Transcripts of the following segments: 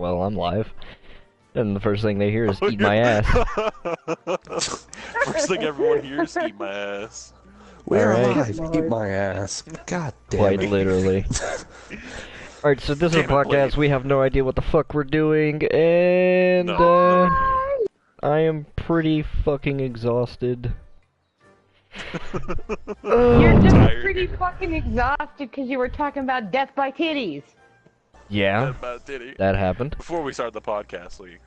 well, I'm live. And the first thing they hear is eat my ass. First thing everyone hears, eat my ass. We're Alright. alive. Eat my ass. God damn Quite it. literally. Alright, so this is a Damn it, podcast. Wade. We have no idea what the fuck we're doing, and I am pretty fucking exhausted. You're just Tired. pretty fucking exhausted because you were talking about death by titties. Yeah, Did he? that happened. Before we started the podcast, we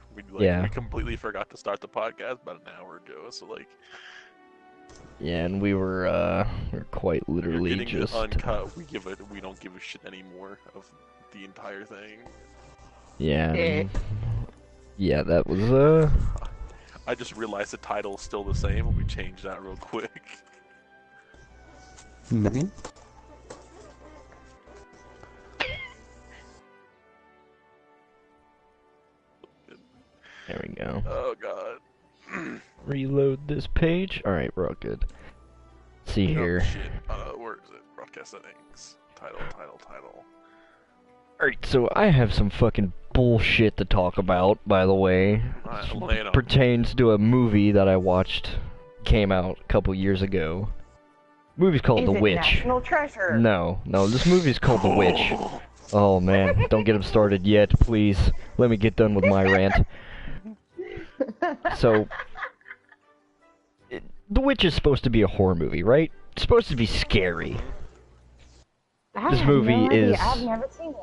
completely forgot to start the podcast about an hour ago. So like, Yeah, and we were quite you're literally getting just... it uncut. We don't give a shit anymore of the entire thing. Yeah, Eh. yeah, that was, I just realized the title's still the same. We changed that real quick. Me? there we go. Oh god. Reload this page. Alright, we're all good. See here. Oh, shit. Where is it? Broadcast settings. Title. Alright, so I have some fucking bullshit to talk about, by the way. Alright, lay it on. Pertains to a movie that I watched, came out a couple years ago. Movie's called Is The it Witch. National Treasure? No, this movie's called The Witch. Oh man, don't get him started yet, please. Let me get done with my rant. So, The Witch is supposed to be a horror movie, right? It's supposed to be scary. I This have movie no idea. is- I've never seen it.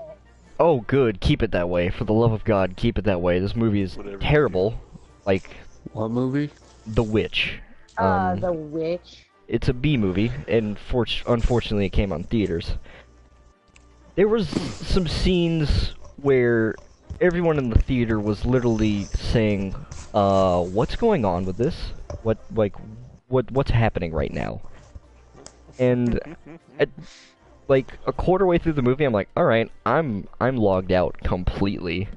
Oh, good, keep it that way. For the love of God, keep it that way. This movie is Whatever. terrible. Like, What movie? The Witch. The Witch. It's a B movie, and unfortunately it came on theaters. There was some scenes where everyone in the theater was literally saying, what's going on with this? What's happening right now? And like a quarter way through the movie, I'm like, all right, I'm logged out completely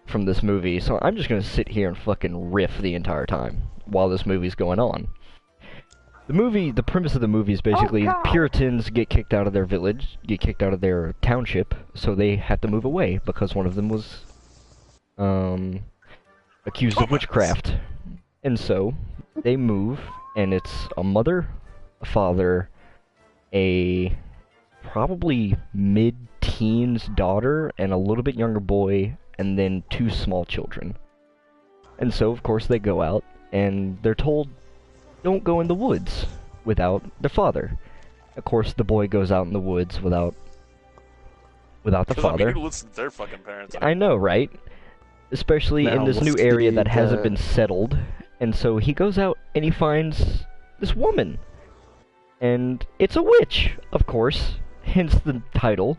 from this movie, so I'm just gonna sit here and fucking riff the entire time while this movie's going on. The premise of the movie is basically God. Puritans get kicked out of their village, get kicked out of their township, so they have to move away because one of them was accused of witchcraft. And so they move, and it's a mother, a father, a probably mid-teens daughter, and a little bit younger boy, and then two small children. And so, of course, they go out, and they're told, don't go in the woods without the father. Of course, the boy goes out in the woods without the 'Cause, father. I mean, who listens to their fucking parents? I know, right? Especially Now, in this new what's area the, that hasn't been settled. And so he goes out and he finds this woman. And it's a witch, of course, hence the title.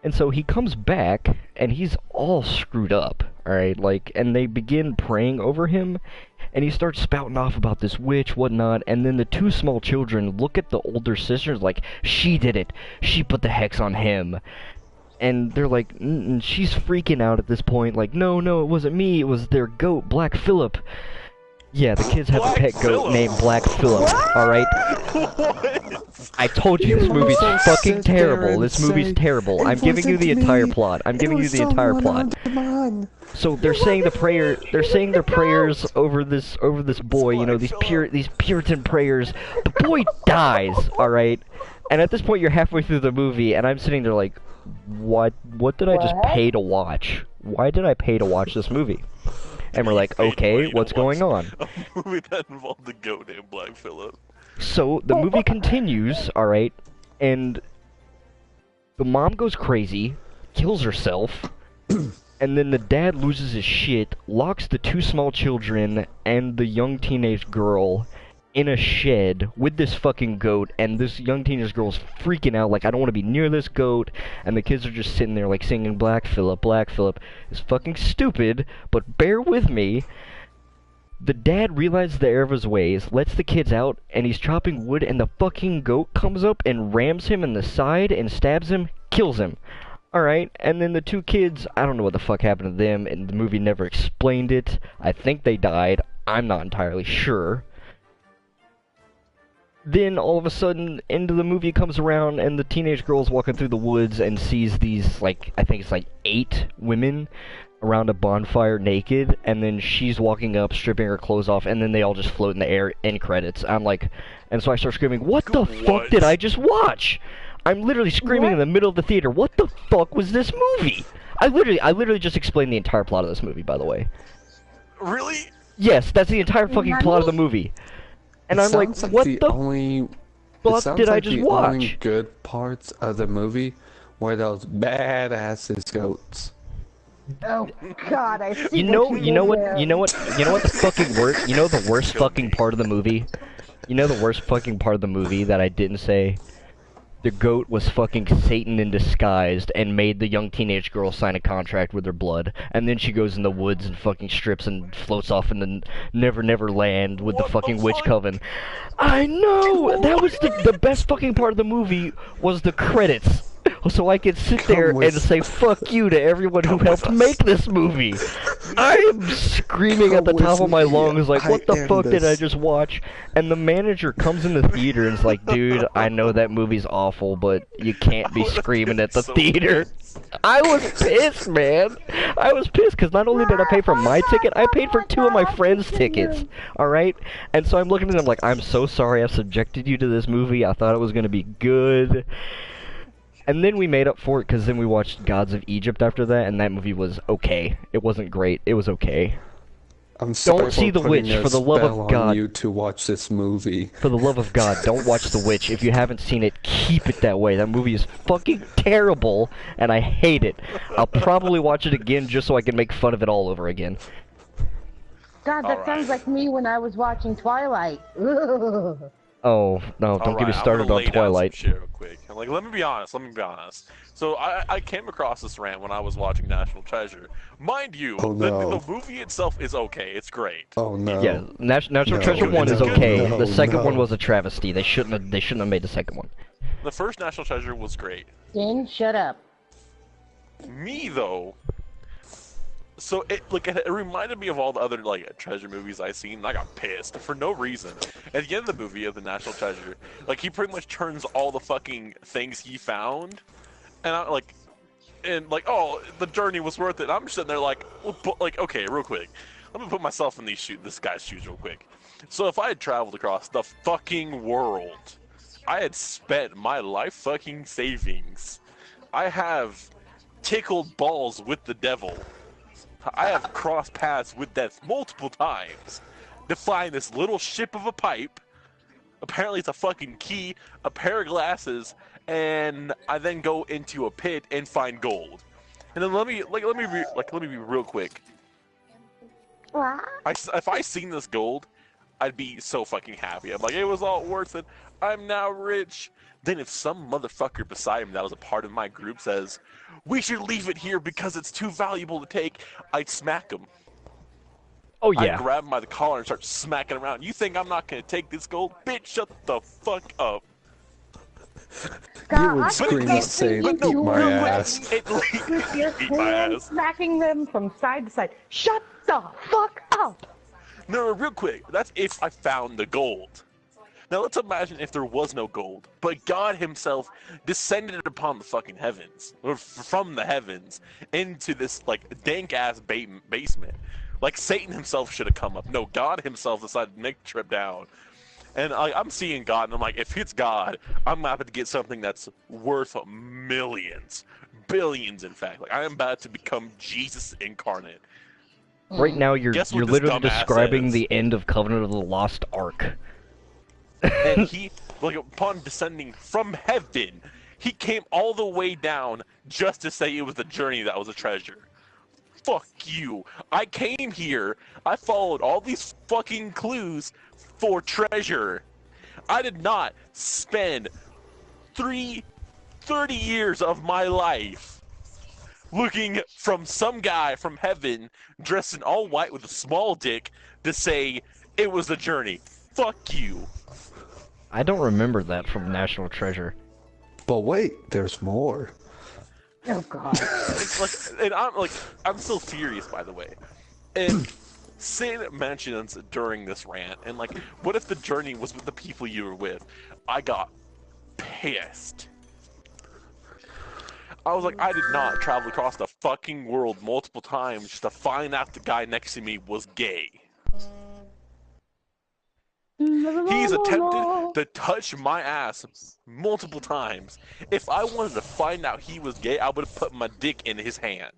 And so he comes back and he's all screwed up, alright? Like, and they begin praying over him. And he starts spouting off about this witch, whatnot, and then the two small children look at the older sisters like, she did it, she put the hex on him. And they're like, she's freaking out at this point, like, no, it wasn't me, it was their goat, Black Phillip. Yeah, the kids have Black a pet goat Phillip? named Black Phillip, alright? What? I told you this movie's also fucking sit there terrible, and this movie's say, terrible. "It I'm giving you wasn't the me, entire plot, I'm it giving you was the entire someone plot. on demand." So they're saying the prayer. They're saying their prayers over this boy. You know, these Puritan prayers. The boy dies. All right. And at this point, you're halfway through the movie, and I'm sitting there like, what? What did I just What? pay to watch? Why did I pay to watch this movie? And we're like, Paid okay, money to what's going watch on? A movie that involved the goat named Black Phillip. So the movie continues. All right, and the mom goes crazy, kills herself. And then the dad loses his shit, locks the two small children and the young teenage girl in a shed with this fucking goat, and this young teenage girl's freaking out, like, I don't want to be near this goat, and the kids are just sitting there, like, singing Black Phillip, Black Phillip. It's fucking stupid, but bear with me. The dad realizes the error of his ways, lets the kids out, and he's chopping wood, and the fucking goat comes up and rams him in the side and stabs him, kills him. Alright, and then the two kids, I don't know what the fuck happened to them, and the movie never explained it. I think they died. I'm not entirely sure. then all of a sudden, end of the movie comes around, and the teenage girl's walking through the woods and sees these, like, I think it's like 8 women around a bonfire naked, and then she's walking up, stripping her clothes off, and then they all just float in the air, end credits. I'm like, and so I start screaming, what the fuck did I just watch? I'm literally screaming in the middle of the theater, what the fuck was this movie? I literally just explained the entire plot of this movie, by the way. Really? Yes, that's the entire fucking plot of the movie. And I'm like, what the fuck did I just watch? The only good parts of the movie were those badasses goats. Oh God, I see. You know what the fucking worst, you know the worst fucking part of the movie? You know the worst fucking part of the movie that I didn't say? The goat was fucking Satan in disguise and made the young teenage girl sign a contract with her blood, and then she goes in the woods and fucking strips and floats off in the Never Land with the fucking witch coven. I know! That was the best fucking part of the movie was the credits. So I could sit there and say fuck you to everyone who helped make this movie. I am screaming at the top of my lungs like, what the fuck did I just watch? And the manager comes in the theater and is like, dude, I know that movie's awful, but you can't be screaming at the theater. I was pissed, man. I was pissed because not only did I pay for my ticket, I paid for 2 of my friends' tickets. Alright? And so I'm looking at them like, I'm so sorry I've subjected you to this movie. I thought it was going to be good. And then we made up for it because then we watched Gods of Egypt after that, and that movie was okay. It wasn't great. It was okay. I'm sorry don't see The Witch, for the love of God. You to watch this movie. For the love of God, don't watch The Witch. If you haven't seen it, keep it that way. That movie is fucking terrible, and I hate it. I'll probably watch it again just so I can make fun of it all over again. God, that sounds like me when I was watching Twilight. Oh, no, don't get me started on Twilight. Shit real quick. Like, let me be honest. So I came across this rant when I was watching National Treasure. Mind you, the movie itself is okay. It's great. Oh no. Yeah, National Treasure 1 is okay. The second one was a travesty. They shouldn't have made the second one. The first National Treasure was great. Din, shut up. Me though. So it reminded me of all the other like treasure movies I've seen, and I got pissed for no reason. At the end of the movie of the National Treasure, like he pretty much turns all the fucking things he found, and I'm like, oh, the journey was worth it. I'm just sitting there like, okay, real quick, let me put myself in this guy's shoes real quick. So if I had traveled across the fucking world, I had spent my life fucking savings. I have tickled balls with the devil. I have crossed paths with death multiple times to find this little ship of a pipe. Apparently it's a fucking key, a pair of glasses, and I then go into a pit and find gold. And then let me be real quick. If I seen this gold, I'd be so fucking happy. I'm like, it was all worth it. I'm now rich. Then if some motherfucker beside me that was a part of my group says, we should leave it here because it's too valuable to take, I'd smack him. Oh yeah. I'd grab him by the collar and start smacking him around. You think I'm not going to take this gold? Bitch, shut the fuck up. You would scream out saying, eat my ass. With your hand smacking them from side to side. Shut the fuck up! No, real quick. That's if I found the gold. Now let's imagine if there was no gold, but God himself descended upon the fucking heavens, or from the heavens, into this, like, dank-ass basement. Like, Satan himself should have come up. No, God himself decided to make the trip down. And I'm seeing God, and I'm like, if it's God, I'm about to get something that's worth millions. Billions, in fact. Like, I am about to become Jesus incarnate. Right now, you're literally describing the end of Covenant of the Lost Ark. And he, like, upon descending from heaven, he came all the way down just to say it was the journey that was a treasure. Fuck you. I came here, I followed all these fucking clues for treasure. I did not spend 30 years of my life looking from some guy from heaven dressed in all white with a small dick to say it was the journey. Fuck you. I don't remember that from National Treasure. But wait, there's more. Oh God. And I'm still furious, by the way. And Sin mentions during this rant, and like, what if the journey was with the people you were with? I got pissed. I was like, I did not travel across the fucking world multiple times just to find out the guy next to me was gay. He's attempted to touch my ass multiple times. If I wanted to find out he was gay, I would have put my dick in his hand.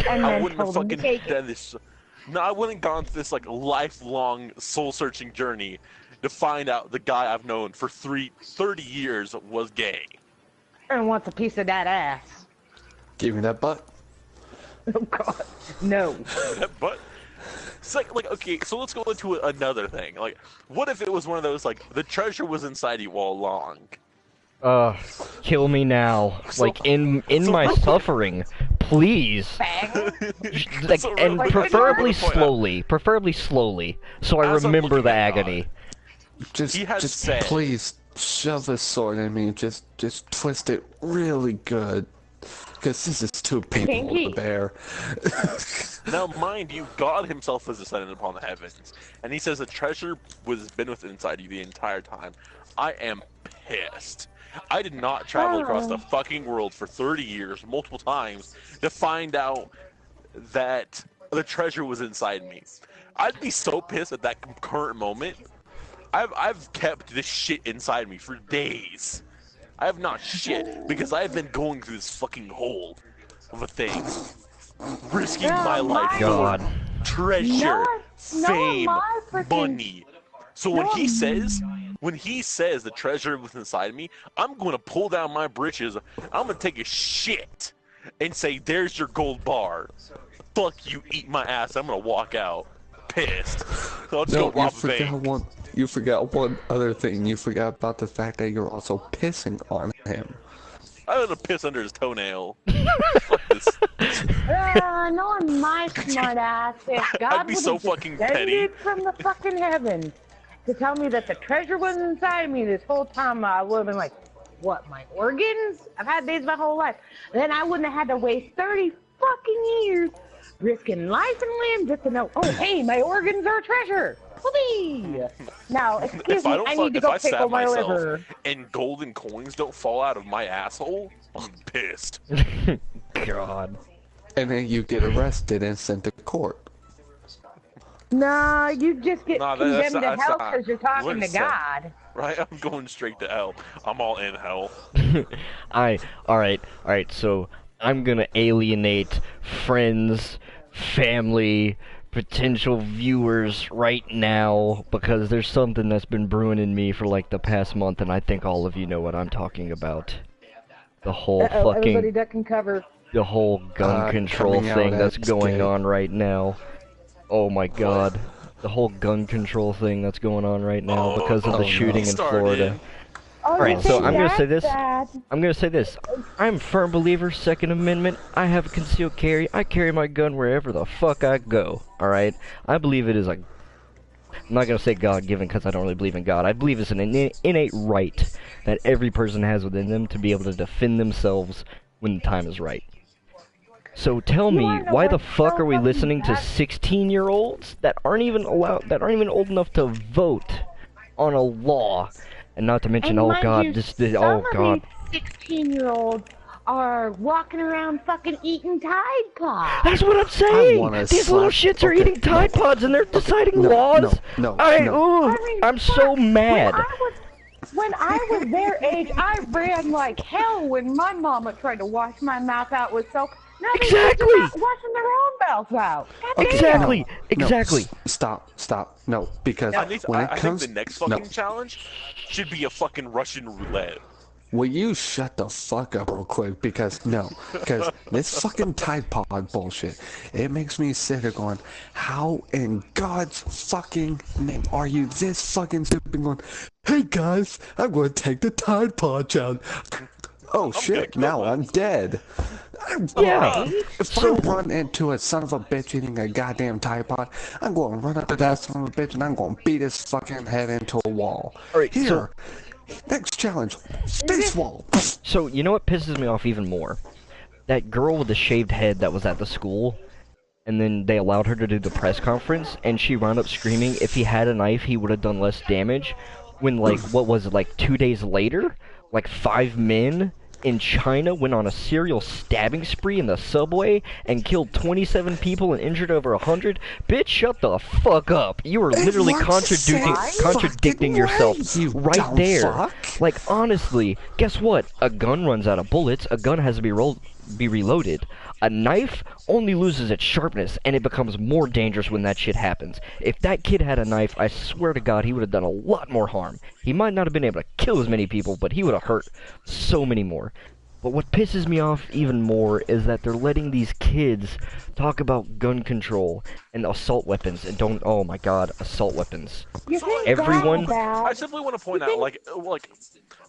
And I then wouldn't have told him to fucking take it. done this. No, I wouldn't have gone through this like lifelong soul-searching journey to find out the guy I've known for 30 years was gay. And wants a piece of that ass. Give me that butt. Oh God, no. But it's like okay, so let's go into another thing. Like, what if it was one of those like the treasure was inside you all along? Kill me now. So- Like in so my real quick- suffering, please. Bang. Like, So and real quick, preferably point out- slowly, so I As I'm remember looking the at God, agony. Just, He has just said- please shove a sword in me. Just twist it really good, because this is too painful Pinky. to bear. Now, mind you, God himself has descended upon the heavens, and he says the treasure was been within inside you the entire time. I am pissed. I did not travel across the fucking world for 30 years, multiple times, to find out that the treasure was inside me. I'd be so pissed at that current moment. I've kept this shit inside me for days. I have not shit because I've been going through this fucking hole of a thing, risking my life, God. treasure, fame, my freaking- money. So when he says the treasure was inside me, I'm going to pull down my britches. I'm going to take a shit and say, "There's your gold bar. Fuck you, eat my ass." I'm going to walk out pissed. So I'll just No, go rob a bank. you forgot one other thing. You forgot about the fact that you're also pissing on him. I'm going to piss under his toenail. Fuck this. Knowing my smart ass, if God I'd be so would've fucking petty. descended from the fucking heavens to tell me that the treasure was inside me this whole time, I would have been like, what, my organs? I've had these my whole life. Then I wouldn't have had to waste 30 fucking years risking life and limb just to know, oh, hey, my organs are a treasure. Whoopee! Now, excuse If I me, don't I fuck, need to if go I pickle stab my myself liver. and golden coins don't fall out of my asshole, I'm pissed. God. And then you get arrested and sent to court. Nah, you just get Nah, that's condemned to not- hell that's because you're talking to listen. God. Right? I'm going straight to hell. I'm all in hell. Alright, so I'm gonna alienate friends, family, potential viewers right now because there's something that's been brewing in me for like the past month, and I think all of you know what I'm talking about. The whole Everybody fucking, duck and cover. the whole gun control coming out thing that's as going gay. on right now. Oh my god. The whole gun control thing that's going on right now because of the no. shooting in Started. Florida. Oh, Alright, you so think I'm gonna say that's this. bad? I'm gonna say this. I'm a firm believer, Second Amendment. I have concealed carry. I carry my gun wherever the fuck I go. Alright? I believe it is a... I'm not gonna say God-given because I don't really believe in God. I believe it's an innate right that every person has within them to be able to defend themselves when the time is right. So tell me, wanna know why the what's fuck so are we fucking listening to bad? 16-year-olds that aren't even old enough to vote on a law? And not to mention, And oh mind god, you, oh some god. of these 16-year-olds are walking around fucking eating Tide Pods. That's what I'm saying! wanna These little slap- shits are okay, eating Tide Pods and they're deciding no, laws! no, Ooh, I mean, I'm so fuck, mad! When I was their age, I ran like hell when my mama tried to wash my mouth out with soap. Now they're Exactly. just not washing their own mouths out. God damn. Exactly! No, Exactly! Stop. No, because I when it think comes... the next no. fucking challenge should be a fucking Russian roulette. Will you shut the fuck up real quick? Because this fucking Tide Pod bullshit, it makes me sit there going, how in God's fucking name are you this fucking stupid going, hey guys, I'm going to take the Tide Pod challenge. Oh shit, kill now one. I'm dead. Yeah. If I run into a son of a bitch eating a goddamn Tide Pod, I'm going to run up to that son of a bitch and I'm going to beat his fucking head into a wall. Alright, Here, so- next challenge, space wall. So, you know what pisses me off even more? That girl with the shaved head that was at the school, and then they allowed her to do the press conference, and she wound up screaming if he had a knife he would have done less damage, when like, what was it, like 2 days later, like 5 men in China went on a serial stabbing spree in the subway and killed 27 people and injured over 100. Bitch, shut the fuck up. You are literally contradicting yourself right there. Fuck. Like, honestly, guess what? A gun runs out of bullets. A gun has to be reloaded. A knife only loses its sharpness, and it becomes more dangerous when that shit happens. If that kid had a knife, I swear to God, he would have done a lot more harm. He might not have been able to kill as many people, but he would have hurt so many more. But what pisses me off even more is that they're letting these kids talk about gun control and assault weapons, and oh my God, assault weapons. You think Everyone- that's bad? I simply want to point out,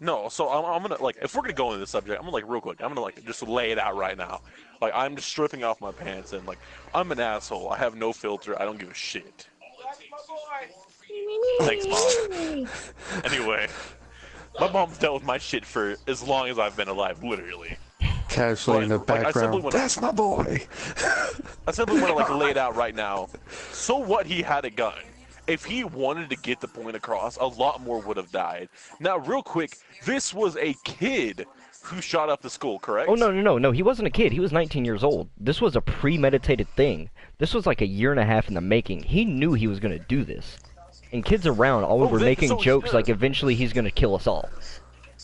no. So I'm gonna if we're gonna go into this subject, I'm gonna real quick. I'm gonna just lay it out right now. Like, I'm just stripping off my pants and I'm an asshole. I have no filter. I don't give a shit. Thanks, Mom. Anyway, my mom's dealt with my shit for as long as I've been alive, literally. Casually in the But, like, I simply background. wanna- That's my boy. I simply want to lay it out right now. So what? He had a gun. If he wanted to get the point across, a lot more would have died. Now, real quick, this was a kid who shot up the school, correct? Oh, no, he wasn't a kid. He was 19 years old. This was a premeditated thing. This was like a year and a half in the making. He knew he was going to do this. And kids around always were making jokes like, eventually he's going to kill us all.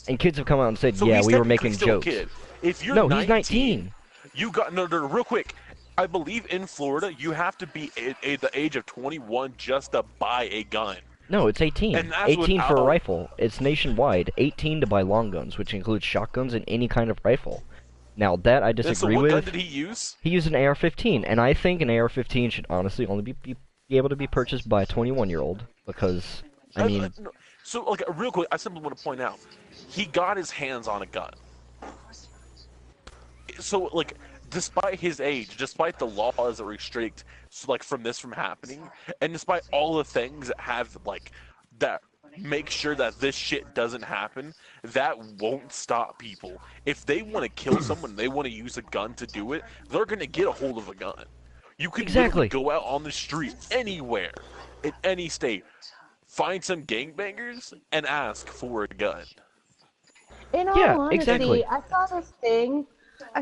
And kids have come out and said, So yeah, he's we were technically making still a jokes. kid. If you're No, 19, he's 19. You got no, real quick. I believe in Florida, you have to be the age of 21 just to buy a gun. No, it's 18. And that's 18 for a without- rifle. It's nationwide. 18 to buy long guns, which includes shotguns and any kind of rifle. Now, that I And so disagree what with. gun did he use? He used an AR-15, and I think an AR-15 should honestly only be able to be purchased by a 21-year-old, because, I mean... No. So, real quick, I simply want to point out, he got his hands on a gun. So, despite his age, despite the laws that restrict, from this from happening, and despite all the things that have, that make sure that this shit doesn't happen, that won't stop people. If they want to kill someone, they want to use a gun to do it, they're going to get a hold of a gun. You can literally go out on the street, anywhere, in any state, find some gangbangers, and ask for a gun. In all honesty, exactly. I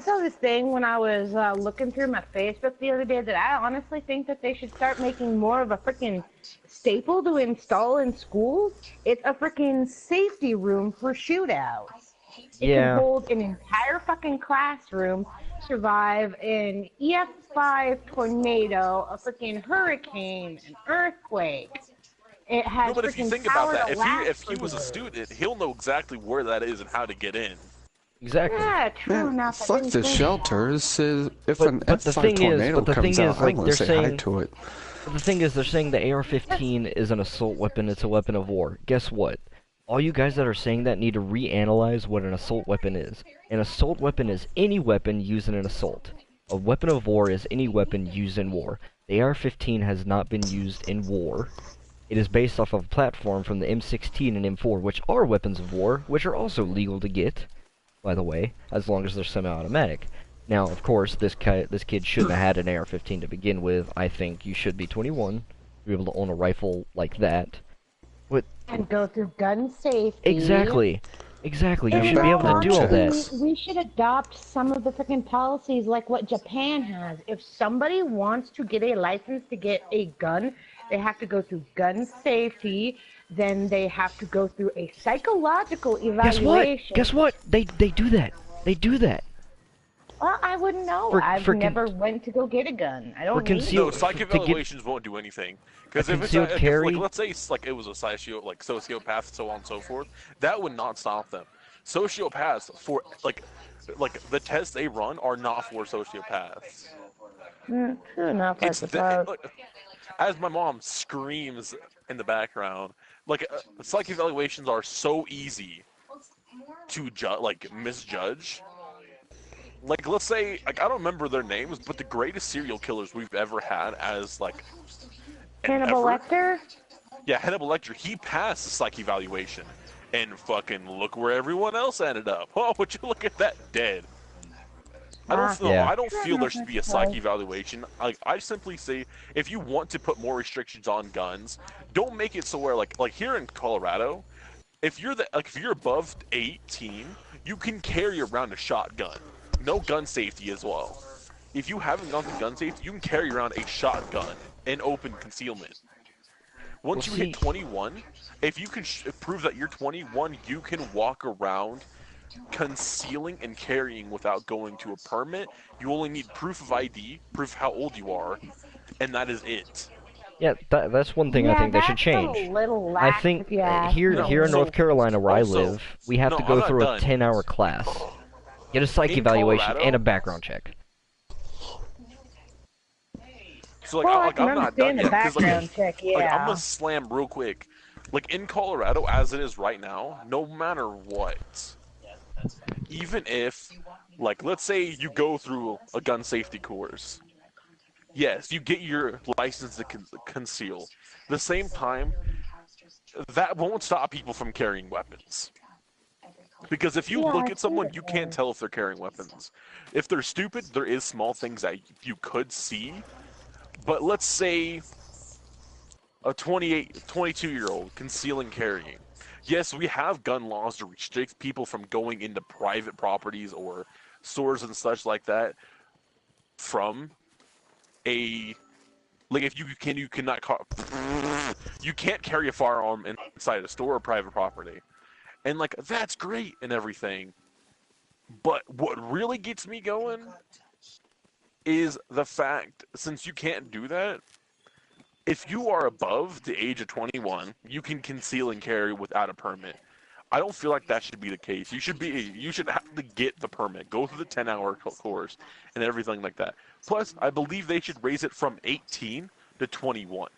saw this thing when I was looking through my Facebook the other day that I honestly think that they should start making more of a freaking staple to install in schools. It's a freaking safety room for shootouts. It can hold an entire fucking classroom, survive an EF5 tornado, a freaking hurricane, an earthquake. It has But if you freaking think about power that, to if he was a student, he'll know exactly where that is and how to get in. Exactly. Yeah, true enough. Fuck the shelters. If an but the F5 thing is- tornado but the comes thing out, is, I'm gonna they're say hi saying- to it. But the thing is, they're saying the AR-15 is an assault weapon, it's a weapon of war. Guess what? All you guys that are saying that need to reanalyze what an assault weapon is. An assault weapon is any weapon used in an assault. A weapon of war is any weapon used in war. The AR-15 has not been used in war. It is based off of a platform from the M16 and M4, which are weapons of war, which are also legal to get, by the way, as long as they're semi-automatic. Now, of course, this kid shouldn't have had an AR-15 to begin with. I think you should be 21 to be able to own a rifle like that. And go through gun safety. Exactly. Exactly. You And should be able to do all honestly, that. We should adopt some of the freaking policies like what Japan has. If somebody wants to get a license to get a gun, they have to go through gun safety. Then they have to go through a psychological evaluation. Guess what? They do that. They do that. Well, I wouldn't know. I've never went to go get a gun. I don't need No, it. psych evaluations won't do anything. Because if it's concealed carry- let's say it was a sociopath, so on and so forth, that would not stop them. Sociopaths for the tests they run are not for sociopaths. True enough, I suppose. As my mom screams in the background, psych evaluations are so easy to misjudge. Let's say, I don't remember their names, but the greatest serial killers we've ever had as Hannibal Lecter? Yeah, Hannibal Lecter. He passed the psych evaluation, and fucking look where everyone else ended up. Oh, would you look at that, dead? I don't feel there should be a psych evaluation. Like, I simply say, if you want to put more restrictions on guns, don't make it so where like here in Colorado, if you're above 18, you can carry around a shotgun. No gun safety as well. If you haven't gone through gun safety, you can carry around a shotgun in open concealment. Once you hit 21, if you can prove that you're 21, you can walk around concealing and carrying without going to a permit. You only need proof of ID, proof how old you are, and that is it. Yeah, that's one thing I think they should change. A little I lax, think here in North Carolina where I live, we have to go through a 10-hour class, get a psych evaluation, Colorado, and a background check. So like, I'm not done yet, because check, like, I'm gonna slam real quick. Like in Colorado, as it is right now, no matter what, even if, like, let's say you go through a gun safety course, yes, you get your license to conceal. At the same time, that won't stop people from carrying weapons. Because if you look at someone, you can't tell if they're carrying weapons. If they're stupid, there is small things that you could see. But let's say a 22-year-old concealing carrying. Yes, we have gun laws to restrict people from going into private properties or stores and such like that from if you cannot you can't carry a firearm inside a store or private property. And like that's great and everything. But what really gets me going is the fact, since you can't do that, if you are above the age of 21, you can conceal and carry without a permit. I don't feel like that should be the case. You should have to get the permit, go through the 10-hour course, and everything like that. Plus, I believe they should raise it from 18 to 21.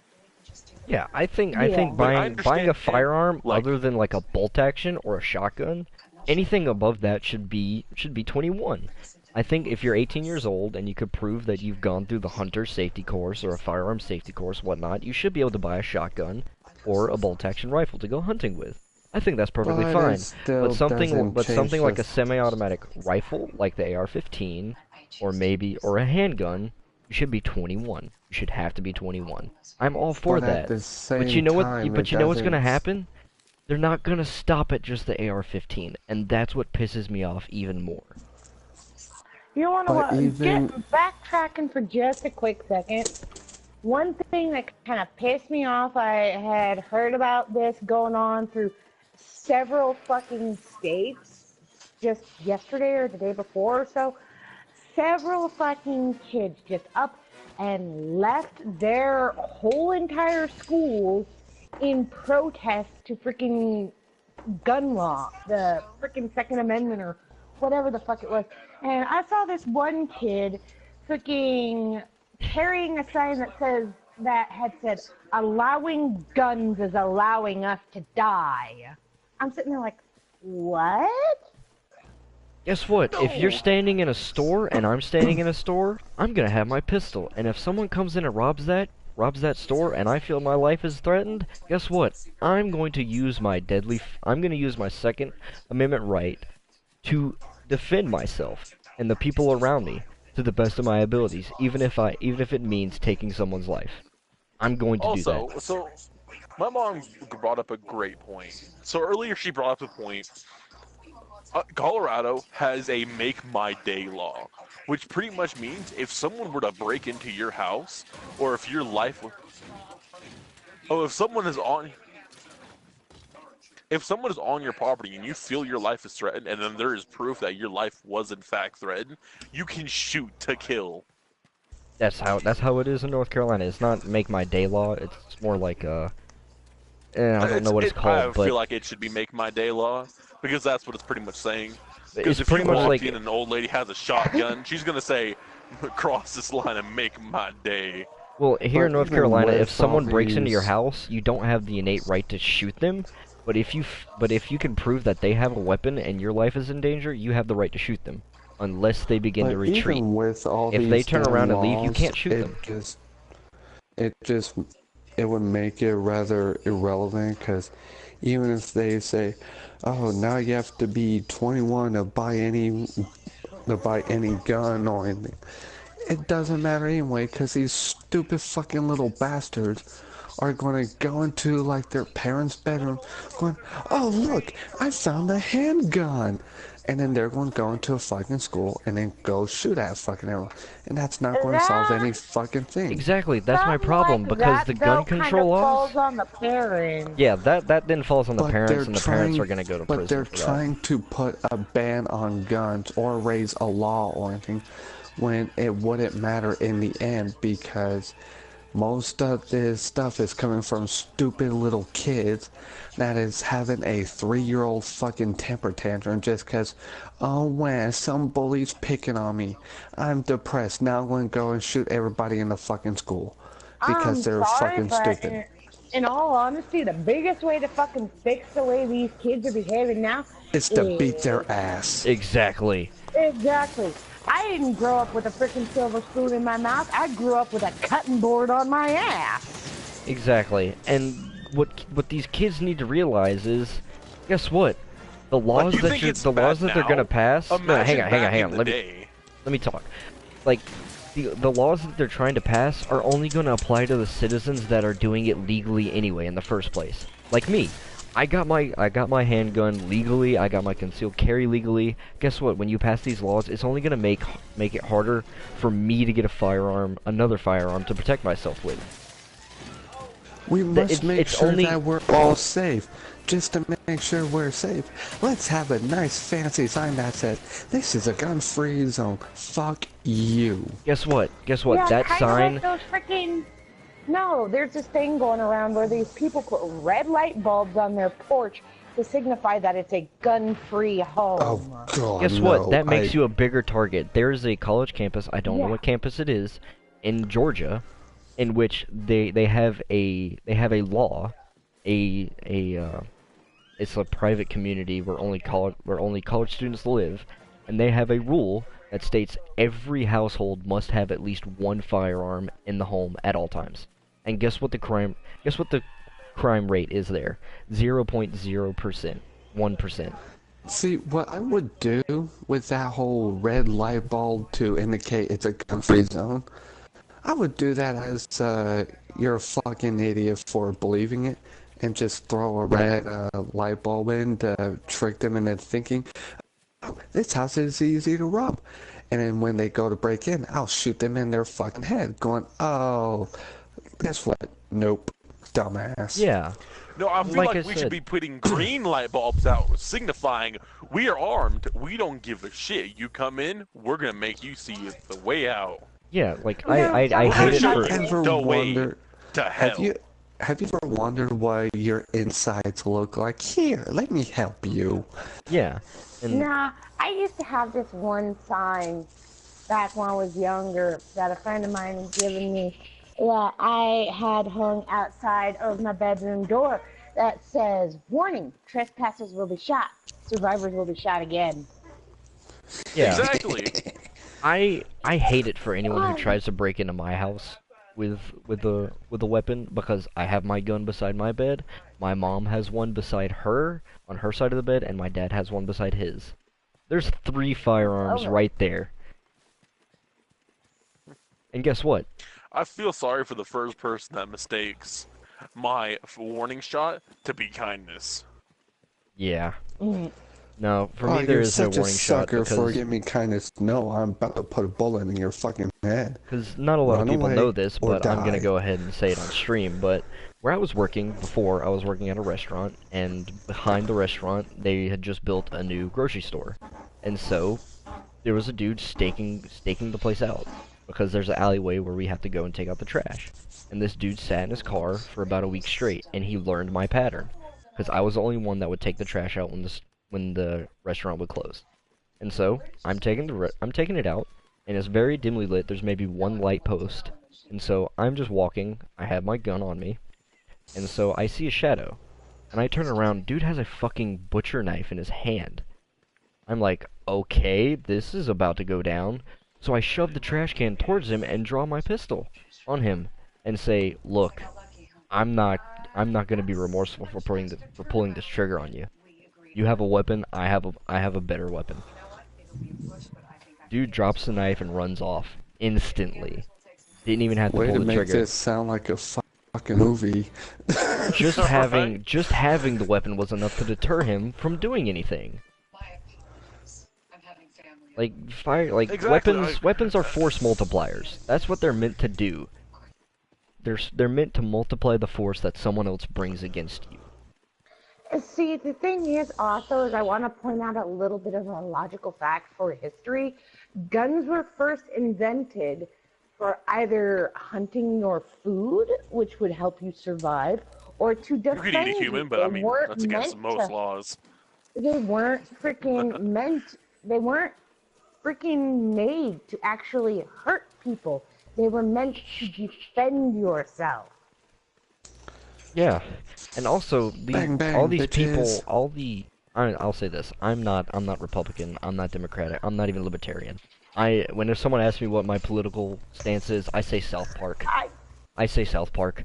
Yeah, I think buying a firearm other than like a bolt action or a shotgun, anything above that should be 21. I think if you're 18 years old and you could prove that you've gone through the hunter safety course or a firearm safety course, whatnot, you should be able to buy a shotgun or a bolt-action rifle to go hunting with. I think that's perfectly fine. But something like a semi-automatic rifle, like the AR-15, or a handgun, you should be 21. You should have to be 21. I'm all for that. But you know what's gonna happen? They're not gonna stop at just the AR-15, and that's what pisses me off even more. You want to get backtracking for just a quick second. One thing that kind of pissed me off, I had heard about this going on through several fucking states just yesterday or the day before or so. Several fucking kids just up and left their whole entire schools in protest to freaking gun law, the freaking Second Amendment or whatever the fuck it was. And I saw this one kid freaking carrying a sign that had said, allowing guns is allowing us to die. I'm sitting there like, what? Guess what? No. If you're standing in a store and I'm standing in a store, I'm gonna have my pistol. And if someone comes in and robs that store and I feel my life is threatened, guess what? I'm going to use my Second Amendment right to defend myself and the people around me to the best of my abilities, even if it means taking someone's life. I'm going to do that. So my mom brought up a great point. So earlier she brought up a point. Colorado has a Make My Day law, which pretty much means if someone were to break into your house, or if your life if someone is on your property and you feel your life is threatened, and then there is proof that your life was in fact threatened, you can shoot to kill. That's how it is in North Carolina. It's not Make My Day law. It's more like I don't know what it's called. I feel like it should be Make My Day law because that's what it's pretty much saying. Because if pretty you much walk like in and an old lady has a shotgun, she's gonna say, "Cross this line and make my day." Well, here in North Carolina, if someone breaks into your house, you don't have the innate right to shoot them. But if you can prove that they have a weapon and your life is in danger, you have the right to shoot them, unless they begin to retreat. Even with all if they turn around and leave, you laws, can't shoot them. It would make it rather irrelevant, because even if they say, "Oh, now you have to be 21 to buy any to buy any gun or anything. It doesn't matter anyway, because these stupid fucking little bastards are going to go into, like, their parents' bedroom going, oh, look, I found a handgun. And then they're going to go into a fucking school and then go shoot at fucking everyone. And that's not going to solve any fucking thing. Exactly, that's my Something problem, like because that, the gun though, control kind of laws... falls on the parents. Yeah, that then falls on the But parents, they're and the parents are going to go to prison But they're for that. trying to put a ban on guns or raise a law or anything when it wouldn't matter in the end, because most of this stuff is coming from stupid little kids that is having a 3-year-old fucking temper tantrum just because, oh man, some bully's picking on me. I'm depressed. Now I'm going to go and shoot everybody in the fucking school because they're fucking stupid. In all honesty, the biggest way to fucking fix the way these kids are behaving now It's to beat their ass. Exactly. Exactly. I didn't grow up with a freaking silver spoon in my mouth. I grew up with a cutting board on my ass. Exactly. And what these kids need to realize is, guess what? The laws you that think it's the laws bad that they're now? gonna pass. No, Imagine hang on. back in the day. Let me talk. Like, the laws that they're trying to pass are only going to apply to the citizens that are doing it legally anyway in the first place. Like me. I got my handgun legally, I got my concealed carry legally. Guess what? When you pass these laws, it's only going to make it harder for me to get another firearm to protect myself with. We must make sure only... that we're all safe. Just to make sure we're safe, let's have a nice fancy sign that says, this is a gun-free zone. Fuck you. Guess what? Yeah, That kind sign... of like those freaking... No, there's this thing going around where these people put red light bulbs on their porch to signify that it's a gun-free home. Oh, God, Guess no, what? That makes you a bigger target. There's a college campus, I don't know Yeah. what campus it is, in Georgia, in which they have a law, it's a private community where only college students live, and they have a rule that states every household must have at least one firearm in the home at all times. And guess what the crime rate is there? 0.0%. 1%. See, what I would do with that whole red light bulb to indicate it's a gun-free zone, I would do that as you're a fucking idiot for believing it, and just throw a red light bulb in to trick them into thinking, oh, this house is easy to rob. And then when they go to break in, I'll shoot them in their fucking head, going, oh, guess what? Nope. Dumbass. Yeah. No, I feel like we said. should be putting green light bulbs out, signifying we are armed. We don't give a shit. You come in, we're gonna make you see the way out. Yeah, like Yeah, I hate it Sure. for... Ever The way wonder? to hell. Have you ever wondered what your insides look like? Here, let me help you. Yeah. And Nah, I used to have this one sign back when I was younger that a friend of mine had given me that I had hung outside of my bedroom door that says, warning, trespassers will be shot, survivors will be shot again. yeah. Exactly. I hate it for anyone who tries to break into my house with a weapon, because I have my gun beside my bed, my mom has one beside her on her side of the bed, and my dad has one beside his. There's 3 firearms Okay. right there. And guess what? I feel sorry for the first person that mistakes my warning shot to be kindness. Yeah. Mm. No, for Oh, me there you're is no such a warning shot sucker for because giving me kindness. No, I'm about to put a bullet in your fucking head. not a lot of Run people away know this, or but I'm gonna die. go ahead and say it on stream. But where I was working before, I was working at a restaurant, and behind the restaurant, they had just built a new grocery store, and so there was a dude staking the place out because there's an alleyway where we have to go and take out the trash. And this dude sat in his car for about a week straight, and he learned my pattern because I was the only one that would take the trash out when the restaurant would close. And so I'm taking it out, and it's very dimly lit. There's maybe one light post, and so I'm just walking. I have my gun on me, and so I see a shadow, and I turn around. Dude has a fucking butcher knife in his hand. I'm like, okay, this is about to go down. So I shove the trash can towards him and draw my pistol on him and say, look, I'm not gonna be remorseful for pulling this trigger on you. You have a weapon, I have a better weapon. Dude drops the knife and runs off instantly. Didn't even have to Way pull to the make trigger. this sound like a fucking movie. Just Right? having the weapon was enough to deter him from doing anything. Like Exactly. weapons are force multipliers. That's what they're meant to do. They're meant to multiply the force that someone else brings against you. See, the thing is also is I want to point out a little bit of a logical fact for history. Guns were first invented for either hunting your food, which would help you survive, or to You defend could eat a human, you. but They I mean, weren't that's against meant most to. laws. They weren't freaking meant. They weren't freaking made to actually hurt people. They were meant to defend yourself. Yeah, and also Bang, bang, all these bitches. people, I'll say this: I'm not Republican, I'm not Democratic, I'm not even Libertarian. Whenever someone asks me what my political stance is, I say South Park. I say South Park,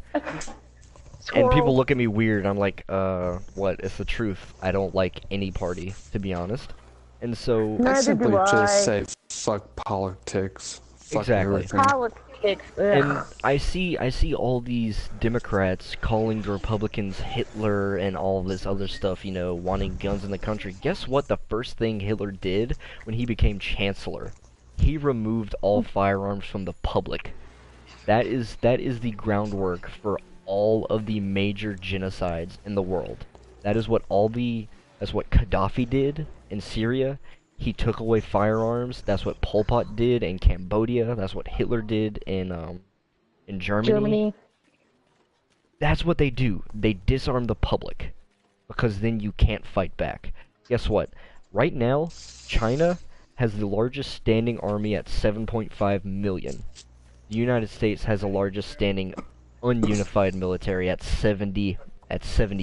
and people look at me weird. I'm like, what? It's the truth. I don't like any party, to be honest. And so, I Neither simply do just I. say fuck politics. Fuck Exactly. everything. Politics. and Ugh. I see all these Democrats calling the Republicans Hitler and all this other stuff, wanting guns in the country. Guess what? The first thing Hitler did when he became chancellor, he removed all firearms from the public. That is the groundwork for all of the major genocides in the world. That's what Gaddafi did in Syria. He took away firearms. That's what Pol Pot did in Cambodia. That's what Hitler did in Germany. That's what they do. They disarm the public because then you can't fight back. Guess what? Right now, China has the largest standing army at 7.5 million. The United States has the largest standing ununified military at 70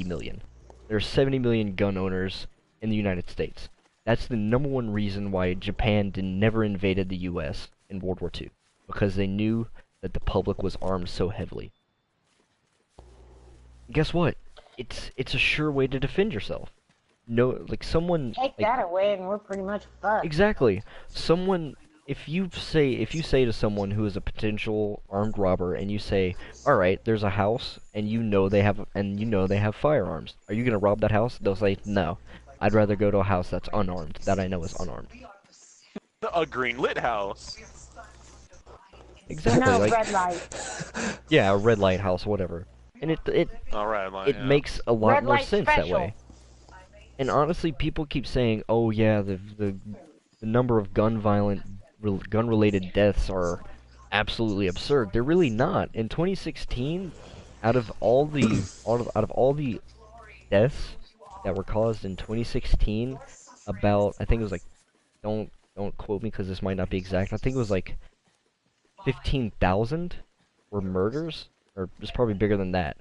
million. There are 70 million gun owners in the United States. That's the #1 reason why Japan never invaded the US in World War II, because they knew that the public was armed so heavily. Guess what? It's a sure way to defend yourself. No, like someone Take that away and we're pretty much fucked. Exactly. Someone if you say to someone who is a potential armed robber and you say, "All right, there's a house and they have firearms. Are you going to rob that house?" They'll say, "No. I'd rather go to a house that's unarmed, that I know is unarmed." A green lit house. Exactly. No, Like, red light. yeah, a red light house, whatever. And All right, it yeah. makes a lot Red more light sense that special. way. And honestly, people keep saying, "Oh yeah, the number of gun-related deaths are absolutely absurd." They're really not. In 2016, out of all the deaths that were caused in 2016, about, I think it was like, don't quote me because this might not be exact. I think it was like 15,000 were murders, or it's probably bigger than that.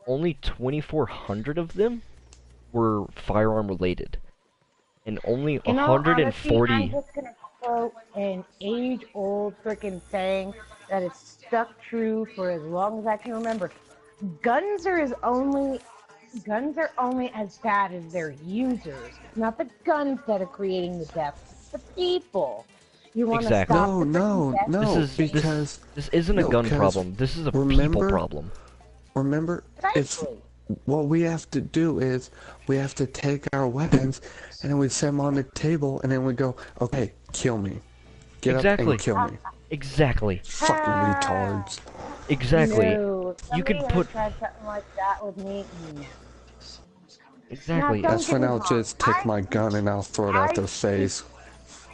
Only 2,400 of them were firearm related, and only You know, honestly, 140. I'm just gonna quote an age-old freaking saying that has stuck true for as long as I can remember. Guns are only as bad as their users. It's not the guns that are creating the deaths, it's the people. You want to Exactly. stop No, the no, freaking deaths? no, This because isn't a no, gun 'cause problem. This is a people remember- problem. remember, if Precisely. what we have to do is we have to take our weapons and then we set them on the table and then we go, okay, kill me. Get Exactly. up and kill me. Exactly. Fucking retards. Exactly. No, You could somebody put has tried something like that with me. exactly. Now, That's Don't when get me I'll wrong. just take my gun and I'll throw it out their I- face.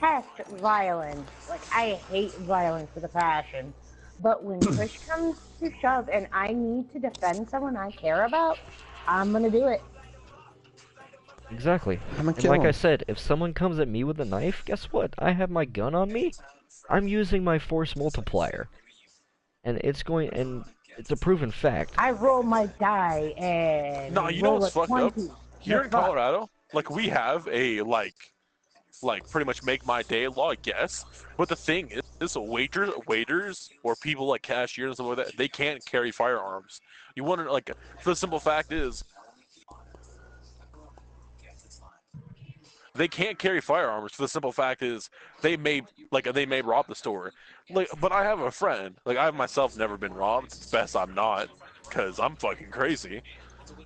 Test violence. Like, I hate violence with a passion. But when push comes to shove and I need to defend someone I care about, I'm gonna do it. Exactly. I'ma And kill like I 'em. said, if someone comes at me with a knife, guess what? I have my gun on me. I'm using my force multiplier. And it's a proven fact. I roll my die and No, you know roll what's a fucked 20. up? Here The in fuck? Colorado, like we have a like pretty much make my day law, I guess. But the thing is, waiters, or people like cashiers and stuff like that, they can't carry firearms. You wonder, like, the simple fact is, they can't carry firearms for the simple fact is they may rob the store. Like, but I have a friend. Like, I myself never been robbed. It's best I'm not, cause I'm fucking crazy.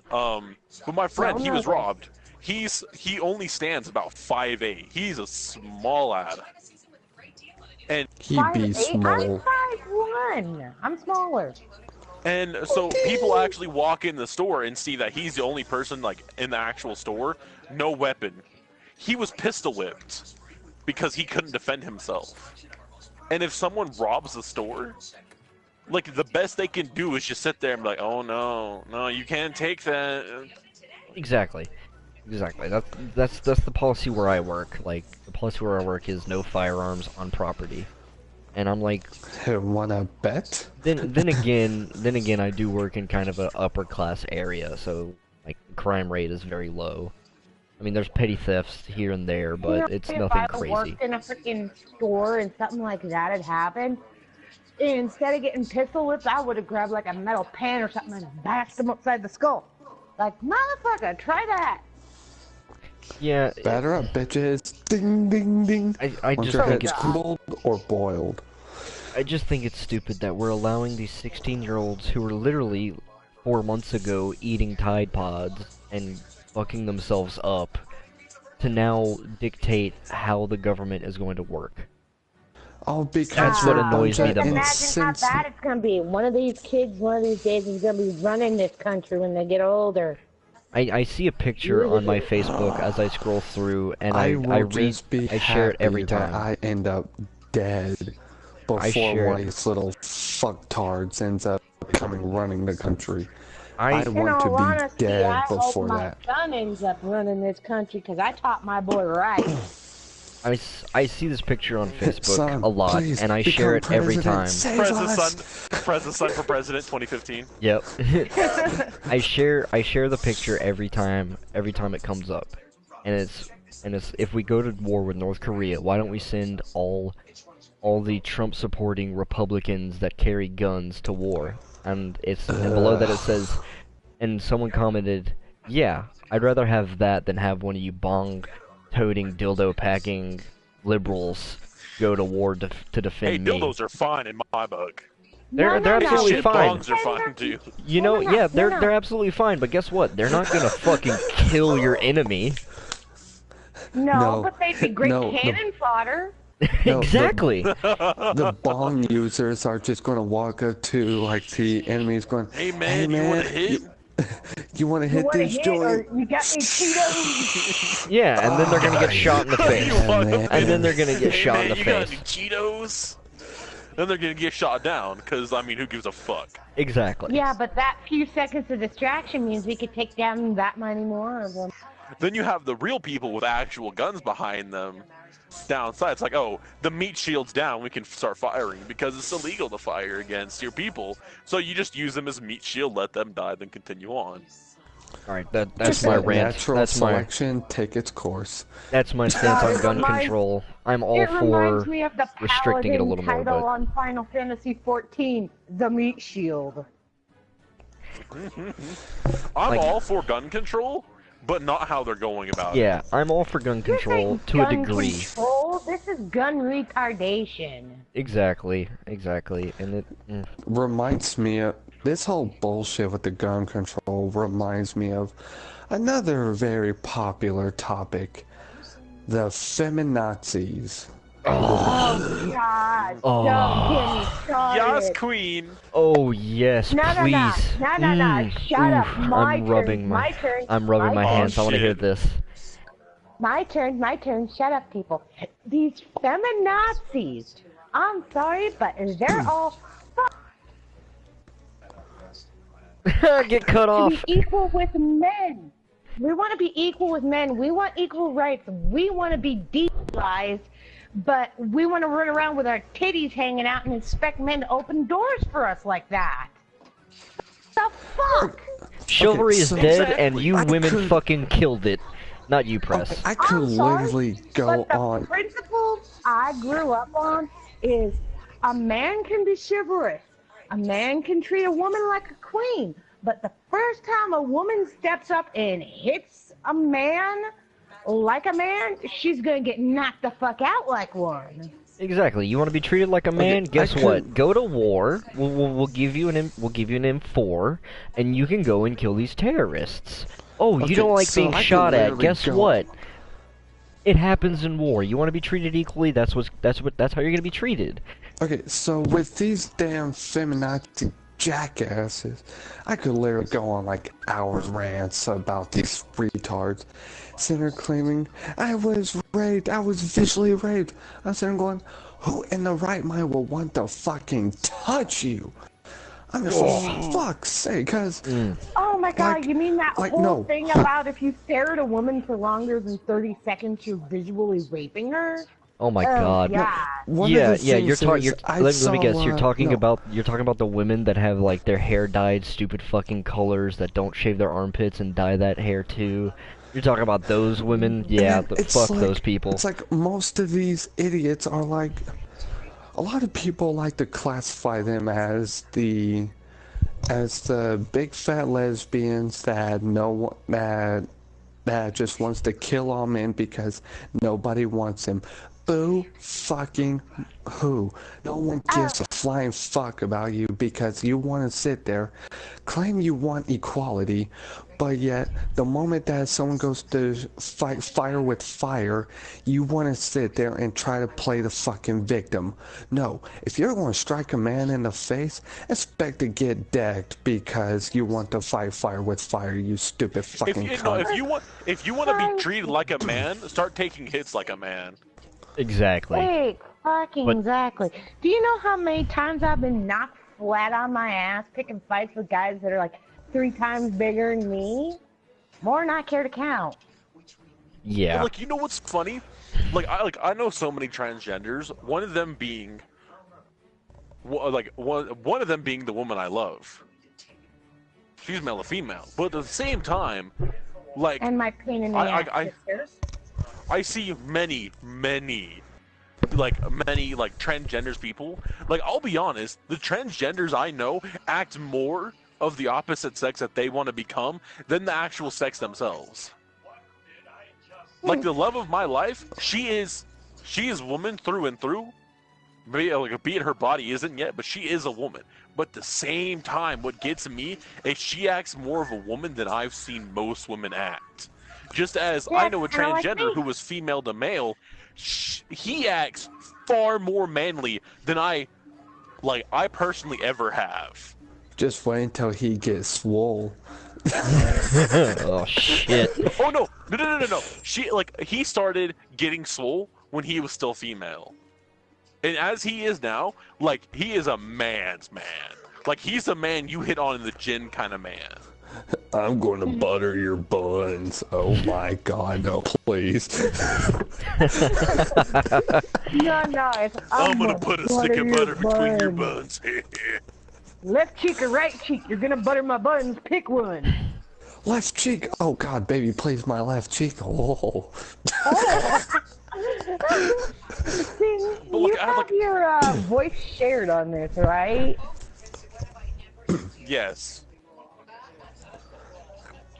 But my friend, he was robbed. He only stands about 5'8". He's a small lad. And He be small. I'm 5'1". I'm smaller. And so people actually walk in the store and see that he's the only person like in the actual store, no weapon. He was pistol whipped because he couldn't defend himself. And if someone robs the store, like the best they can do is just sit there and be like, "Oh no, you can't take that." Exactly. That's the policy where I work. Like, the policy where I work is no firearms on property. And I'm like, Hey, wanna bet? then again, I do work in kind of a upper class area, so like crime rate is very low. I mean, there's petty thefts here and there, but it's nothing If I crazy. worked in a freaking store and something like that had happened, instead of getting pistol whipped, I would have grabbed like a metal pan or something and bashed him upside the skull. Like, motherfucker, try that. Yeah. Batter up, bitches. Ding, ding, ding. I Want just your think heads it's crumbled or boiled? I just think it's stupid that we're allowing these 16-year-olds who were literally 4 months ago eating Tide Pods and fucking themselves up to now dictate how the government is going to work. Oh, because That's what annoys me the Imagine most. how bad it's gonna be. One of these kids, one of these days, is gonna be running this country when they get older. I see a picture on my Facebook as I scroll through, and I read, I share it every time. I end up dead before one of these little fucktards ends up running the country. I want to be dead before that. My son ends up running this country because I taught my boy right. I see this picture on Facebook Son, a lot, and I share it every time. Save us. Press the sun for president 2015. Yep. I share the picture every time it comes up. And it's if we go to war with North Korea, why don't we send all the Trump supporting Republicans that carry guns to war? And below that it says, and someone commented, "Yeah, I'd rather have that than have one of you bong-toting, dildo-packing liberals go to war to defend me." Hey, dildos are fine in my book. They're absolutely fine. Bongs are fine too. You know, yeah, they're absolutely fine. But guess what? They're not gonna fucking kill your enemy. No, but they'd be great cannon fodder. No, Exactly. The bong users are just going to walk up to like the enemies, going, Hey man, you want to hit? You want to hit this joint? You got any Cheetos? Yeah, and then they're gonna get shot in the face. And then they're gonna get shot in the You got any face. Cheetos? Then they're gonna get shot down, because, I mean, who gives a fuck? Exactly. Yeah, but that few seconds of distraction means we could take down that many more of them. Then you have the real people with actual guns behind them downside. It's like, oh, the meat shield's down, we can start firing, because it's illegal to fire against your people. So you just use them as meat shield, let them die, then continue on. Alright, that's my rant. Natural selection, take its course. That's my stance on gun control. I'm all for me of the restricting it a little more, title but on Final Fantasy XIV, the meat shield. I'm all for gun control, but not how they're going about it. yeah, I'm all for gun control to a degree. Control? This is gun retardation. Exactly, and it. Reminds me of this whole bullshit with the gun control. Reminds me of another very popular topic: the feminazis. Oh, God. Oh. Don't get me started. Yes, queen. Oh yes, No. please. No. Shut up. My I'm turn. rubbing My turn. I'm rubbing my hands. I want to hear shit. this. My turn. Shut up, people. These feminazis. I'm sorry, but they're all Get cut to off. be equal with men. We want to be equal with men. We want equal rights. We want to be decentralized, but we want to run around with our titties hanging out and expect men to open doors for us like that. The fuck? Chivalry is so- dead, and you I women could- fucking killed it. Not you, press. I could I'm sorry, literally go but the on. principle I grew up on is a man can be chivalrous. A man can treat a woman like a queen. But the first time a woman steps up and hits a man, like a man, she's gonna get knocked the fuck out like one. Exactly. You want to be treated like a man? Guess I what? Go to war. We'll give you we'll give you an M4, and you can go and kill these terrorists. Oh, you Okay, don't like so being I could shot at? literally Guess go- what? It happens in war. You want to be treated equally? That's how you're gonna be treated. Okay, so with these damn feminazi jackasses, I could literally go on like hours rants about these retards. Sitting there claiming, I was raped, I was visually raped. I'm sitting there going, who in the right mind will want to fucking touch you? I mean, for fuck's sake, cause... Oh my god, Like- you mean that like, whole no. thing about if you stare at a woman for longer than 30 seconds, you're visually raping her? Oh my Oh, god. yeah. One Yeah, of the yeah. You're things talking. is, I Let me guess. saw, You're talking no. about the women that have like their hair dyed stupid fucking colors that don't shave their armpits and dye that hair too. You're talking about those women? Yeah. And it's Fuck like- those people. It's like most of these idiots are like... A lot of people like to classify them as the big fat lesbians that that just wants to kill all men because nobody wants them. Boo fucking who? No one gives a flying fuck about you because you want to sit there, claim you want equality, but yet the moment that someone goes to fight fire with fire, you want to sit there and try to play the fucking victim. No, if you're going to strike a man in the face, expect to get decked because you want to fight fire with fire, you stupid fucking cunt. If you want to be treated like a man, start taking hits like a man. Exactly. Wait, fucking But- exactly. Do you know how many times I've been knocked flat on my ass picking fights with guys that are like 3 times bigger than me? More than I care to count. Yeah. But, like, you know what's funny? I know so many transgenders. One of them being, one of them being the woman I love. She's male or female, but at the same time, like And my pain in the I- ass I- sister. I see many transgenders people. Like, I'll be honest, the transgenders I know act more of the opposite sex that they want to become than the actual sex themselves. Like, the love of my life, she is woman through and through. Be it her body isn't yet, but she is a woman. But at the same time, what gets me is she acts more of a woman than I've seen most women act. Just as I know a kinda like transgender me. who was female to male, he acts far more manly than I personally ever have. Just wait until he gets swole. Oh shit. Oh no! He started getting swole when he was still female. And as he is now, like, he is a man's man. Like, he's a man you hit on in the gym kind of man. I'm going to butter your buns. Oh my god, no, please. No, it's I'm gonna put a stick of butter between your buns. Left cheek or right cheek, you're gonna butter my buns, pick one. Left cheek. Oh god, baby, please, my left cheek. Oh. See, look, you I have, have your voice shared on this, right? Yes.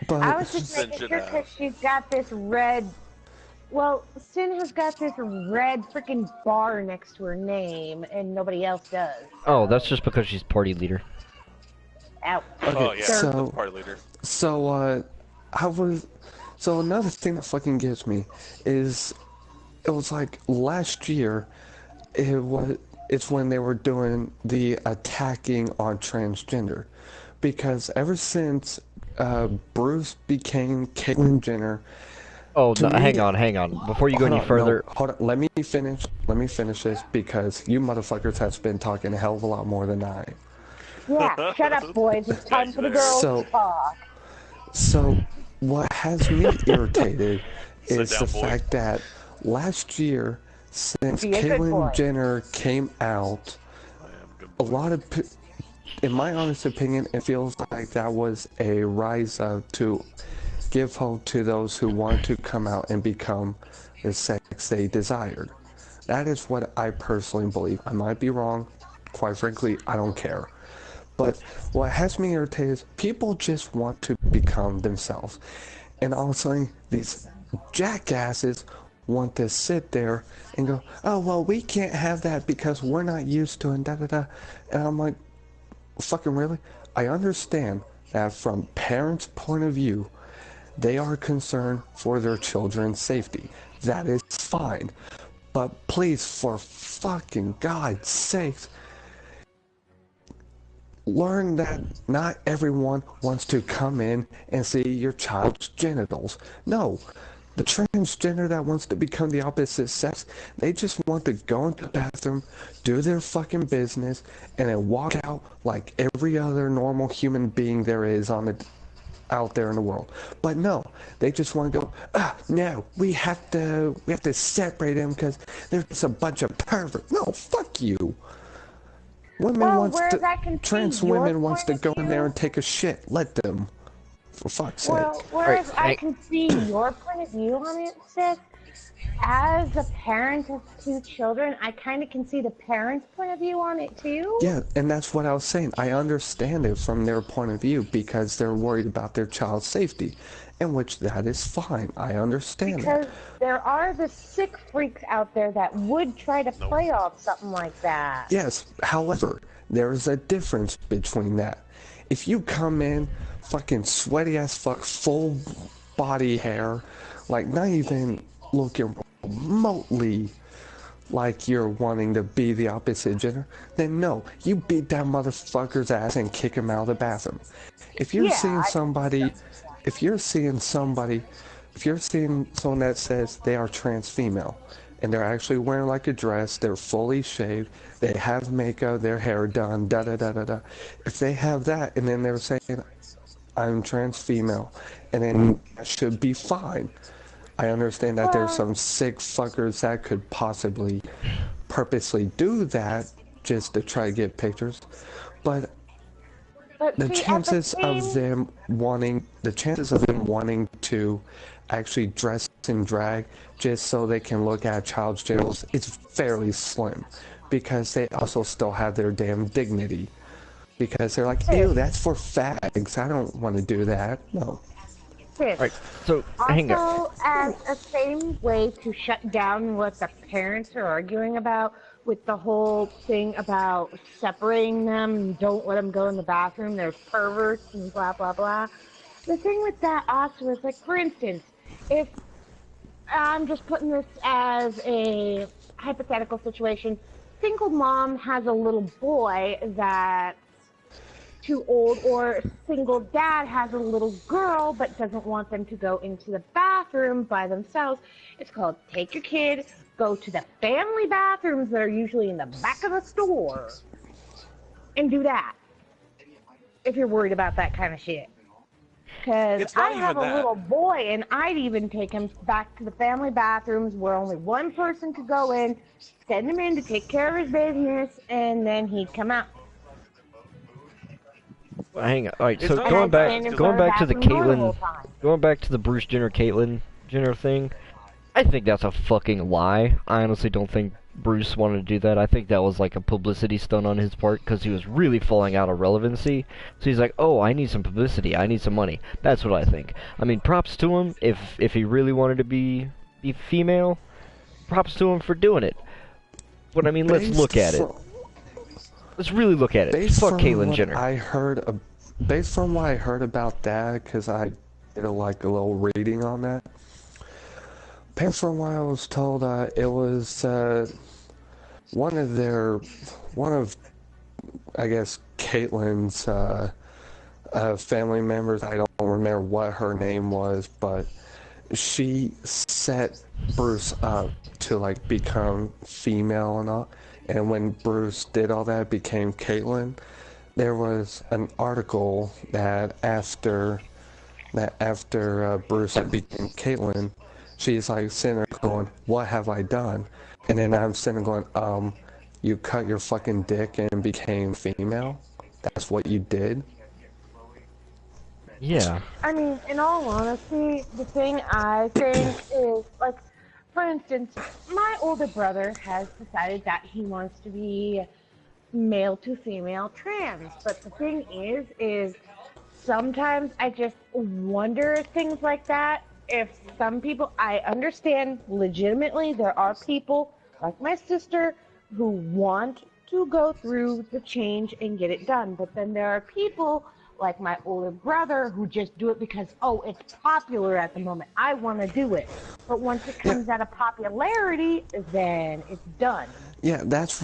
But I was just Sin making should sure have. because she's got this red. Well, Sin has got this red freaking bar next to her name, and nobody else does. Oh, that's just because she's party leader. Ouch. Oh yeah, so- that's the party leader. So, so another thing that fucking gets me is, it was like last year, it's when they were doing the attacking on transgender. Because ever since, Bruce became Caitlyn Jenner, Oh, To no, me- hang on. Before you go any Hold on, further, no, hold on, let me finish this because you motherfuckers have been talking a hell of a lot more than I. Yeah, shut up, boys. It's time for the girls So- to talk. So, what has me irritated Sit is down, the boy. fact that last year, since Be a good boy. Caitlyn Jenner came out, a lot of, in my honest opinion, it feels like that was a rise up to give hope to those who want to come out and become the sex they desired. That is what I personally believe. I might be wrong. Quite frankly, I don't care. But what has me irritated is people just want to become themselves. And all of a sudden, these jackasses want to sit there and go, oh, well, we can't have that because we're not used to it, and da-da-da. And I'm like, fucking really? I understand that from parents' point of view, they are concerned for their children's safety. That is fine. But please, for fucking God's sakes, learn that not everyone wants to come in and see your child's genitals. No. The transgender that wants to become the opposite sex, they just want to go into the bathroom, do their fucking business, and then walk out like every other normal human being there is out there in the world. But no, they just want to go, no, we have to separate them because they're just a bunch of perverts. No, fuck you. Trans women wants to go in there and take a shit. Let them. For fuck's sake. Well, whereas I can see your point of view on it, sis, as a parent of 2 children, I kind of can see the parents' point of view on it too. Yeah, and that's what I was saying. I understand it from their point of view because they're worried about their child's safety, in which that is fine. I understand because that. there are the sick freaks out there that would try to play off something like that. Yes, however, there is a difference between that. If you come in fucking sweaty as fuck, full body hair, like not even looking remotely like you're wanting to be the opposite gender, then no, you beat that motherfucker's ass and kick him out of the bathroom. If you're seeing somebody someone that says they are trans female, and they're actually wearing like a dress, they're fully shaved, they have makeup, their hair done, da-da-da-da-da. If they have that, and then they're saying, I'm trans female, and then that should be fine. I understand that there's some sick fuckers that could possibly purposely do that just to try to get pictures, but the chances of them wanting to actually dress in drag just so they can look at a child's genitals is fairly slim, because they also still have their damn dignity. Because they're like, ew, that's for fags. I don't want to do that. No. Alright, so hang on. Also, as a same way to shut down what the parents are arguing about with the whole thing about separating them and don't let them go in the bathroom, there's perverts and blah, blah, blah. The thing with that also is, like, for instance, if I'm just putting this as a hypothetical situation, single mom has a little boy that's too old, or single dad has a little girl but doesn't want them to go into the bathroom by themselves. It's called take your kid, go to the family bathrooms that are usually in the back of the store, and do that if you're worried about that kind of shit. Because I have a little boy, and I'd even take him back to the family bathrooms where only one person could go in, send him in to take care of his business, and then he'd come out. Hang on. All right. So going back to the Bruce Jenner thing. I think that's a fucking lie. I honestly don't think Bruce wanted to do that. I think that was like a publicity stunt on his part because he was really falling out of relevancy. So he's like, oh, I need some publicity. I need some money. That's what I think. I mean, props to him if he really wanted to be female. Props to him for doing it. But I mean, let's look at it. Let's really look at it. Fuck Caitlyn Jenner. Based from what I heard about that, because I did like a little reading on that. Based from what I was told, it was one of I guess Caitlyn's family members. I don't remember what her name was, but she set Bruce up to like become female and all. And when Bruce did all that, became Caitlyn, there was an article that after Bruce became Caitlyn, she's like sitting there going, what have I done? And then I'm sitting there going, you cut your fucking dick and became female? That's what you did? Yeah. I mean, in all honesty, the thing I think is, like, for instance, my older brother has decided that he wants to be male to female trans. But the thing is sometimes I just wonder if things like that if some people, I understand legitimately there are people like my sister who want to go through the change and get it done. But then there are people like my older brother who just do it because, oh, it's popular at the moment. I want to do it. But once it comes out of popularity, then it's done. Yeah, that's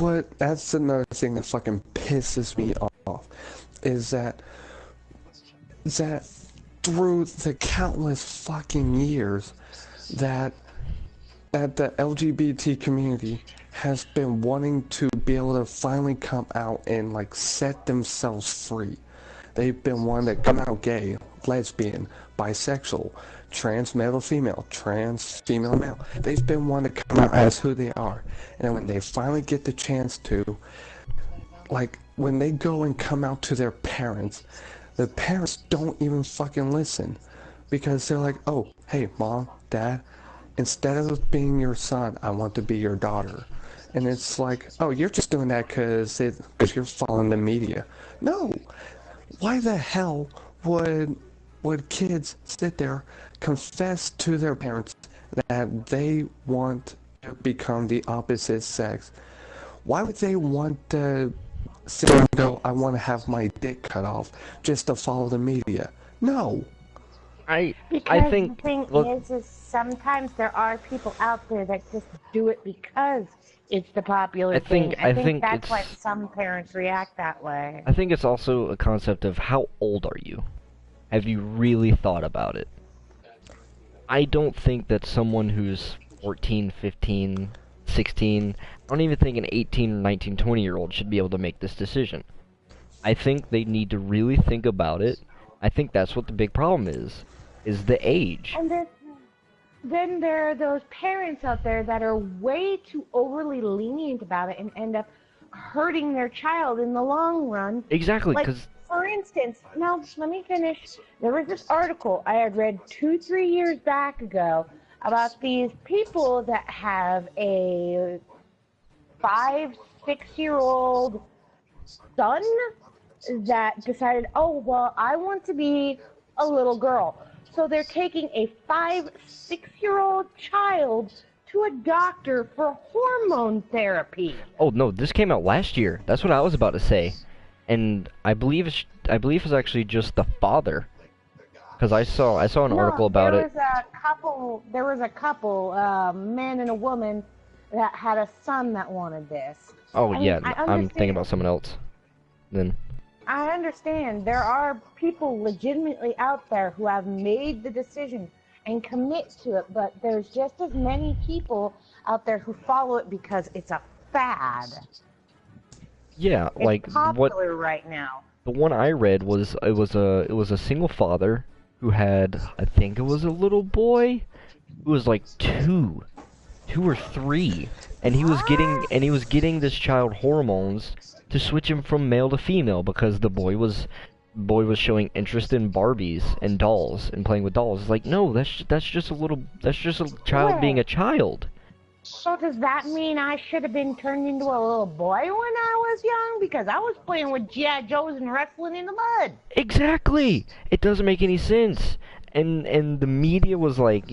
another thing that fucking pisses me off, is that through the countless fucking years that the LGBT community has been wanting to be able to finally come out and like set themselves free. They've been wanting to come out gay, lesbian, bisexual, trans male female, trans female male. They've been wanting to come out as who they are. And when they finally get the chance to, like when they go and come out to their parents, the parents don't even fucking listen. Because they're like, oh, hey, mom, dad, instead of being your son, I want to be your daughter. And it's like, oh, you're just doing that because you're following the media. No. Why the hell would kids sit there, confess to their parents that they want to become the opposite sex? Why would they want to sit there and go, I want to have my dick cut off just to follow the media? No. I Because think the thing look, is sometimes there are people out there that just do it because it's the popular thing. I think that's why some parents react that way. I think it's also a concept of how old are you? Have you really thought about it? I don't think that someone who's 14, 15, 16, I don't even think an 18, 19, 20-year-old should be able to make this decision. I think they need to really think about it. I think that's what the big problem is the age. And then there are those parents out there that are way too overly lenient about it and end up hurting their child in the long run. Exactly, Like, because... for instance, now let me finish. There was this article I had read 2-3 years back ago about these people that have a 5-6-year-old son that decided, oh, well, I want to be a little girl. So they're taking a 5-6-year-old child to a doctor for hormone therapy. Oh, no, this came out last year. That's what I was about to say. And I believe it's actually just the father. Because I saw an article about it. There was a couple, a man and a woman, that had a son that wanted this. Oh, I yeah, mean, I'm thinking about someone else. Then... I understand. There are people legitimately out there who have made the decision and commit to it, but there's just as many people out there who follow it because it's a fad. Yeah, it's like popular right now. The one I read was it was a single father who had, I think it was a little boy who was like 2 or 3, and he was getting this child hormones to switch him from male to female because the boy was showing interest in Barbies and dolls and playing with dolls. It's like, no, that's just a child being a child. So does that mean I should have been turned into a little boy when I was young? Because I was playing with G.I. Joes and wrestling in the mud. Exactly. It doesn't make any sense. And the media was like,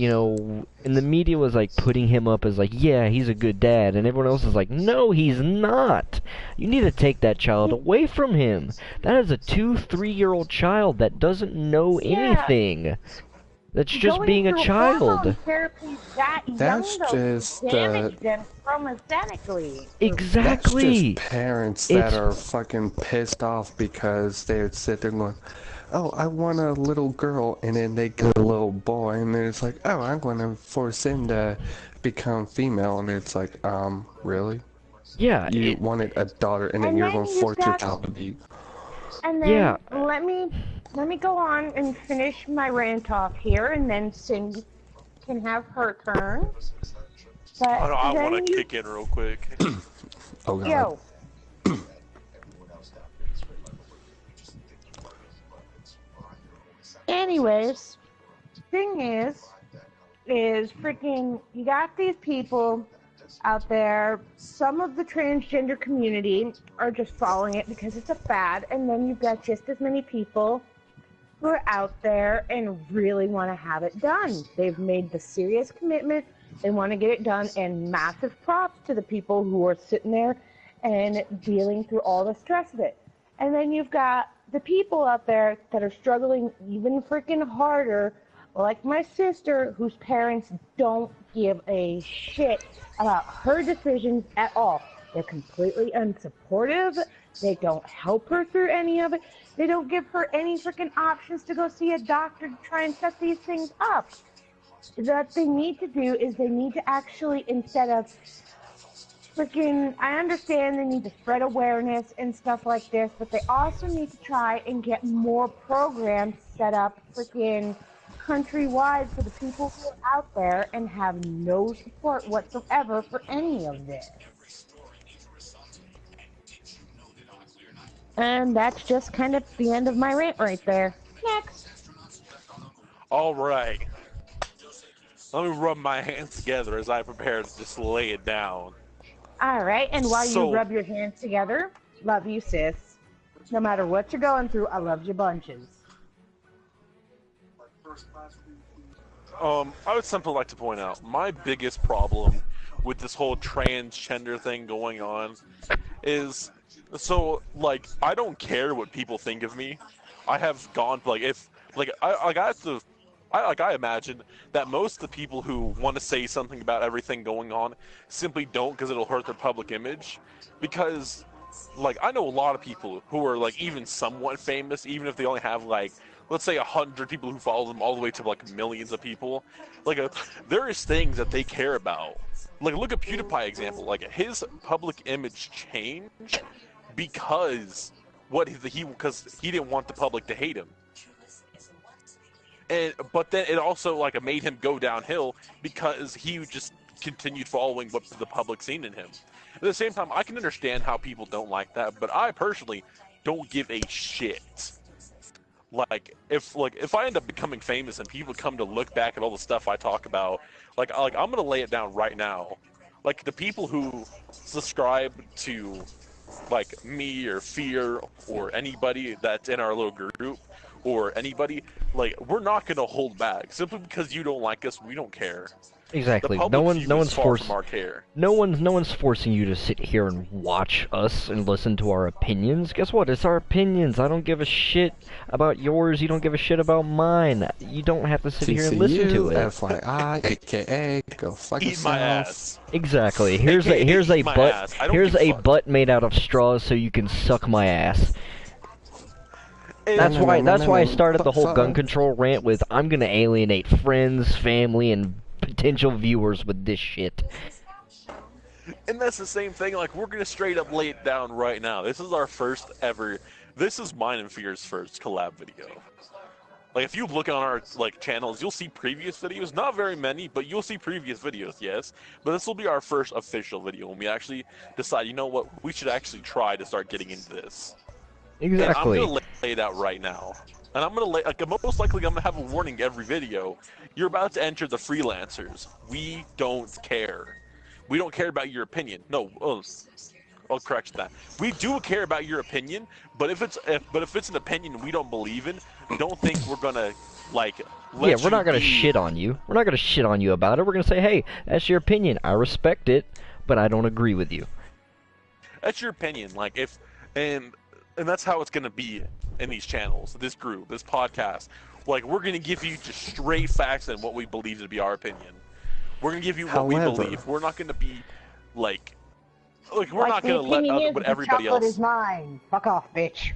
putting him up as like, yeah, he's a good dad, and everyone else is like, no, he's not. You need to take that child away from him. That is a 2-3-year-old child that doesn't know anything. That's just being a child. That's just damage them chromosomatically. Exactly. That's just parents that are fucking pissed off because they sit there going, oh, I want a little girl, and then they get a little boy, and then it's like, oh, I'm going to force him to become female, and it's like, really? Yeah. You wanted a daughter, and then you're going to force your child to be... And then let me go on and finish my rant off here, and then Cindy can have her turn. But oh no, I want to kick in real quick. Oh god. Yo. Anyways, thing is freaking, you got these people out there, some of the transgender community are just following it because it's a fad, and then you've got just as many people who are out there and really want to have it done. They've made the serious commitment. They want to get it done, and massive props to the people who are sitting there and dealing through all the stress of it. And then you've got the people out there that are struggling even freaking harder, like my sister, whose parents don't give a shit about her decisions at all. They're completely unsupportive. They don't help her through any of it. They don't give her any freaking options to go see a doctor to try and set these things up. What they need to do is they need to actually, instead of freaking, I understand they need to spread awareness and stuff like this, but they also need to try and get more programs set up freaking countrywide for the people who are out there and have no support whatsoever for any of this. And that's just kind of the end of my rant right there. Next. All right. Let me rub my hands together as I prepare to just lay it down. All right, and while So- you rub your hands together, love you, sis. No matter what you're going through, I love you bunches. I would simply like to point out my biggest problem with this whole transgender thing going on is, so like, I don't care what people think of me. I have gone like, if like I imagine that most of the people who want to say something about everything going on simply don't, because it'll hurt their public image. Because like, I know a lot of people who are like even somewhat famous, even if they only have like, let's say 100 people who follow them, all the way to like millions of people. Like, there is things that they care about. Like, look at PewDiePie example. Like, his public image changed because because he didn't want the public to hate him. But then it also like made him go downhill because he just continued following what the public seen in him. At the same time, I can understand how people don't like that, but I personally don't give a shit. Like if I end up becoming famous and people come to look back at all the stuff I talk about, like I'm gonna lay it down right now. Like, the people who subscribe to like me or Fear or anybody that's in our little group, or anybody, like, we're not gonna hold back simply because you don't like us. We don't care. Exactly. The No public view one's is far forcing from our care. no one's forcing you to sit here and watch us and listen to our opinions. Guess what? It's our opinions. I don't give a shit about yours. You don't give a shit about mine. You don't have to sit here and listen to it. FYI, aka go fuck Eat yourself. my ass. Exactly. Here's AKA a eat my butt. ass. I don't Here's give a a fuck. butt made out of straws so you can suck my ass. That's No, why. no, That's no, why I no. started the whole Fuck. gun control rant with I'm gonna alienate friends, family, and potential viewers with this shit. And that's the same thing, like, we're gonna straight up lay it down right now. This is our first ever, this is mine and Fear's first collab video. Like, if you look on our, like, channels, you'll see previous videos, not very many, but you'll see previous videos, yes. But this will be our first official video when we actually decide, you know what, we should actually try to start getting into this. Exactly. And I'm gonna lay it out right now. And I'm gonna most likely I'm gonna have a warning every video. You're about to enter the freelancers. We don't care. We don't care about your opinion. No, I'll correct that. We do care about your opinion, but if it's an opinion we don't believe in, don't think we're gonna let Yeah, we're not gonna be... shit on you. We're not gonna shit on you about it. We're gonna say, hey, that's your opinion. I respect it, but I don't agree with you. That's your opinion. Like, and that's how it's gonna be in these channels, this group, this podcast. Like, we're gonna give you just straight facts and what we believe to be our opinion. We're gonna give you what we However- believe. We're not gonna be like we're Like not the gonna let opinion is, what the everybody chocolate else. is mine. Fuck off, bitch.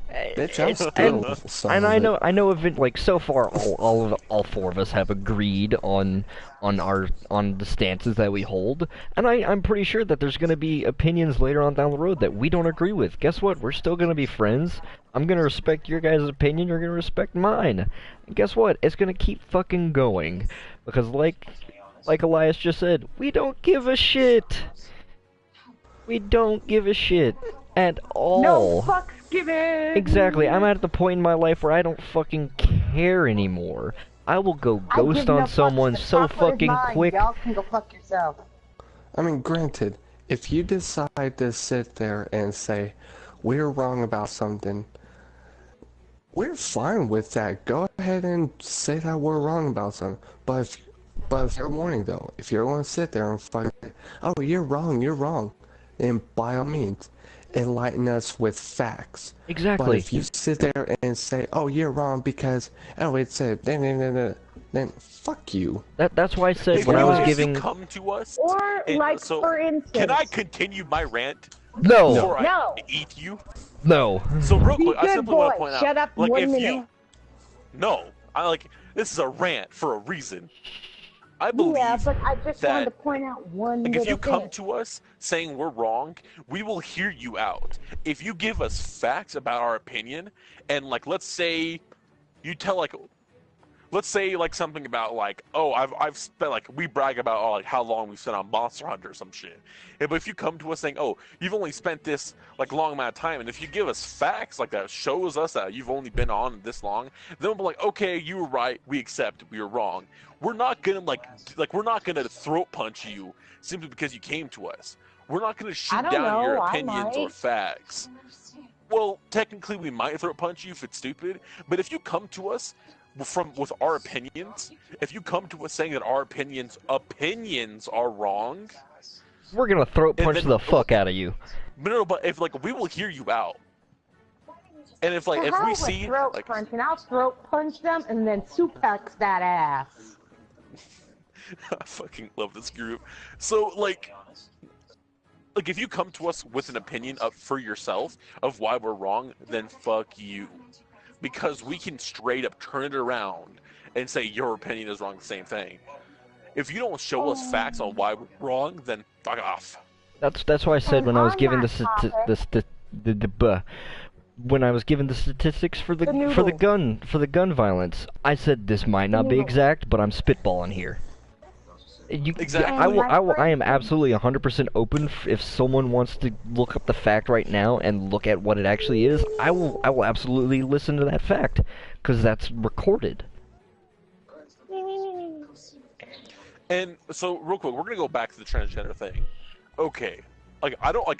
Bitch, I'm still some And of I it. know if it, like, so far all four of us have agreed on the stances that we hold, and I'm pretty sure that there's gonna be opinions later on down the road that we don't agree with. Guess what? We're still gonna be friends. I'm gonna respect your guys' opinion. You're gonna respect mine. And guess what? It's gonna keep fucking going because like Elias just said, we don't give a shit. We don't give a shit at all. No fucks given. Exactly. I'm at the point in my life where I don't fucking care anymore. I will go I give ghost no on fucks. someone The so chocolate is fucking mine. quick. Y'all can go fuck yourself. I mean, granted, if you decide to sit there and say, we're wrong about something, we're fine with that. Go ahead and say that we're wrong about something. But fair warning though, if you're going to sit there and fucking, oh, you're wrong, then by all means, enlighten us with facts. But Exactly. if you sit there and say, oh, you're wrong because, oh, it said, then fuck you. That's why I said If when I you was guys giving. come to us, Or, and like, so, for instance... can I continue my rant No. before No. I eat you? No. So real Be quick, I good simply want boy. to point out, Shut up like, 1 if minute. you, no, I like this is a rant for a reason. I believe Yeah, but I just wanted to that, point out one like, if little you come thing. to us saying we're wrong, we will hear you out. If you give us facts about our opinion, and like, let's say you tell like, let's say like something about like, oh, I've spent like, we brag about like how long we've spent on Monster Hunter or some shit. Yeah, but if you come to us saying, oh, you've only spent this like long amount of time, and if you give us facts like that shows us that you've only been on this long, then we'll be like, okay, you were right, we accept we were wrong. We're not gonna like we're not gonna throat punch you simply because you came to us. We're not gonna I shoot don't down your know, I opinions or might. facts. Well, technically we might throat punch you if it's stupid, but if you come to us with our opinions, if you come to us saying that our opinions are wrong, We're gonna throat And punch then- the fuck out of you. but if like we will hear you out, and if like The if hell we with see throat like punching. I'll throat punch them and then suplex that ass. I fucking love this group. So like if you come to us with an opinion up for yourself of why we're wrong, then fuck you, because we can straight up turn it around and say your opinion is wrong. The same thing. If you don't show us facts on why we're wrong, then fuck off. That's why I said And when I was on given that topic- when I was given the statistics for the noodles. gun violence, I said this might not be noodles. exact, but I'm spitballing here. Exactly. I am absolutely 100% open if someone wants to look up the fact right now and look at what it actually is. I will absolutely listen to that fact because that's recorded. And so, real quick, we're gonna go back to the transgender thing. Okay, like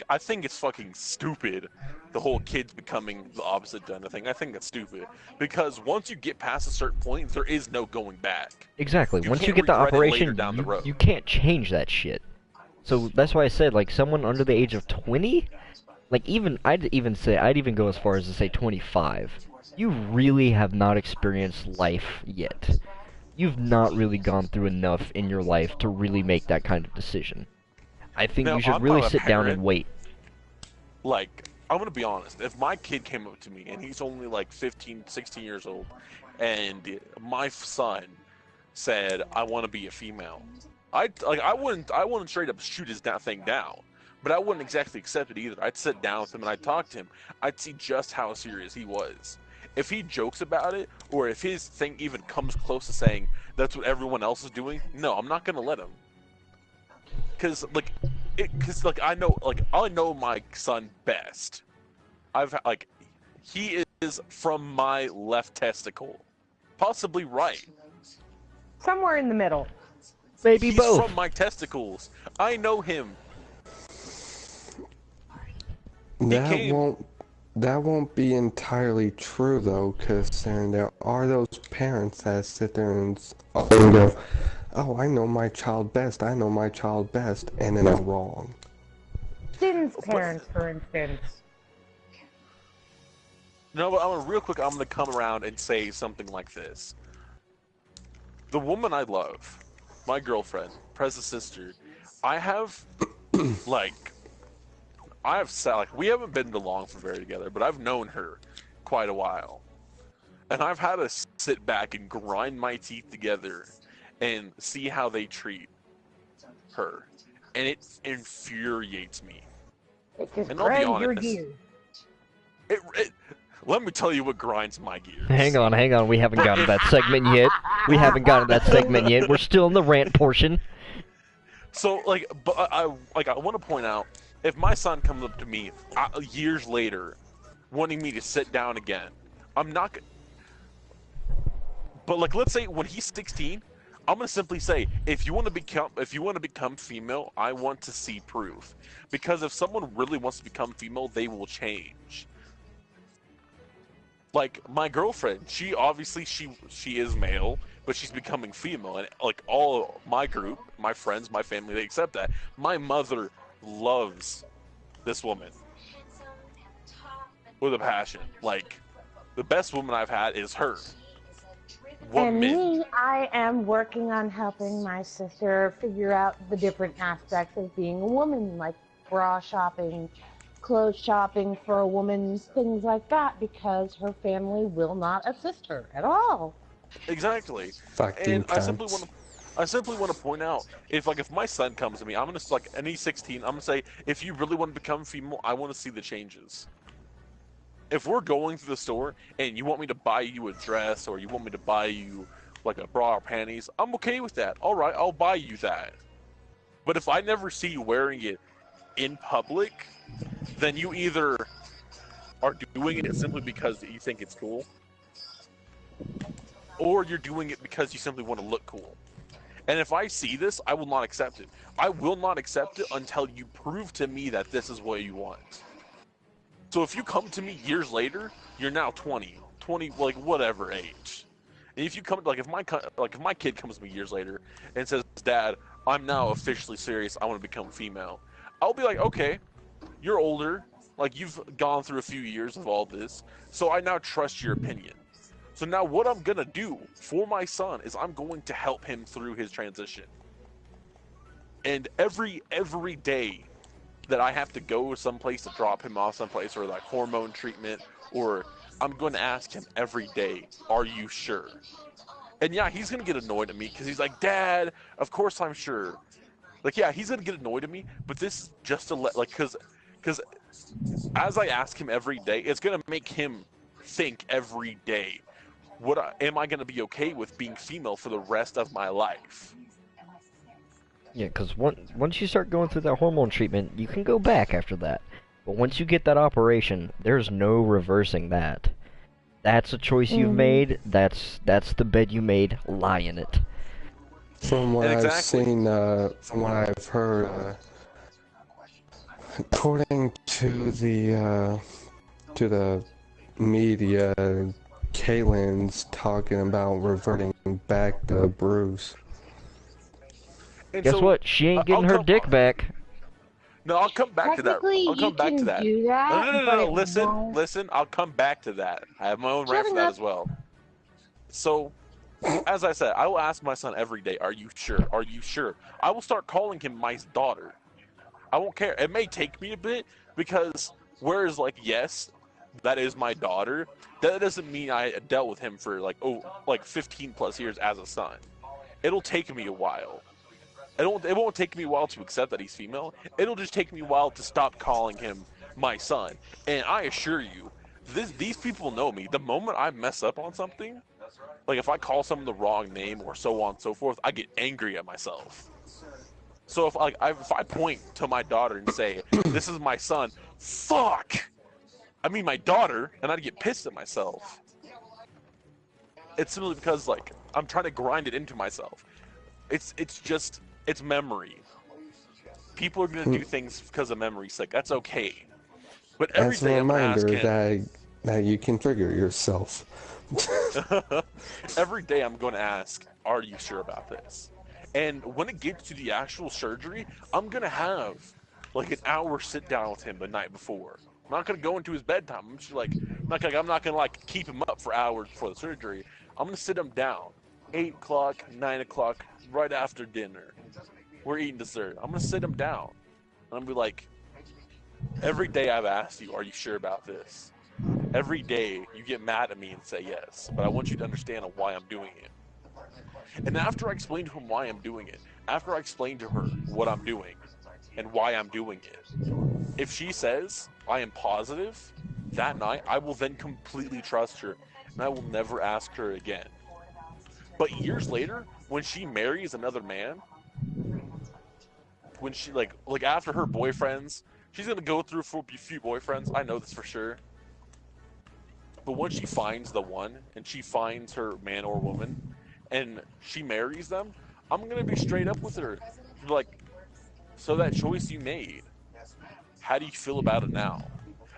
I think it's fucking stupid, the whole kids becoming the opposite gender thing. I think that's stupid because once you get past a certain point, there is no going back. Exactly. You Once you can't get the regret it later operation, down the road. you can't change that shit. So that's why I said like someone under the age of 20, like I'd even go as far as to say 25. You really have not experienced life yet. You've not really gone through enough in your life to really make that kind of decision. I think Now, you should I'm really not a sit down parent. and wait. Like, I'm gonna be honest. If my kid came up to me and he's only like 15, 16 years old, and my son said, "I want to be a female," I wouldn't straight up shoot his thing down, but I wouldn't exactly accept it either. I'd sit down with him and I'd talk to him. I'd see just how serious he was. If he jokes about it, or if his thing even comes close to saying that's what everyone else is doing, no, I'm not gonna let him. Cause I know my son best. He is from my left testicle, possibly right. Somewhere in the middle. Maybe He's both. from my testicles. I know him. That won't be entirely true though, because there are those parents that sit there and go, "Oh, I know my child best. I know my child best," and then they're wrong. Din's parents, for instance. No, but real quick, I'm gonna come around and say something like this. The woman I love, my girlfriend, Prez's sister, we haven't been along for very together, but I've known her quite a while. And I've had to sit back and grind my teeth together and see how they treat her. And it infuriates me. It just And I'll be grinds your honest. gears. Let me tell you what grinds my gears. Hang on. We haven't gotten to that segment yet. We're still in the rant portion. So, I want to point out, if my son comes up to me years later, wanting me to sit down again, I'm not. But let's say when he's 16, I'm gonna simply say, if you want to become female, I want to see proof. Because if someone really wants to become female, they will change. Like my girlfriend, she obviously she is male, but she's becoming female, and like all my group, my friends, my family, they accept that. My mother loves this woman with a passion. Like the best woman I've had is her. And Woman. me, I am working on helping my sister figure out the different aspects of being a woman, like bra shopping, clothes shopping for a woman, things like that, because her family will not assist her at all. Exactly. Fucking And cunts. I simply want to point out if my son comes to me, I'm gonna like and he's 16, I'm gonna say if you really want to become female, I want to see the changes. If we're going through the store and you want me to buy you a dress or you want me to buy you like a bra or panties, I'm okay with that. All right, I'll buy you that. But if I never see you wearing it in public, then you either are doing it simply because you think it's cool, or you're doing it because you simply want to look cool. And if I see this, I will not accept it. I will not accept it until you prove to me that this is what you want. So if you come to me years later, you're now 20, like whatever age. And if you come, like if my kid comes to me years later and says, "Dad, I'm now officially serious. I want to become female," I'll be like, "Okay, you're older. Like you've gone through a few years of all this, so I now trust your opinion." So now what I'm gonna do for my son is I'm going to help him through his transition. And every day that I have to go someplace to drop him off someplace or like hormone treatment, or I'm going to ask him every day, "Are you sure?" And yeah, he's going to get annoyed at me because he's like, "Dad, of course I'm sure." Like, yeah, he's going to get annoyed at me, but this is just to let, like, because as I ask him every day, it's going to make him think every day, am I going to be okay with being female for the rest of my life? Yeah, because once you start going through that hormone treatment, you can go back after that. But once you get that operation, there's no reversing that. That's a choice you've made. That's the bed you made. Lie in it. From what I've Exactly. seen, from what I've heard, according to the media, Kaylin's talking about reverting back to Bruce. And Guess so what? She ain't I'll getting her come. dick back. No, I'll come back to that. Technically, I'll you come back to can that. do No, that, no, no, no, but no. it Listen, won't. listen. I'll come back to that. I have my own rant for Shutting that up. as well. So, as I said, I will ask my son every day, "Are you sure? Are you sure?" I will start calling him my daughter. I won't care. It may take me a bit because whereas like yes, that is my daughter. That doesn't mean I dealt with him for like 15 plus years as a son. It'll take me a while. It won't take me a while to accept that he's female. It'll just take me a while to stop calling him my son. And I assure you, these people know me. The moment I mess up on something, like if I call someone the wrong name or so on and so forth, I get angry at myself. So if I point to my daughter and say, "This is my son," fuck, I mean my daughter, and I'd get pissed at myself. It's simply because like I'm trying to grind it into myself. It's memory. People are gonna do things because of memory's sake. That's okay. But every As a day I'm gonna ask reminder him. that you can trigger yourself. Every day I'm going to ask, "Are you sure about this?" And when it gets to the actual surgery, I'm going to have like an hour sit down with him the night before. I'm not going to go into his bedtime. I'm just like, I'm not going to like keep him up for hours before the surgery. I'm going to sit him down 8 o'clock, 9 o'clock, right after dinner. We're eating dessert. I'm going to sit him down. And I'm going to be like, "Every day I've asked you, are you sure about this? Every day you get mad at me and say yes, but I want you to understand why I'm doing it." And after I explain to him why I'm doing it, after I explain to her what I'm doing and why I'm doing it, if she says I am positive, that night I will then completely trust her and I will never ask her again. But years later, when she marries another man, when she like after her boyfriends, she's gonna go through for a few boyfriends. I know this for sure. But once she finds the one and she finds her man or woman and she marries them, I'm going to be straight up with her. Like, "So that choice you made, how do you feel about it now?"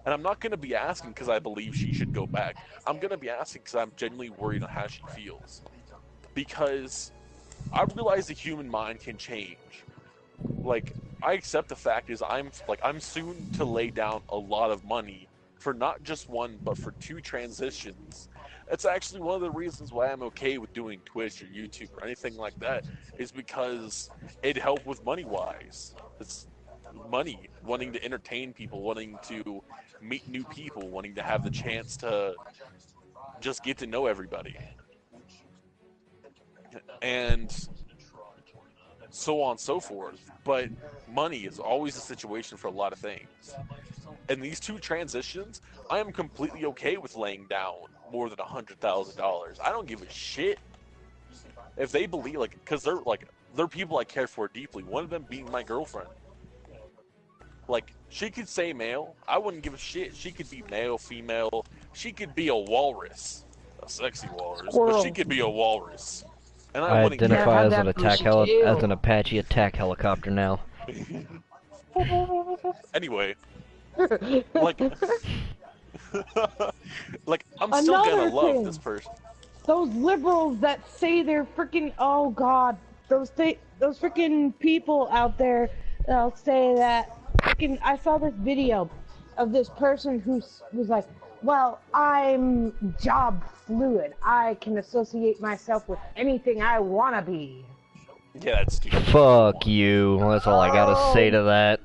And I'm not going to be asking because I believe she should go back. I'm going to be asking because I'm genuinely worried on how she feels. Because I realize the human mind can change. Like, I accept the fact is I'm soon to lay down a lot of money for not just one, but for 2 transitions. That's actually one of the reasons why I'm okay with doing Twitch or YouTube or anything like that, is because it helped with money-wise. It's money, wanting to entertain people, wanting to meet new people, wanting to have the chance to just get to know everybody. And so on and so forth. But money is always a situation for a lot of things. And these 2 transitions, I am completely okay with laying down more than $100,000. I don't give a shit if they believe, like, because they're people I care for deeply. One of them being my girlfriend. Like, she could say male, I wouldn't give a shit. She could be male, female. She could be a walrus, a sexy walrus, but she could be a walrus. And I wouldn't care. identify as an Apache attack helicopter now. Anyway, like, like I'm still gonna love this person. Those liberals that say they're freaking, oh god, those freaking people out there that'll say that freaking, I saw this video of this person who was like, well, I'm job fluid. I can associate myself with anything I want to be. Yeah, that's stupid. Fuck you. That's all I gotta say to that.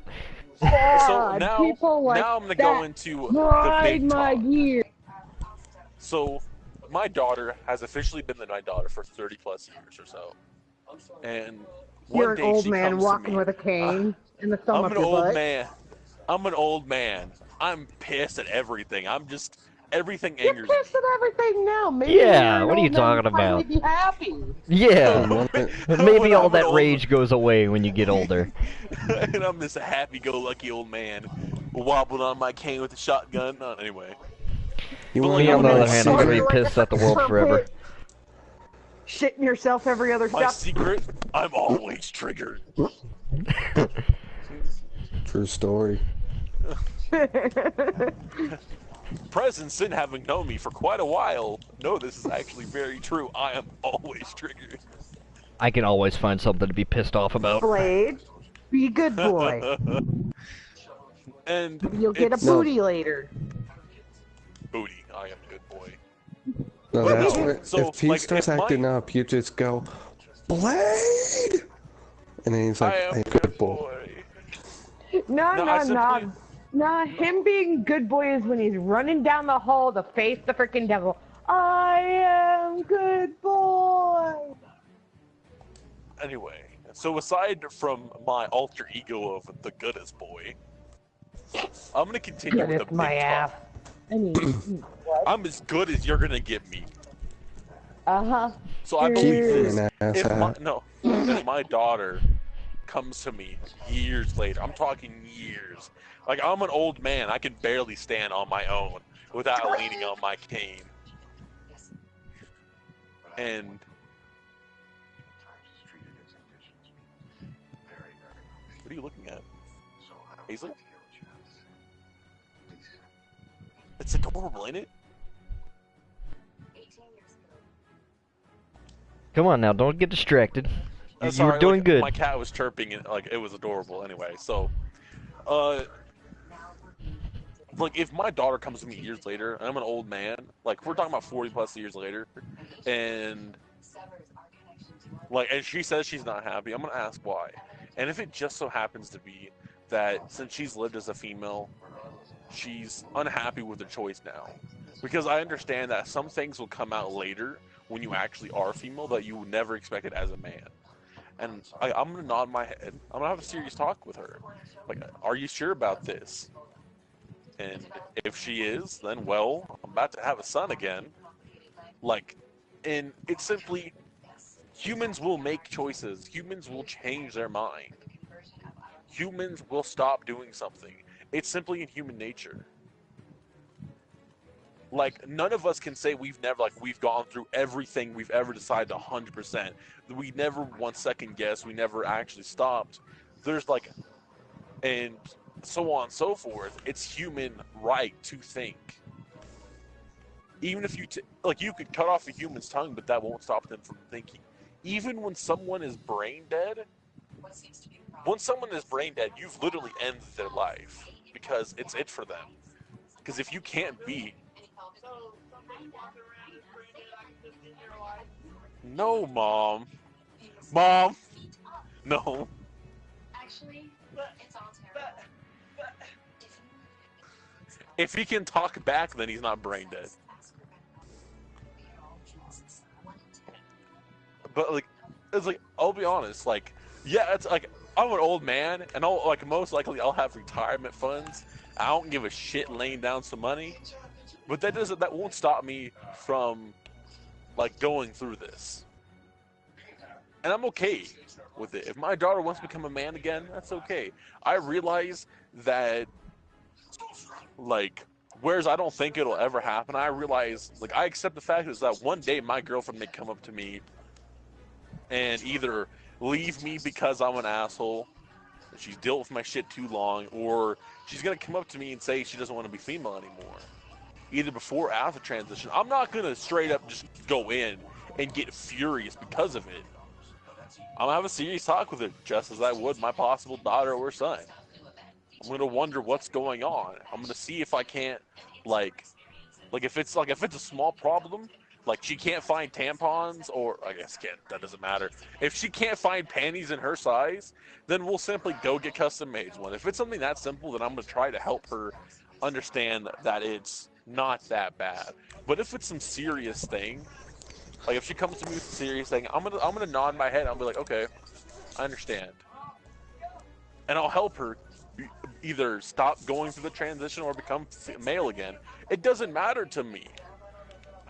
So now I'm gonna go into the big talk. So, my daughter has officially been my daughter for 30 plus years or so. And you're one day an old she man comes walking to me, with a cane and the thumb I'm up an your old butt. man. I'm an old man. I'm pissed at everything. Everything You're angers pissed me. at everything now. Maybe Yeah, you're what are you an old man talking finally about? Be happy. Yeah. Maybe all that old- rage goes away when you get older. And I'm this happy-go-lucky old man wobbling on my cane with a shotgun. Anyway. You But, want Me, on the to know other my hand, I'm gonna be secret? pissed at the world forever. Shitting yourself every other My step. secret? I'm always triggered. True story. Presence and having known me for quite a while, no, this is actually very true. I am always triggered. I can always find something to be pissed off about. Blade, be a good boy. And You'll get a booty later. Booty, I am a good boy. No, But that's no, what, so, if he like, starts if acting my- up, you just go, Blade! And then he's like, I am hey, a good boy. No, him being good boy is when he's running down the hall to face the freaking devil. I am good boy. Anyway, so aside from my alter ego of the goodest boy, I'm gonna continue with the Goodness, my big ass. talk. I mean, what? I'm as good as you're gonna get me. Uh-huh. So I keep believe being this. an ass If my daughter comes to me years later, I'm talking years. Like, I'm an old man. I can barely stand on my own without leaning on my cane. And what are you looking at? Hazel? It's adorable, ain't it? Come on now, don't get distracted. You Sorry, were doing like, good. My cat was chirping and like it was adorable. Anyway, so, like if my daughter comes to me years later, and I'm an old man, like we're talking about 40 plus years later, and like, and she says she's not happy, I'm gonna ask why. And if it just so happens to be that since she's lived as a female, she's unhappy with her choice now, because I understand that some things will come out later when you actually are female that you never expected as a man. And I'm gonna nod my head. I'm gonna have a serious talk with her. Like, are you sure about this? And if she is, then well, I'm about to have a son again. Like, and it's simply, humans will make choices. Humans will change their mind. Humans will stop doing something. It's simply in human nature. Like, none of us can say we've gone through everything we've ever decided 100%. We never once second guessed. We never actually stopped. There's like, and so on and so forth, it's human right to think. Even if you like, you could cut off a human's tongue, but that won't stop them from thinking. Even when someone is brain dead, you've literally ended their life because it's it for them. Because if you can't be, no, mom, no. If he can talk back, then he's not brain dead. But like, it's like, I'll be honest, like, yeah, it's like, I'm an old man, and most likely I'll have retirement funds. I don't give a shit laying down some money, but that won't stop me from, like, going through this. And I'm okay with it. If my daughter wants to become a man again, that's okay. I realize that, like, whereas I don't think it'll ever happen, I realize, like, I accept the fact is that one day my girlfriend may come up to me and either leave me because I'm an asshole, she's dealt with my shit too long, or she's gonna come up to me and say she doesn't want to be female anymore. Either before or after transition. I'm not gonna straight up just go in and get furious because of it. I'm gonna have a serious talk with her, just as I would my possible daughter or son. I'm gonna wonder what's going on. I'm gonna see if I can't, like if it's a small problem, like she can't find tampons, or I guess that doesn't matter. If she can't find panties in her size, then we'll simply go get custom made one. If it's something that simple, then I'm gonna try to help her understand that it's not that bad. But if it's some serious thing, like if she comes to me with a serious thing, I'm gonna nod my head. I'll be like, okay, I understand, and I'll help her either stop going through the transition or become male again. It doesn't matter to me.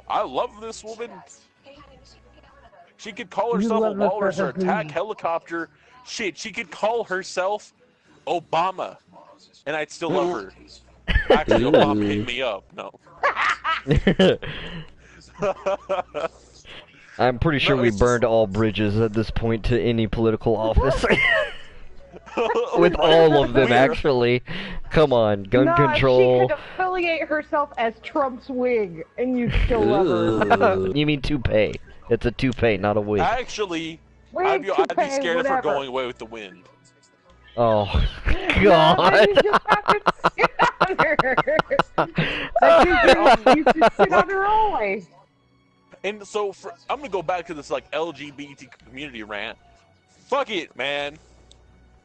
I love this woman. She could call herself a walrus or attack helicopter. Shit, she could call herself Obama, and I'd still love her. Actually, Obama hit me up. No. I'm pretty sure we burned all bridges at this point to any political office. With all of them, actually. Come on, gun control. She could affiliate herself as Trump's wig, and you'd still love her. You mean toupee. It's a toupee, not a wig. Actually, Wig, I'd be toupee, scared of her whatever. going away with the wind. Oh, No, God. then you just have to sit on her. You should sit on her always. And so, I'm gonna go back to this like LGBT community rant. Fuck it, man.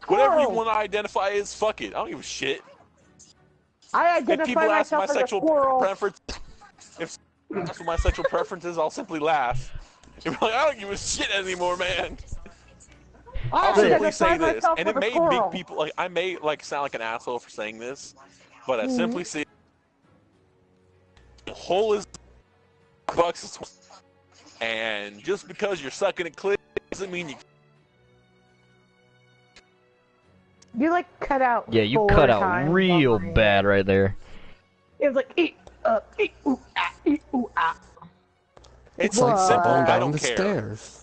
Whatever you want to identify as, fuck it. I don't give a shit. I If identify people ask my myself as a sexual squirrel. preference, if someone asks what my sexual preference is, I'll simply laugh. You're like, I don't give a shit anymore, man. I'll simply say this, and it may make people like I may sound like an asshole for saying this, but I simply say, the hole is bucks, and just because you're sucking a clit doesn't mean you. You like cut out. Yeah, you 4 cut out times real on my bad right there. It was like ooh, ah. It's What? like simple. Falling I down don't the care. stairs.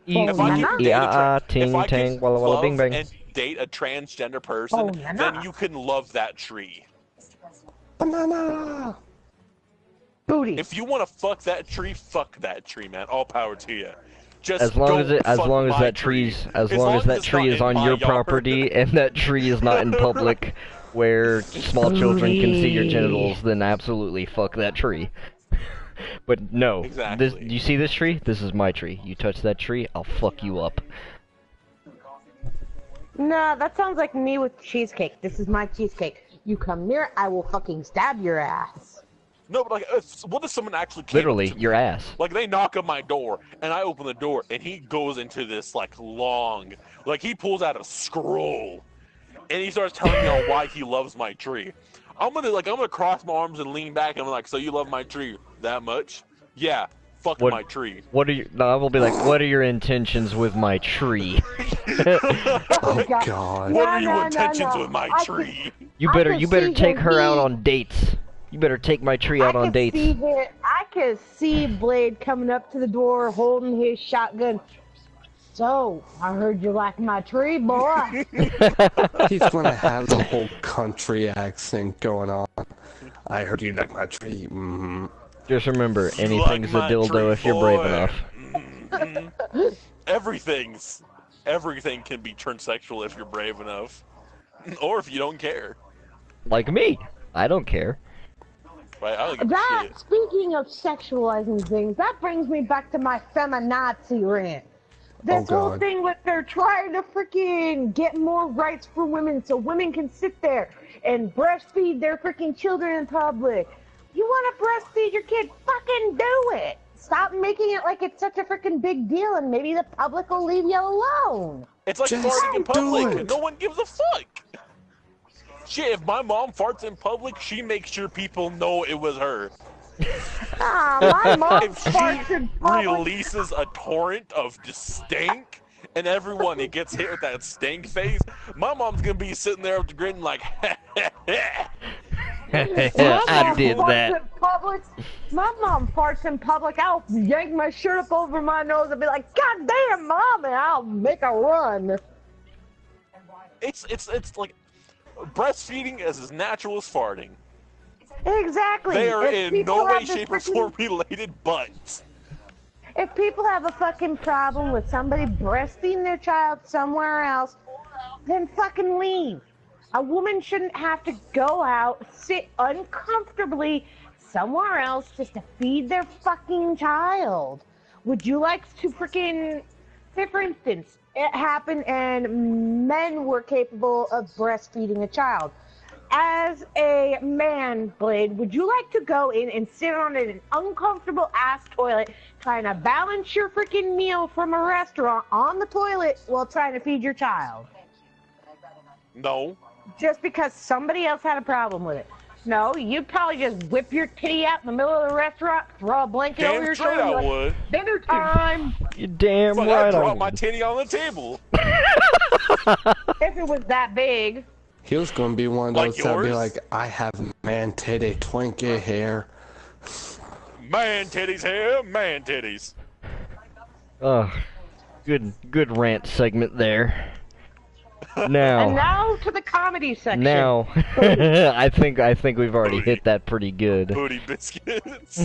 If I can date ting if I tang, can walla walla love bing bang. and date a transgender person, Oh, na, na. then you can love that tree. Banana! Booty. If you want to fuck that tree, man. All power to you. Just As long don't as fuck long as my that tree. tree's as long as that it's tree not is in on my your yard. property and that tree is not in public where small children can see your genitals, then absolutely fuck that tree. But no, Exactly. you see this tree? This is my tree. You touch that tree, I'll fuck you up. Nah, that sounds like me with cheesecake. This is my cheesecake. You come near, I will fucking stab your ass. No, but what if someone actually came Literally, up to me? your ass. Like they knock on my door, and I open the door, and he goes into this long, he pulls out a scroll, and he starts telling me on why he loves my tree. I'm gonna cross my arms and lean back, and I'm like, so you love my tree that much? Yeah, fuck my tree. What are you? No, I will be like, what are your intentions with my tree? Oh God. What are your no, intentions no. with my I tree? You I better can see take him her out be- on dates. You better take my tree out on dates. I can see Blade coming up to the door, holding his shotgun. So, I heard you like my tree, boy. He's gonna have the whole country accent going on. I heard you like my tree. Mm-hmm. Just remember, You anything's like a my dildo tree, if you're brave boy. enough. Everything can be turned sexual if you're brave enough, or if you don't care. Like me. I don't care. Right? I don't give a That, shit. speaking of sexualizing things, that brings me back to my feminazi rant. This whole God. thing with they're trying to freaking get more rights for women so women can sit there and breastfeed their freaking children in public. You want to breastfeed your kid? Fucking do it. Stop making it like it's such a freaking big deal and maybe the public will leave you alone. It's like Just farting in do public. it. No one gives a fuck. Shit, if my mom farts in public, she makes sure people know it was her. My mom If she farts in public. releases a torrent of just stink, and everyone it gets hit with that stink face, my mom's gonna be sitting there with the grin like, I did that. My mom farts in public. I'll yank my shirt up over my nose and be like, "God damn, mom!" and I'll make a run. it's like breastfeeding is as natural as farting. Exactly. They are If in people no way, have this shape, or freaking- form related, but If people have a fucking problem with somebody breastfeeding their child somewhere else, then fucking leave. A woman shouldn't have to go out, sit uncomfortably somewhere else just to feed their fucking child. Would you like to freaking, say for instance, it happened and men were capable of breastfeeding a child. As a man, Blade, would you like to go in and sit on an uncomfortable ass toilet trying to balance your freaking meal from a restaurant on the toilet while trying to feed your child? no. Just because somebody else had a problem with it. No, you'd probably just whip your titty out in the middle of the restaurant, throw a blanket over Damn your straight shoulder, I and be like, would. dinner time. You damn Fuck, right I I dropped my would. titty on the table. If it was that big. He was gonna be one of Like those that'd be yours? like, I have man titty, Twinkie hair. Man titties here, man titties. Good rant segment there. And Now, now to the comedy section. I think we've already hit that pretty good. Booty biscuits.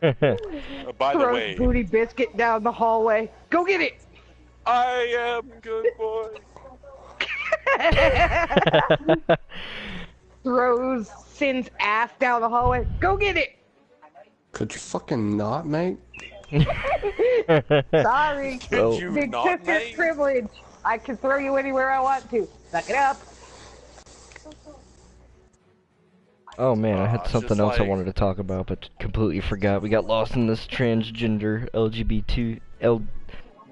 By the Throws way, booty biscuit down the hallway. Go get it. I am good boy. Throws Sin's ass down the hallway. Go get it. Could you fucking not, mate? Sorry. Could Oh. you Big not, sister's mate? privilege. I can throw you anywhere I want to. Suck it up. Oh man, I had It's something just else I like- wanted to talk about, but completely forgot. We got lost in this transgender LGBT,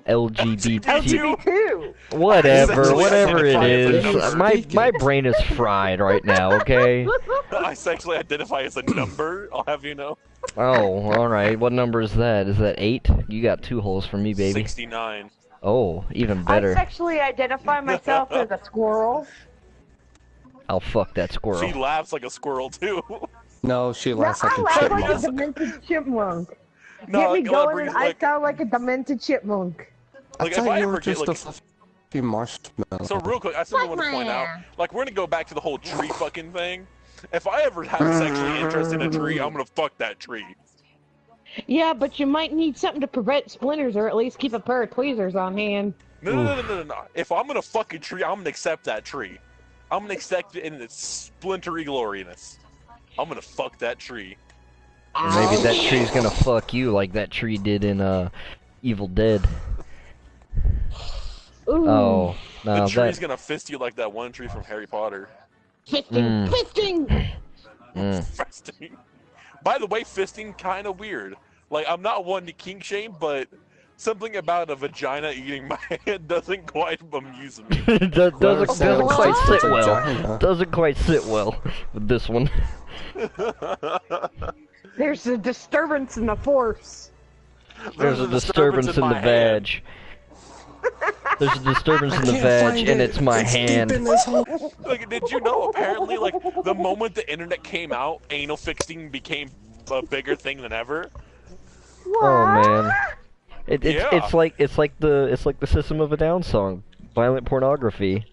LGB2. whatever, Sexually whatever it identify as a is. number. My brain is fried right now. Okay. I sexually identify as a number, I'll have you know. Oh, all right. What number is that? Is that 8? You got 2 holes for me, baby. 69. Oh, even I better. sexually identify myself as a squirrel. I'll fuck that She squirrel. laughs like a squirrel, too. No, she No, laughs like I a laugh like a chipmunk. demented chipmunk. No, Get me like, going bring- and I like- sound like a demented chipmunk. I Like, if thought I you ever were get, just like- a fluffy marshmallow. So real quick, I simply want to point out, like, we're gonna go back to the whole tree fucking thing. If I ever have sexually interest in a tree, I'm gonna fuck that tree. Yeah, but you might need something to prevent splinters or at least keep a pair of tweezers on hand. No. If I'm gonna fuck a tree, I'm gonna accept that tree. I'm gonna accept it in its splintery gloriness. I'm gonna fuck that tree. Maybe that tree's gonna fuck you like that tree did in Evil Dead. Ooh. Oh, The no, tree's that. gonna fist you like that one tree from Harry Potter. Fisting, fisting! Fisting. By the way, fisting kind of weird. Like, I'm not one to kink shame, but something about a vagina eating my hand doesn't quite amuse me. Doesn't quite sit well. Vagina. Doesn't quite sit well with this one. There's a disturbance in the force. There's a disturbance in the my hand. vag. There's a disturbance in the Can't vag, find and it. it's my Deep in hand. this hole. Like, did you know, apparently, like, the moment the internet came out, anal fisting became a bigger thing than ever? Oh man. Yeah. It's like the System of a Down song, violent pornography.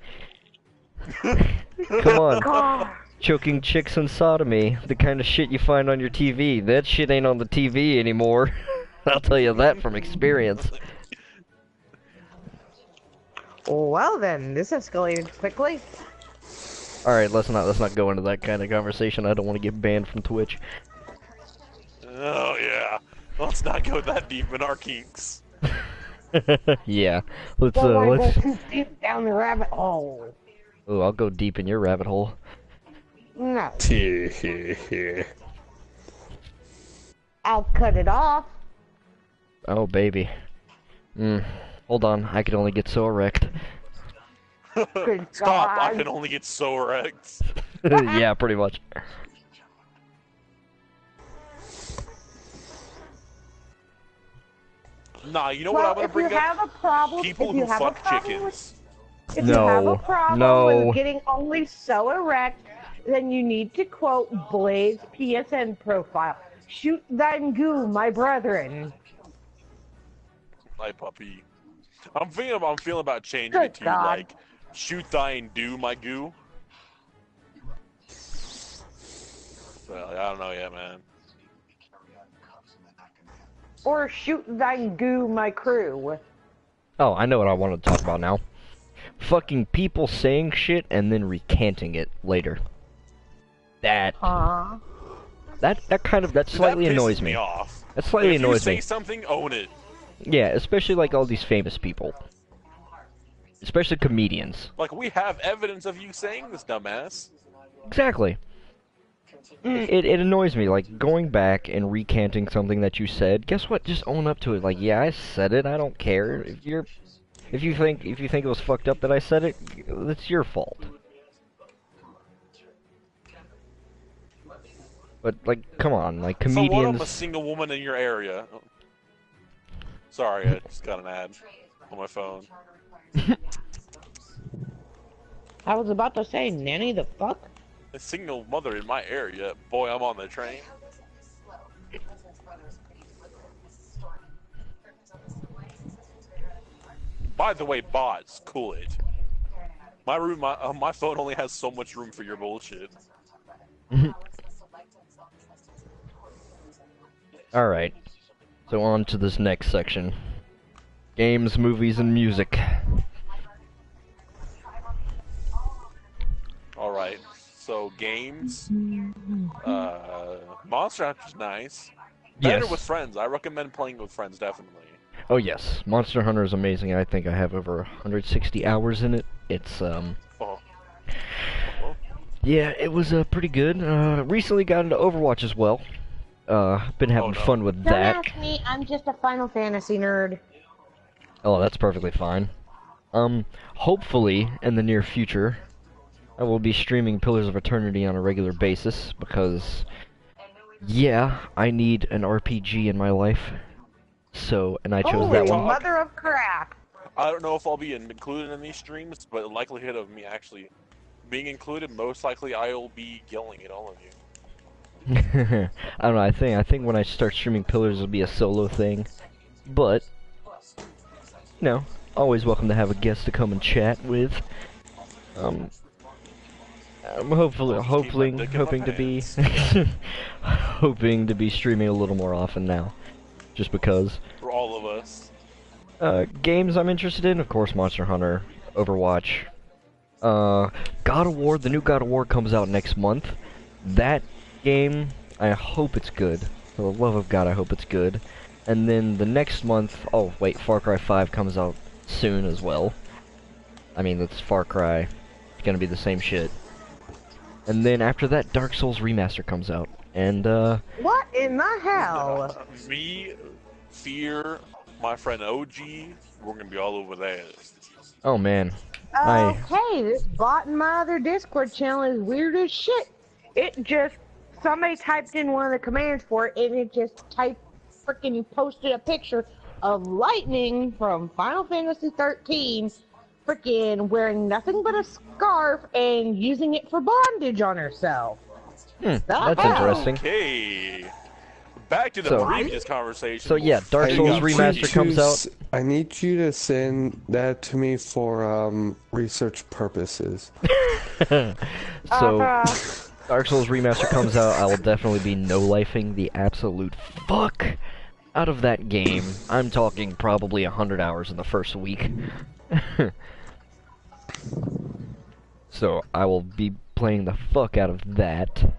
Come on, God. choking chicks and sodomy, the kind of shit you find on your TV. That shit ain't on the TV anymore. I'll tell you that from experience. Well then, this escalated quickly. All right, let's not go into that kind of conversation. I don't want to get banned from Twitch. Oh yeah. Let's not go that deep in our kinks. Yeah, let's Don't wanna let's. go too deep down the rabbit hole. Oh, I'll go deep in your rabbit hole. No. I'll cut it off. Oh baby. Hold on, I could only get so erect. Good Stop! I God. can only get so erect. Yeah, pretty much. Nah, you know what I'm Well, gonna if you bring up? have a problem, People if you who have a fuck problem with, chickens. if you have No, a problem no. with getting only so erect, then you need to quote Blaze PSN profile. Shoot thine goo, my brethren. My puppy. I'm feeling about changing Good it to God. like, shoot thine do my goo. Well, I don't know yet, man. Or shoot thine goo, my crew. Oh, I know what I want to talk about now. Fucking people saying shit and then recanting it later. That slightly That pisses annoys me. off. That slightly If you annoys say me. something, own it. Yeah, especially like all these famous people. Especially comedians. Like, we have evidence of you saying this, dumbass. Exactly. It annoys me, like, going back and recanting something that you said. Guess what? Just own up to it. Like, yeah, I said it. I don't care. If you think it was fucked up that I said it, that's your fault. But like, come on, like So what? I'm a comedians. single woman in your area. Oh. Sorry, I just got an ad on my phone. I was about to say, nanny the fuck? A single mother in my area. Boy, I'm on the train. By the way, bots, cool it. My phone only has so much room for your bullshit. All right. So on to this next section. Games, movies, and music. Alright, so games. Monster Hunter's nice. Better Yes. with friends. I recommend playing with friends, definitely. Oh yes, Monster Hunter is amazing. I think I have over 160 hours in it. It's Oh. yeah, it was pretty good. Recently got into Overwatch as well. Been having no. fun with Don't that. ask me, I'm just a Final Fantasy nerd. Oh, that's perfectly fine. Hopefully in the near future, I will be streaming Pillars of Eternity on a regular basis because, yeah, I need an RPG in my life. So, and I chose that Holy one. mother of crap. I don't know if I'll be included in these streams, but the likelihood of me actually being included, most likely I will be yelling at all of you. I don't know. I think when I start streaming Pillars, it'll be a solo thing. But, you know, always welcome to have a guest to come and chat with. I'm hoping to be hoping to be streaming a little more often now, just because. For all of us. Games I'm interested in, of course, Monster Hunter, Overwatch. God of War, the new God of War comes out next month. That game, I hope it's good. For the love of God, I hope it's good. And then the next month, oh wait, Far Cry 5 comes out soon as well. I mean, it's Far Cry. It's gonna be the same shit. And then after that, Dark Souls Remaster comes out. And, What in the hell? Me, Fear, my friend OG, we're gonna be all over that. oh man. Okay, this bot in my other Discord channel is weird as shit. It just, somebody typed in one of the commands for it, and it just freaking posted a picture of Lightning from Final Fantasy 13 freaking wearing nothing but a scarf and using it for bondage on herself. That's hell? interesting. Okay. back to the So- previous conversation. So yeah, Dark I Souls need you Remaster to comes out. I need you to send that to me for research purposes. So, Dark Souls Remaster comes out, I will definitely be no-lifing the absolute fuck out of that game. I'm talking probably 100 hours in the first week. So, I will be playing the fuck out of that.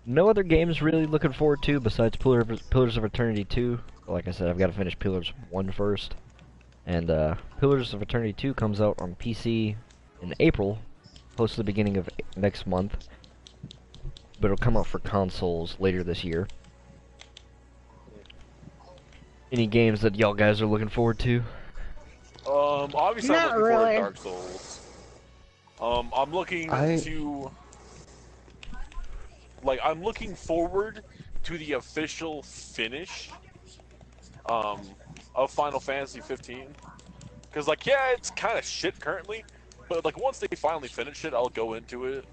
No other games really looking forward to besides Pillars of Eternity 2. Like I said, I've got to finish Pillars 1 first. And, Pillars of Eternity 2 comes out on PC in April, close to the beginning of next month. But it'll come out for consoles later this year. Any games that y'all guys are looking forward to? Obviously I'm Not looking forward really. to Dark Souls. I'm looking to... Like, I'm looking forward to the official finish, of Final Fantasy 15. Because, like, yeah, it's kind of shit currently, but, like, once they finally finish it, I'll go into it.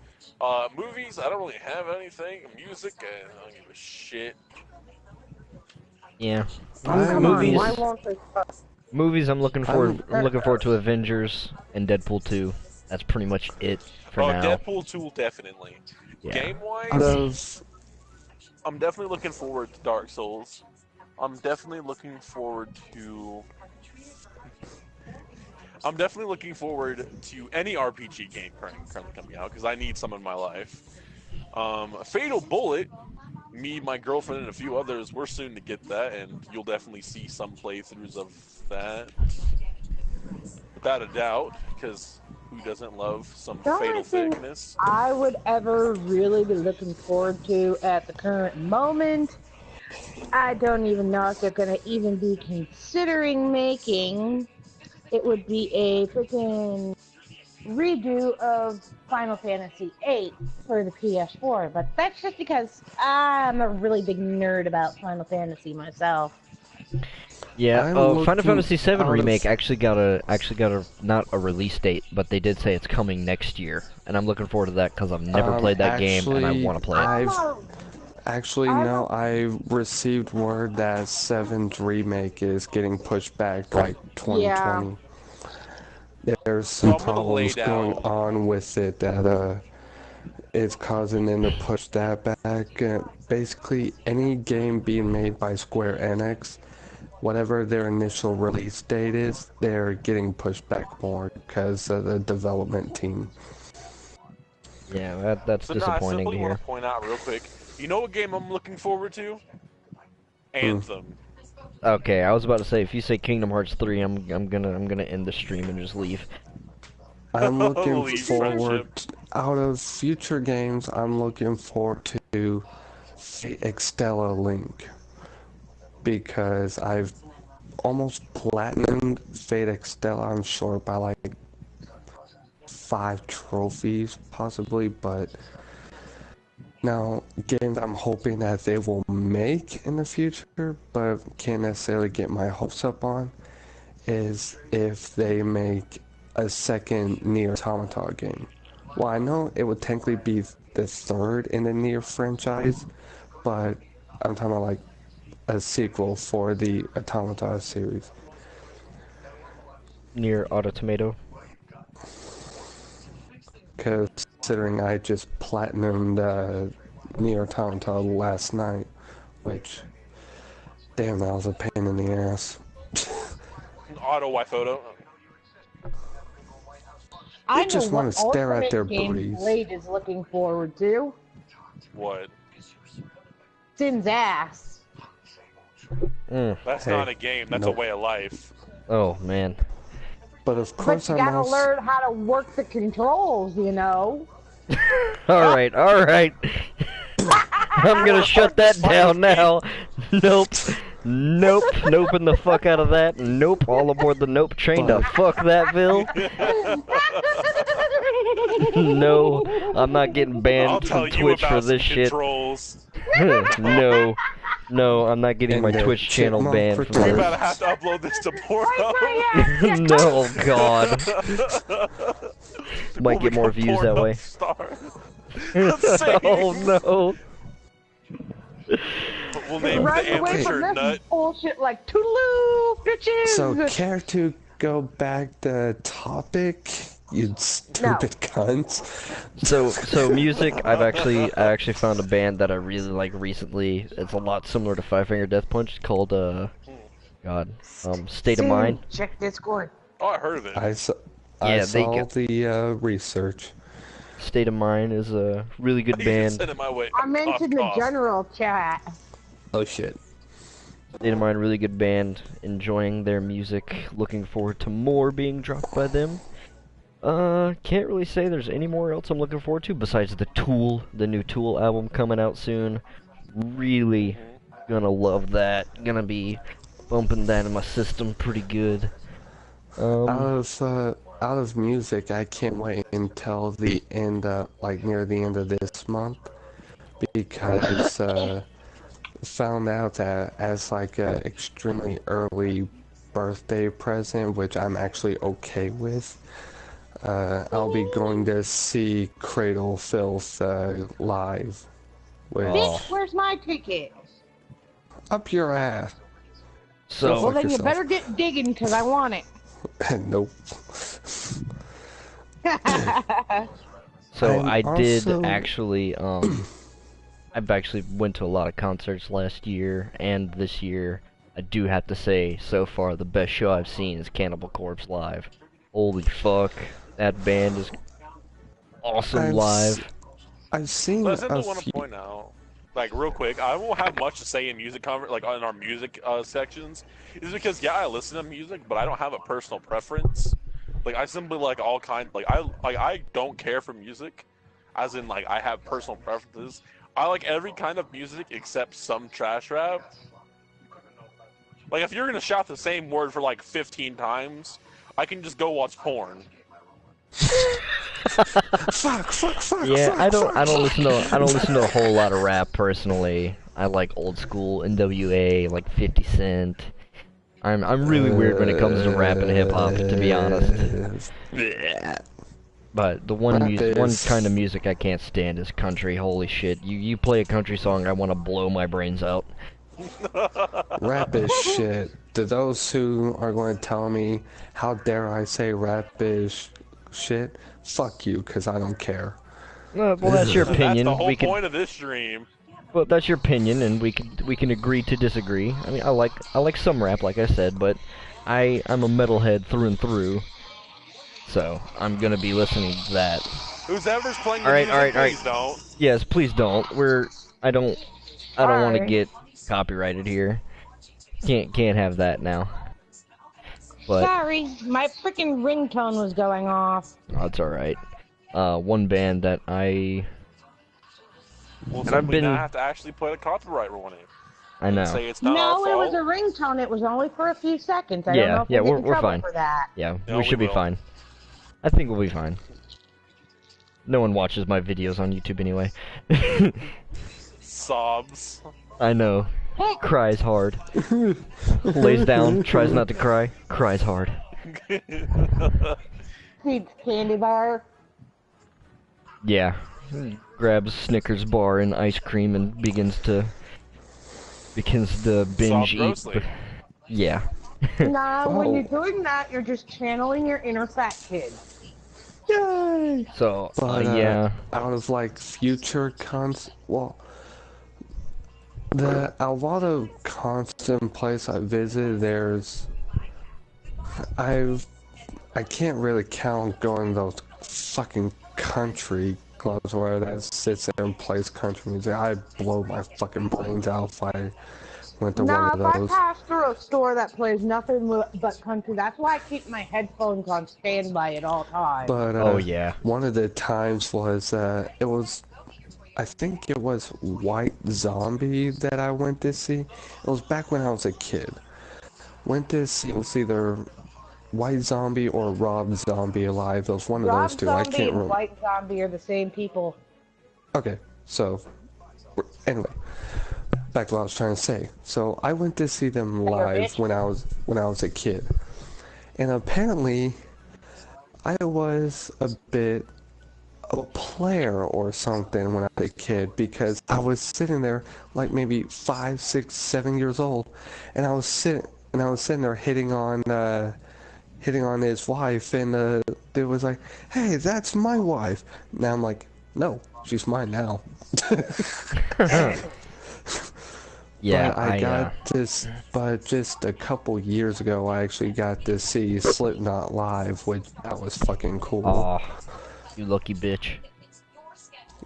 Movies, I don't really have anything. Music, I don't give a shit. Yeah. Come Movies. on, why won't they? Movies, I'm looking forward to Avengers and Deadpool 2. That's pretty much it for now. Deadpool 2, definitely. Yeah. Game-wise, I'm definitely looking forward to Dark Souls. I'm definitely looking forward to any RPG game currently coming out, because I need some in my life. Fatal Bullet, me, my girlfriend, and a few others, we're soon to get that, and you'll definitely see some playthroughs of that. Without a doubt, because who doesn't love some The only Fatal thing Thickness? I would ever really be looking forward to at the current moment, I don't even know if they're going to even be considering making, it would be a freaking redo of Final Fantasy VIII for the PS4, but that's just because I'm a really big nerd about Final Fantasy myself. Yeah, Final Fantasy VII Remake of- actually got a not a release date, but they did say it's coming next year, and I'm looking forward to that because I've never played that game and I want to play it. No, I received word that 7's remake is getting pushed back like 2020. There's some I'm gonna lay problems going down. on with it that it's causing them to push that back. Basically, any game being made by Square Enix, whatever their initial release date is, they're getting pushed back more because of the development team. Yeah, that's So no, I disappointing to simply hear. want to point out real quick. You know what game I'm looking forward to? Anthem. Okay, I was about to say if you say Kingdom Hearts 3, I'm gonna end the stream and just leave. I'm looking Leave forward, friendship. out of future games, I'm looking forward to Fate Extella Link. Because I've almost platinumed Fate Extella, I'm sure, by like 5 trophies, possibly, but now, games I'm hoping that they will make in the future, but can't necessarily get my hopes up on, is if they make a second Nier Automata game. Well, I know it would technically be the third in the Nier franchise, but I'm talking about like a sequel for the Automata series. Near Autotomato. Considering I just platinumed Nier Automata last night, which, damn, that was a pain in the ass. Auto Photo. I know just what wanna stare at Ultimate their Game booties. Blade is looking forward to. What? Sin's ass. That's Hey, not a game. That's nope. a way of life. Oh man. But of But course you I'm gotta also... learn how to work the controls, you know? Alright, alright. I'm gonna shut that down now. Nope. Nope. Noping the fuck out of that. Nope. All aboard the nope train to fuck that, Bill. No, I'm not getting I'll banned tell from you Twitch about for this some shit. controls. No. No, I'm not getting And my the Twitch channel chipmunk banned from We protector. better this. have to upload this to Pornhub. No, God. Might We'll get more become views that Pornhub way. stars. Oh no. We'll name Run the away amateur from this nut. bullshit like toodaloo, bitches! So, care to go back the topic? You stupid cunts. So music. I actually found a band that I really like recently. It's a lot similar to Five Finger Death Punch. It's called State of Mind. Check Discord. Oh, I heard of it. I saw Yeah, they saw got- the research. State of Mind is a really good You band. send it my way. I mentioned the Cough, cough. general chat. Oh shit. State of Mind, really good band. Enjoying their music. Looking forward to more being dropped by them. Can't really say there's any more else I'm looking forward to besides the new Tool album coming out soon. Really gonna love that. Gonna be bumping that in my system pretty good. Out of music, I can't wait until the end, like near the end of this month, because found out that as like a extremely early birthday present, which I'm actually okay with. I'll be going to see Cradle Filth live. Which, Oh. Bitch, where's my ticket? up your ass. So Well, fuck then you yourself. better get digging, because I want it. Nope. So I'm I did also- actually, I've actually went to a lot of concerts last year and this year. I do have to say, so far, the best show I've seen is Cannibal Corpse live. Holy fuck, that band is awesome live. I've seen But I simply a want few. to point out, like real quick, I won't have much to say in music like in our music sections, is because yeah, I listen to music, but I don't have a personal preference. Like I simply like all kinds. Like I don't care for music, as in like I have personal preferences. I like every kind of music except some trash rap. Like if you're gonna shout the same word for like 15 times, I can just go watch porn. Fuck. Yeah, fuck, I don't fuck. listen to a whole lot of rap personally. I like old school NWA, like 50 Cent. I'm really weird when it comes to rap and hip hop, to be honest. But the one kind of music I can't stand is country. Holy shit! You play a country song, I want to blow my brains out. Rap is shit. To those who are going to tell me, how dare I say rap is shit, fuck you, because I don't care. Well, that's your That's opinion. the whole We can, point of this stream. well, that's your opinion, and we can agree to disagree. I mean, I like some rap, like I said, but I'm a metalhead through and through, so I'm gonna be listening to that. Whoever's playing the Alright, music, alright. please don't. Yes, please don't. I don't want to Sorry. get copyrighted here. Can't have that now. But Sorry, my freaking ringtone was going off. that's all right. One band that I Well, And so I've we been- now have to actually play the copyright warning. I know. Say it's not No, our it was fault. a ringtone. It was only for a few seconds. I Yeah, don't know if yeah, we'll get in we're trouble fine. for that. Yeah, No, we should be will. fine. I think we'll be fine. No one watches my videos on YouTube anyway. Sobs. I know. Cries hard. Lays down, tries not to cry, cries hard. Eats candy bar. Yeah. Grabs Snickers bar and ice cream and begins to binge eat. grossly. Yeah. Nah, when Oh. you're doing that, you're just channeling your inner fat kid. Yay! So, But, yeah. out of like future a lot of constant place I visit, I can't really count going to those fucking country clubs where that sits there and plays country music. I'd blow my fucking brains out if I went to Nah, one if of I those. pass through a store that plays nothing but country, that's why I keep my headphones on standby at all times. But Oh, yeah. one of the times was I think it was White Zombie that I went to see. It was back when I was a kid. Went to see, it was either White Zombie or Rob Zombie Alive. It was one of Rob those two. I Zombie can't and remember. White Zombie are the same people. Okay, so anyway, back to what I was trying to say. So I went to see them Hey, live bitch. when I was a kid, and apparently I was a bit a player or something when I was a kid, because I was sitting there like maybe 5, 6, 7 years old, and I was sitting there hitting on his wife, and they was like, "Hey, that's my wife." Now I'm like, "No, she's mine now." Yeah, But but just a couple years ago, I actually got to see Slipknot live, which that was fucking cool. Aw, you lucky bitch.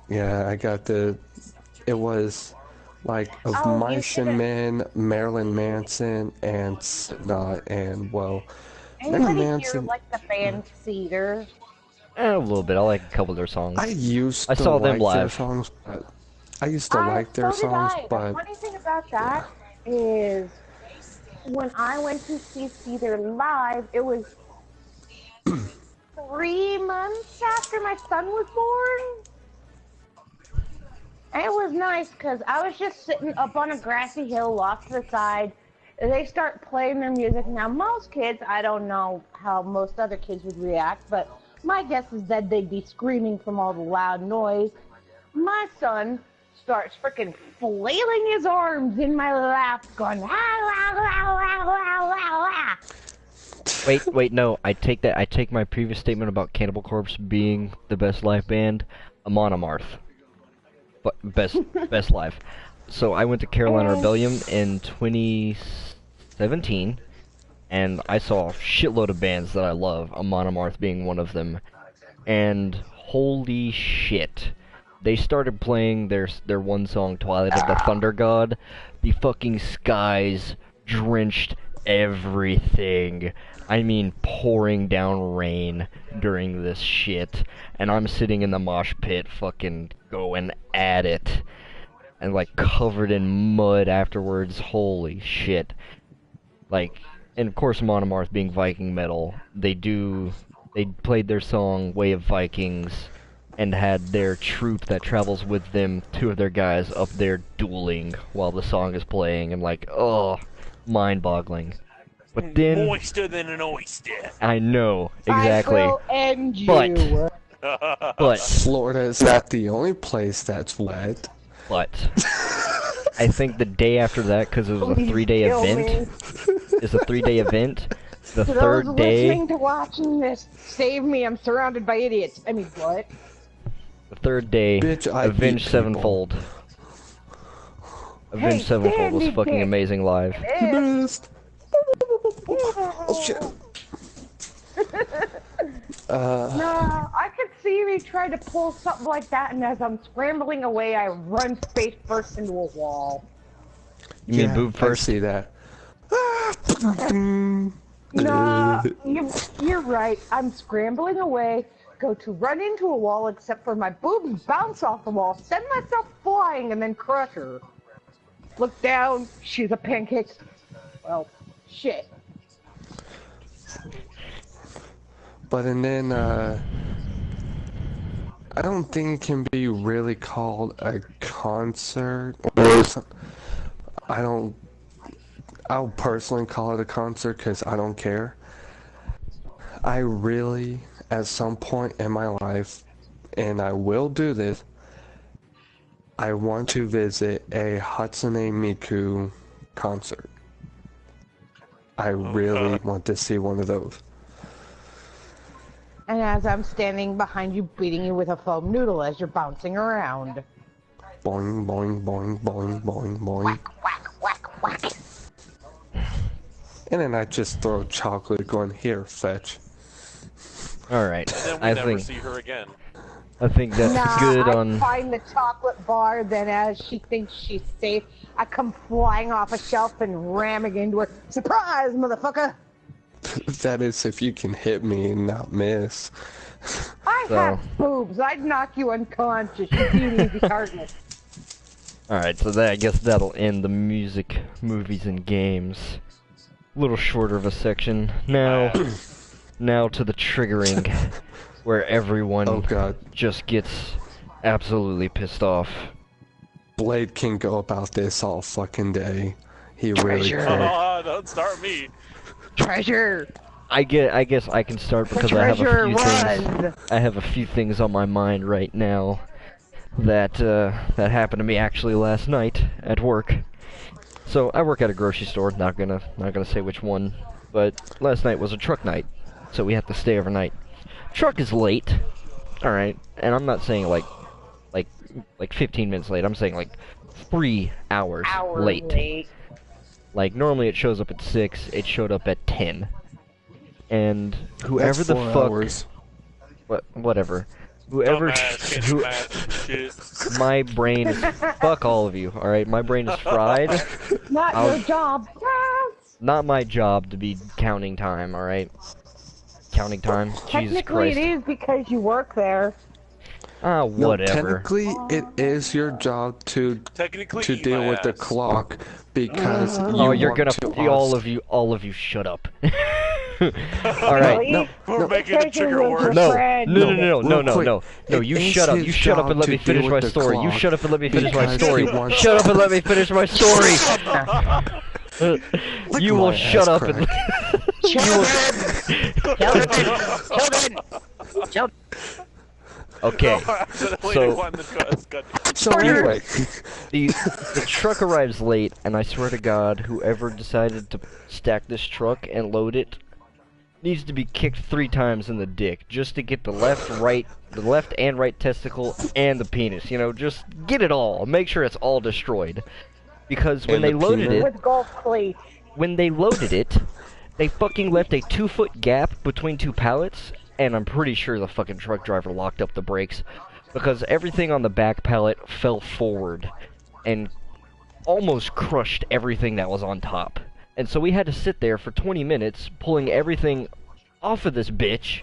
Yeah, it was like of Oh, you Mice and should've- Men, Marilyn Manson, and Slipknot, and well, Marilyn Anybody here Manson. like the band Cedar? A little bit. I like a couple of their songs. I used I to saw them like their live. songs, but I used to like their So did songs, I. The but funny thing about that is when I went to see Cedar live, it was 3 months after my son was born. And it was nice because I was just sitting up on a grassy hill off to the side. And they start playing their music. Now, most kids, I don't know how most other kids would react, but my guess is that they'd be screaming from all the loud noise. My son starts freaking flailing his arms in my lap, going, ah, ah, ah, ah, ah, ah. Wait, no. I take my previous statement about Cannibal Corpse being the best live band a Monomarth. But best live. So I went to Carolina Rebellion in 2017, and I saw a shitload of bands that I love, a Monomarth being one of them. And holy shit. They started playing their one song, Twilight of the Thunder God. The fucking skies drenched everything. I mean, pouring down rain during this shit. And I'm sitting in the mosh pit fucking going at it. And like covered in mud afterwards. Holy shit. Like, and of course Monomarth being Viking metal, they played their song Way of Vikings and had their troop that travels with them, 2 of their guys up there dueling while the song is playing, and like, oh, mind-boggling. But then Moister than an oyster. I know exactly. I will end you. But Florida is not the only place that's wet. But I think the day after that, because it was a Please 3-day kill event, me. it's a 3-day event. The To third those day, listening to watching this, save me, I'm surrounded by idiots. I mean, what? the third day, Bitch, I Avenged eat people. Sevenfold. Avenged Sevenfold was Sandy fucking Dick. amazing live. Missed. Oh shit. No, I could see me try to pull something like that, and as I'm scrambling away, I run face first into a wall. You mean boob I first? see that. No, you're right. I'm scrambling away, go to run into a wall, except for my boobs bounce off the wall, send myself flying, and then crush her. Look down, she's a pancake. Well, shit. But and then I don't think it can be really called a concert or something. I'll personally call it a concert because I don't care. I really, at some point in my life, and I will do this, I want to visit a Hatsune Miku concert. I really want to see one of those. And as I'm standing behind you, beating you with a foam noodle as you're bouncing around. Boing, boing, boing, boing, boing, boing. Whack, whack, whack. And then I just throw chocolate going, here, fetch. Alright, And then we I never think see her again. that's Nah, good I on... find the chocolate bar, then as she thinks she's safe, I come flying off a shelf and ramming into her. Surprise, motherfucker! That is if you can hit me and not miss. I So- have boobs. I'd knock you unconscious. You'd be an easy target. Alright, so I guess that'll end the music, movies, and games. A little shorter of a section. Now to the triggering, where everyone Oh god. just gets absolutely pissed off. Blade can go about this all fucking day. He really Treasure. could. Don't start me. Treasure! I guess I can start The because I have a treasure few things. runs. I have a few things on my mind right now that that happened to me actually last night at work. So I work at a grocery store. Not gonna say which one, but last night was a truck night, so we had to stay overnight. Truck is late, all right, and I'm not saying like 15 minutes late. I'm saying like 3 hours late. Like normally it shows up at 6. It showed up at 10. And whoever That's the 4 fuck, hours. whatever, whoever, who, my brain is, fuck all of you, alright? My brain is fried. Not your job. Not my job to be counting time, alright? Counting time? Jesus Technically, Christ. it is because you work there. Ah, No, whatever. technically, it is your job to Technically, to eat deal my with the ass. clock because you Oh, you're work gonna, to all us. of you shut up. Alright. Really? We're making the treasure trigger was worse. No, Fred. Real quick, no, it you is shut up, his you shut up and job let me to finish deal my with the story, you clock shut up and let me finish my because story, he wants- shut up and let me finish my story! Lick You my will ass shut up crack. and... Children! Okay, so- So anyway, the truck arrives late, and I swear to God, whoever decided to stack this truck and load it needs to be kicked 3 times in the dick just to get the left and right testicle and the penis. You know, just get it all. Make sure it's all destroyed. Because when And they the loaded peanut? it, With golf cleats. when they loaded it, they fucking left a 2-foot gap between 2 pallets, and I'm pretty sure the fucking truck driver locked up the brakes because everything on the back pallet fell forward and almost crushed everything that was on top. And so we had to sit there for 20 minutes pulling everything off of this bitch,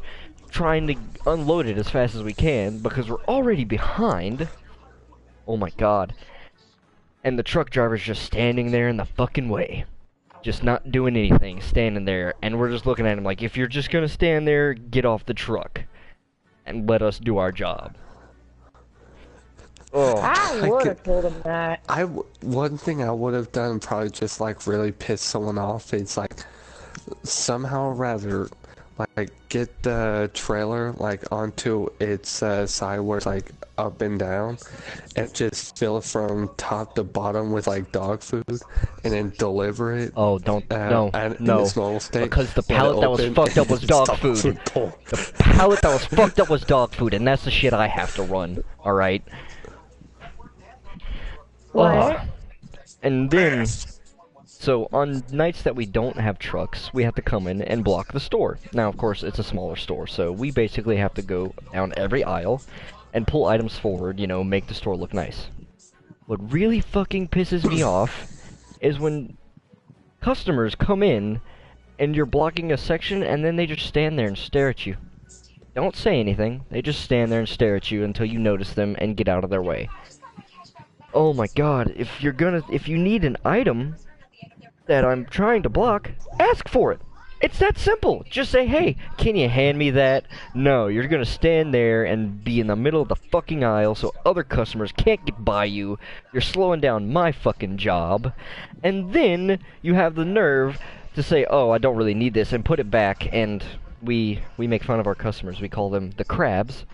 trying to unload it as fast as we can because we're already behind. Oh my God. And the truck driver's just standing there in the fucking way. Just not doing anything, standing there, and we're just looking at him like, if you're just gonna stand there, get off the truck and let us do our job. Oh, I would have told him that. one thing I would have done probably just like really piss someone off is like somehow or rather like get the trailer like onto its side where it's like up and down and just fill it from top to bottom with like dog food and then deliver it oh, don't, no, in no, its normal state. because the Let it pallet that was open, fucked up was and dog stop food. pull. The pallet that was fucked up was dog food, and that's the shit I have to run, alright? What? And then, so on nights that we don't have trucks, we have to come in and block the store. Now, of course, it's a smaller store, so we basically have to go down every aisle and pull items forward, you know, make the store look nice. What really fucking pisses me off is when customers come in and you're blocking a section and then they just stand there and stare at you. Don't say anything, they just stand there and stare at you until you notice them and get out of their way. Oh my God, if you need an item that I'm trying to block, ask for it. It's that simple. Just say, hey, can you hand me that? No, you're gonna stand there and be in the middle of the fucking aisle so other customers can't get by you. You're slowing down my fucking job. And then you have the nerve to say, oh, I don't really need this, and put it back, and we make fun of our customers. We call them the crabs.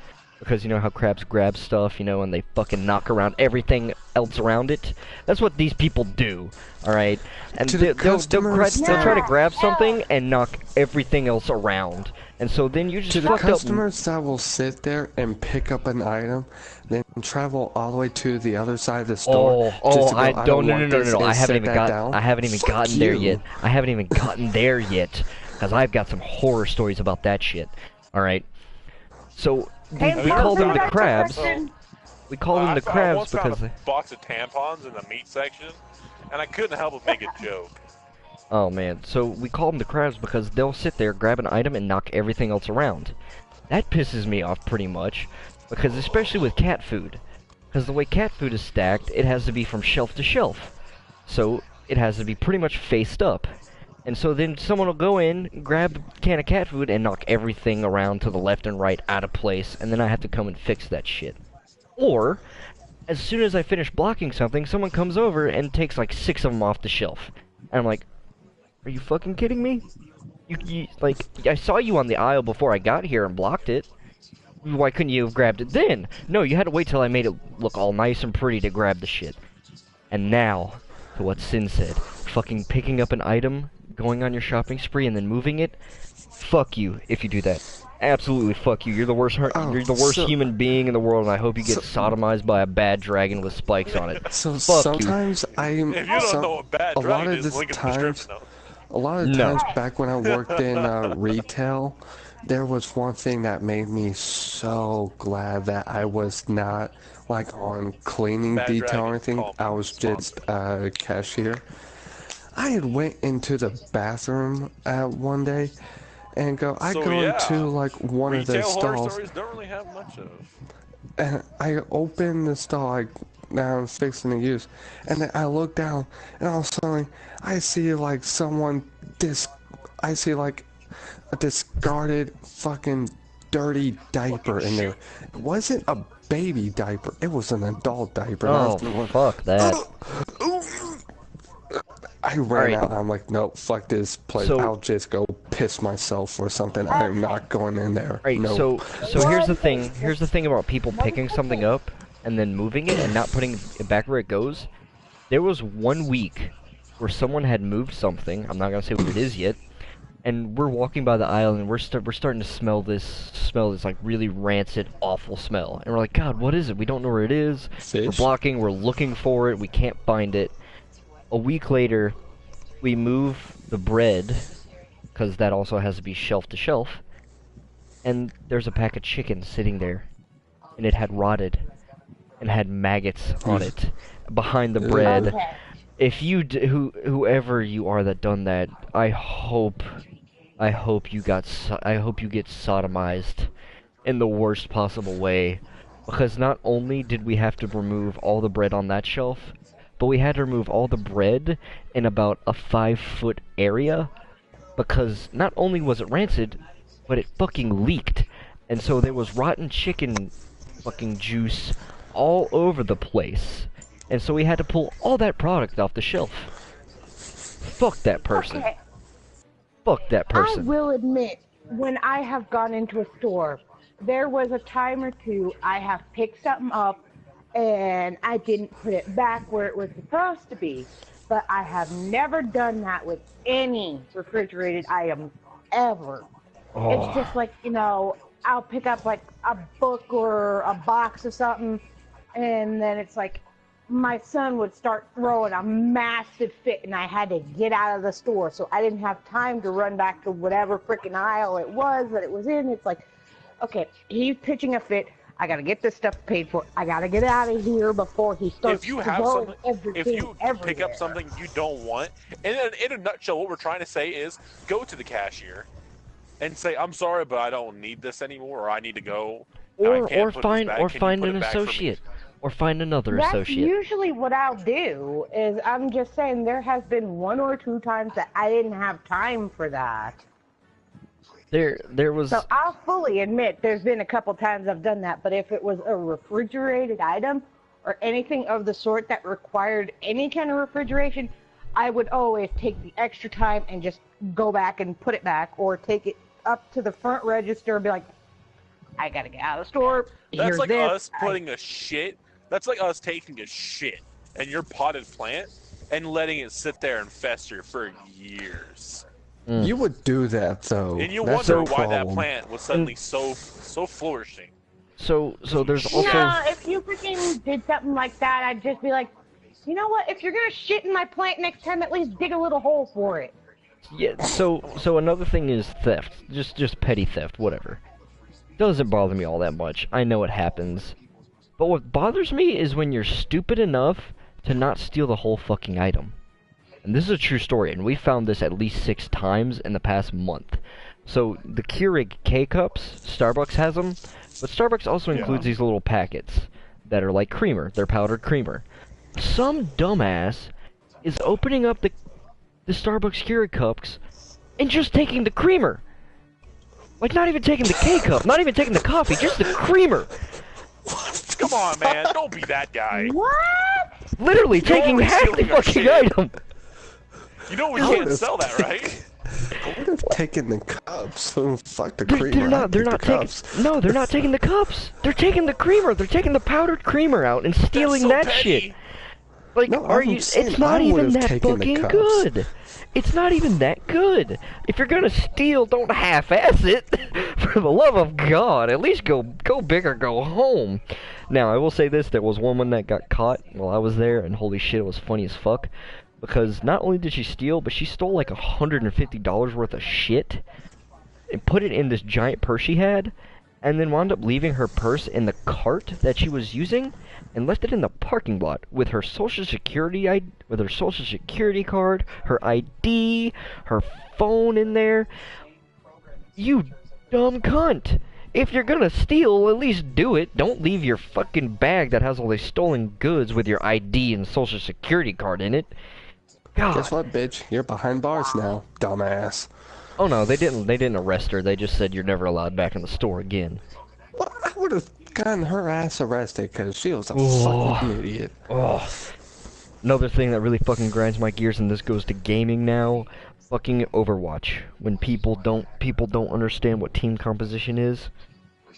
Because you know how crabs grab stuff, you know, and they fucking knock around everything else around it? That's what these people do, alright? And To the they'll customers try to that- grab something and knock everything else around. And so then you just To the fucked up. customers that will sit there and pick up an item, then travel all the way to the other side of the store. just to go, I don't, want this," no, and I haven't set even that down. I haven't even Fuck gotten there you. yet. I haven't even gotten there yet. Because I've got some horror stories about that shit. Alright? So, Hey, we call them the that's a crabs. question. We call them the I crabs once because found a box of tampons in the meat section, and I couldn't help but make a joke. oh man, so we call them the crabs because they'll sit there, grab an item, and knock everything else around. That pisses me off pretty much, because especially with cat food. Because the way cat food is stacked, it has to be from shelf to shelf. So, it has to be pretty much faced up. And so then someone will go in, grab a can of cat food, and knock everything around to the left and right out of place, and then I have to come and fix that shit. Or, as soon as I finish blocking something, someone comes over and takes like 6 of them off the shelf. And I'm like, are you fucking kidding me? Like, I saw you on the aisle before I got here and blocked it. Why couldn't you have grabbed it then? No, you had to wait till I made it look all nice and pretty to grab the shit. And now, to what Sin said, fucking picking up an item, going on your shopping spree, and then moving it. Fuck you if you do that. Absolutely, fuck you. You're the worst. You're the worst human being in the world, and I hope you get sodomized by a bad dragon with spikes on it. So fuck sometimes I'm. If you don't know what bad dragon is, link in the description. A lot of times back when I worked in retail, there was one thing that made me so glad that I was not like on cleaning Bad detail dragon or anything. call I was just a cashier. I had went into the bathroom one day and I go into like one of the Retail horror stalls. stories don't really have much of. And I open the stall that I was fixing to use, and then I look down, and all of a sudden I see like I see like a discarded fucking dirty diaper in there. It wasn't a baby diaper, it was an adult diaper. Oh, fuck that. I ran out and I'm like, nope, fuck this place. I'll just go piss myself or something. I'm not going in there. Right, nope. so here's the thing. Here's the thing about people picking something up and then moving it and not putting it back where it goes. There was 1 week where someone had moved something. I'm not gonna say what it is yet. And we're walking by the aisle and we're starting to smell this like really rancid, awful smell. And we're like, God, what is it? We don't know where it is. Fish? We're blocking. We're looking for it. We can't find it. A week later, we move the bread, because that also has to be shelf to shelf, and there's a pack of chicken sitting there, and it had rotted, and had maggots on it, behind the bread. Okay. If you, whoever you are that done that, I hope you get sodomized in the worst possible way, because not only did we have to remove all the bread on that shelf, but we had to remove all the bread in about a 5-foot area, because not only was it rancid, but it fucking leaked. And so there was rotten chicken fucking juice all over the place. And so we had to pull all that product off the shelf. Fuck that person. Okay. Fuck that person. I will admit, when I have gone into a store, there was a time or two I have picked something up and I didn't put it back where it was supposed to be. But I have never done that with any refrigerated items, ever. Oh. It's just like, I'll pick up like a book or a box of something, and then it's like my son would start throwing a massive fit, and I had to get out of the store, so I didn't have time to run back to whatever freaking aisle it was that it was in. It's like, okay, he's pitching a fit. I gotta get this stuff paid for. I gotta get out of here before he starts. If you have throwing something, everything if you everywhere. pick up something you don't want, in a nutshell, what we're trying to say is go to the cashier and say, "I'm sorry, but I don't need this anymore, or I need to go." Or find an associate, or find another associate. That's usually what I'll do. Is I'm just saying there has been 1 or 2 times that I didn't have time for that. There was. So I'll fully admit there's been a couple times I've done that, but if it was a refrigerated item or anything of the sort that required any kind of refrigeration, I would always take the extra time and just go back and put it back, or take it up to the front register and be like, I gotta get out of the store. That's like this. us putting a shit. That's like us taking a shit in your potted plant and letting it sit there and fester for years. You would do that though. And you That's wonder the why that problem. plant was suddenly so flourishing. So there's also. No, if you freaking did something like that, I'd just be like, you know what? If you're gonna shit in my plant next time, at least dig a little hole for it. Yeah. So another thing is theft. Just petty theft, whatever. Doesn't bother me all that much. I know it happens. But what bothers me is when you're stupid enough to not steal the whole fucking item. And this is a true story, and we found this at least 6 times in the past month. So, the Keurig K-Cups, Starbucks has them, but Starbucks also includes these little packets that are like creamer. They're powdered creamer. Some dumbass is opening up the Starbucks Keurig cups and just taking the creamer. Like, not even taking the K-Cup, not even taking the coffee, just the creamer. Come on, man. Don't be that guy. What? Literally taking only half the stealing our fucking shit. item. You know we can't sell that, right? I would have taken the cups. Oh, fuck the They're creamer. not. They're not taking. Cups. No, they're not taking the cups. They're taking the creamer. They're taking the powdered creamer out and stealing so that petty. shit. Like, No, are I'm you? saying It's not I even would've that taken the fucking cups. good. It's not even that good. If you're gonna steal, don't half-ass it. For the love of God, at least go big or go home. Now, I will say this: there was one that got caught while I was there, and holy shit, it was funny as fuck. Because not only did she steal, but she stole like $150 worth of shit and put it in this giant purse she had, and then wound up leaving her purse in the cart that she was using, and left it in the parking lot with her social security card, her ID, her phone in there. You dumb cunt. If you're gonna steal, at least do it. Don't leave your fucking bag that has all these stolen goods with your ID and social security card in it. God. Guess what, bitch? You're behind bars now, dumbass. Oh no, they didn't arrest her. They just said you're never allowed back in the store again. Well, I would have gotten her ass arrested because she was a Oh. fucking idiot. Oh. Another thing that really fucking grinds my gears, and this goes to gaming now, fucking Overwatch. When people don't understand what team composition is.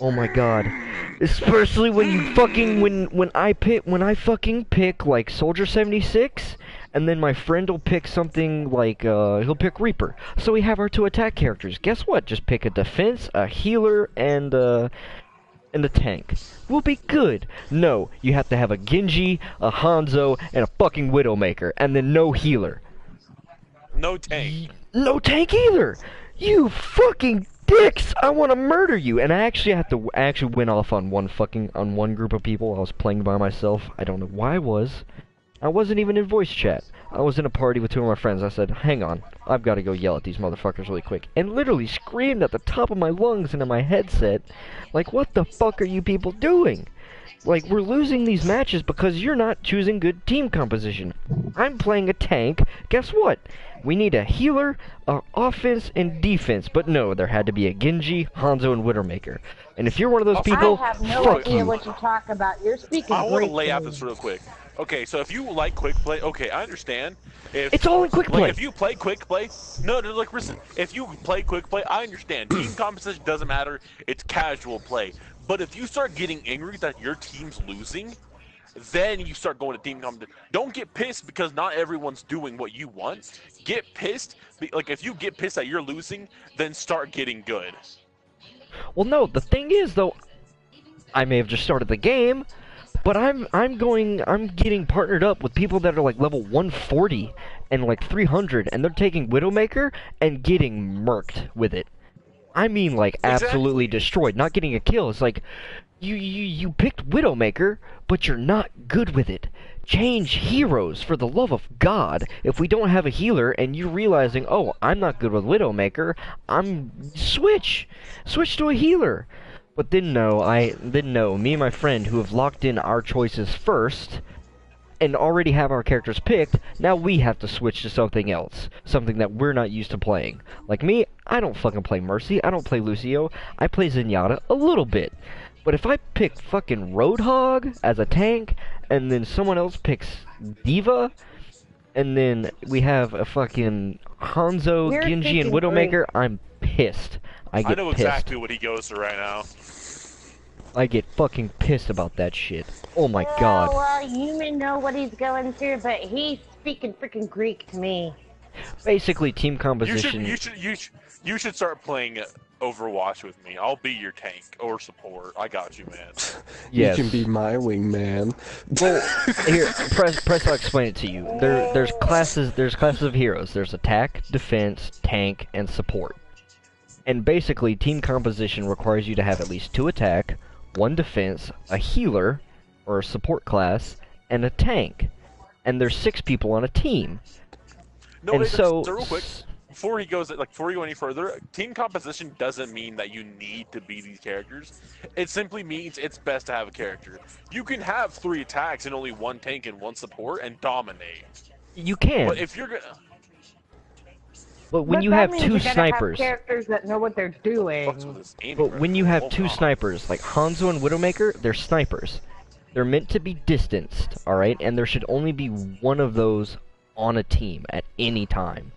Oh my god. Especially when you fucking when I fucking pick like Soldier 76, and then my friend will pick something like he'll pick Reaper. So we have our two attack characters. Guess what? Just pick a defense, a healer, and a tank. We'll be good. No, you have to have a Genji, a Hanzo, and a fucking Widowmaker, and then no healer. No tank. No tank either. You fucking dicks! I want to murder you. And I actually went off on one group of people. I was playing by myself. I don't know why I was. I wasn't even in voice chat. I was in a party with two of my friends. I said, hang on, I've got to go yell at these motherfuckers really quick. And literally screamed at the top of my lungs into my headset, like, what the fuck are you people doing? Like, we're losing these matches because you're not choosing good team composition. I'm playing a tank. Guess what? We need a healer, offense, and defense. But no, there had to be a Genji, Hanzo, and Widowmaker. And if you're one of those people, I have no fuck idea you. what you talk about. You're speaking I want Greek to lay out me. this real quick. Okay, so if you like quick play, okay, I understand. It's all in quick play. Like, if you play quick play, no, like, listen, if you play quick play, I understand. Team composition doesn't matter. It's casual play. But if you start getting angry that your team's losing, then you start going to team competition. Don't get pissed because not everyone's doing what you want. Get pissed. Like, if you get pissed that you're losing, then start getting good. Well, no, the thing is, though, I may have just started the game, but I'm getting partnered up with people that are like level 140 and like 300, and they're taking Widowmaker and getting murked with it. I mean, like, absolutely destroyed, not getting a kill. It's like, you picked Widowmaker, but you're not good with it. Change heroes, for the love of God. If we don't have a healer, and you're realizing, oh, I'm not good with Widowmaker, switch to a healer. But then no, me and my friend, who have locked in our choices first, and already have our characters picked, now we have to switch to something else. Something that we're not used to playing. Like me, I don't fucking play Mercy, I don't play Lucio, I play Zenyatta a little bit. But if I pick fucking Roadhog as a tank, and then someone else picks Diva, and then we have a fucking Hanzo, You're Genji, and thinking Widowmaker, I'm pissed. I get know pissed. exactly what he goes through right now. I get fucking pissed about that shit. Oh my Oh, god. well, you may know what he's going through, but he's speaking freaking Greek to me. Basically, team composition. You should start playing Overwatch with me. I'll be your tank or support. I got you, man. Yes. You can be my wingman. Well, here, press. I'll explain it to you. There's classes of heroes. There's attack, defense, tank, and support. And basically, team composition requires you to have at least 2 attack, 1 defense, a healer, or a support class, and a tank. And there's 6 people on a team. No, And wait, so, real quick, before you go any further, team composition doesn't mean that you need to be these characters. It simply means it's best to have a character. You can have 3 attacks and only 1 tank and 1 support and dominate. You can. But if you're gonna, But when But you that have means 2 you gotta snipers. have characters that know what they're doing. what's with this aiming But when you have rifle? 2 Hold on. snipers, like Hanzo and Widowmaker, they're snipers. They're meant to be distanced, alright? And there should only be one of those on a team at any time.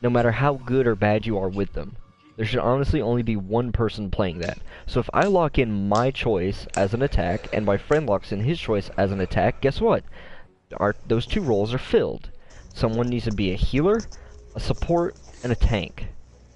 no matter how good or bad you are with them. There should honestly only be one person playing that. So if I lock in my choice as an attack, and my friend locks in his choice as an attack, guess what? Those two roles are filled. Someone needs to be a healer, a support, and a tank,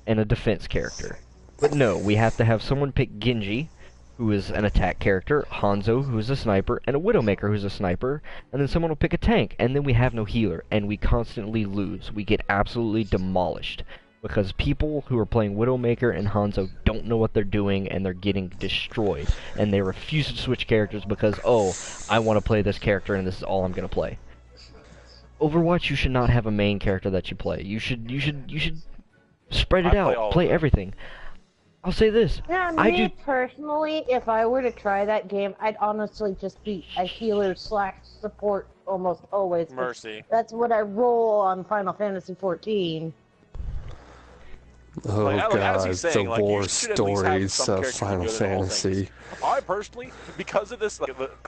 and a defense character. But no, we have to have someone pick Genji, who is an attack character, Hanzo, who is a sniper, and a Widowmaker, who's a sniper, and then someone will pick a tank, and then we have no healer, and we constantly lose. We get absolutely demolished. Because people who are playing Widowmaker and Hanzo don't know what they're doing, and they're getting destroyed. And they refuse to switch characters because, oh, I want to play this character and this is all I'm going to play. Overwatch, you should not have a main character that you play. You should spread it out, play everything. I'll say this. Yeah, me personally, if I were to try that game, I'd honestly just be a healer / support almost always. Mercy. That's what I roll on Final Fantasy 14. Oh god, saying, the war stories of Final Fantasy. I personally, because of this,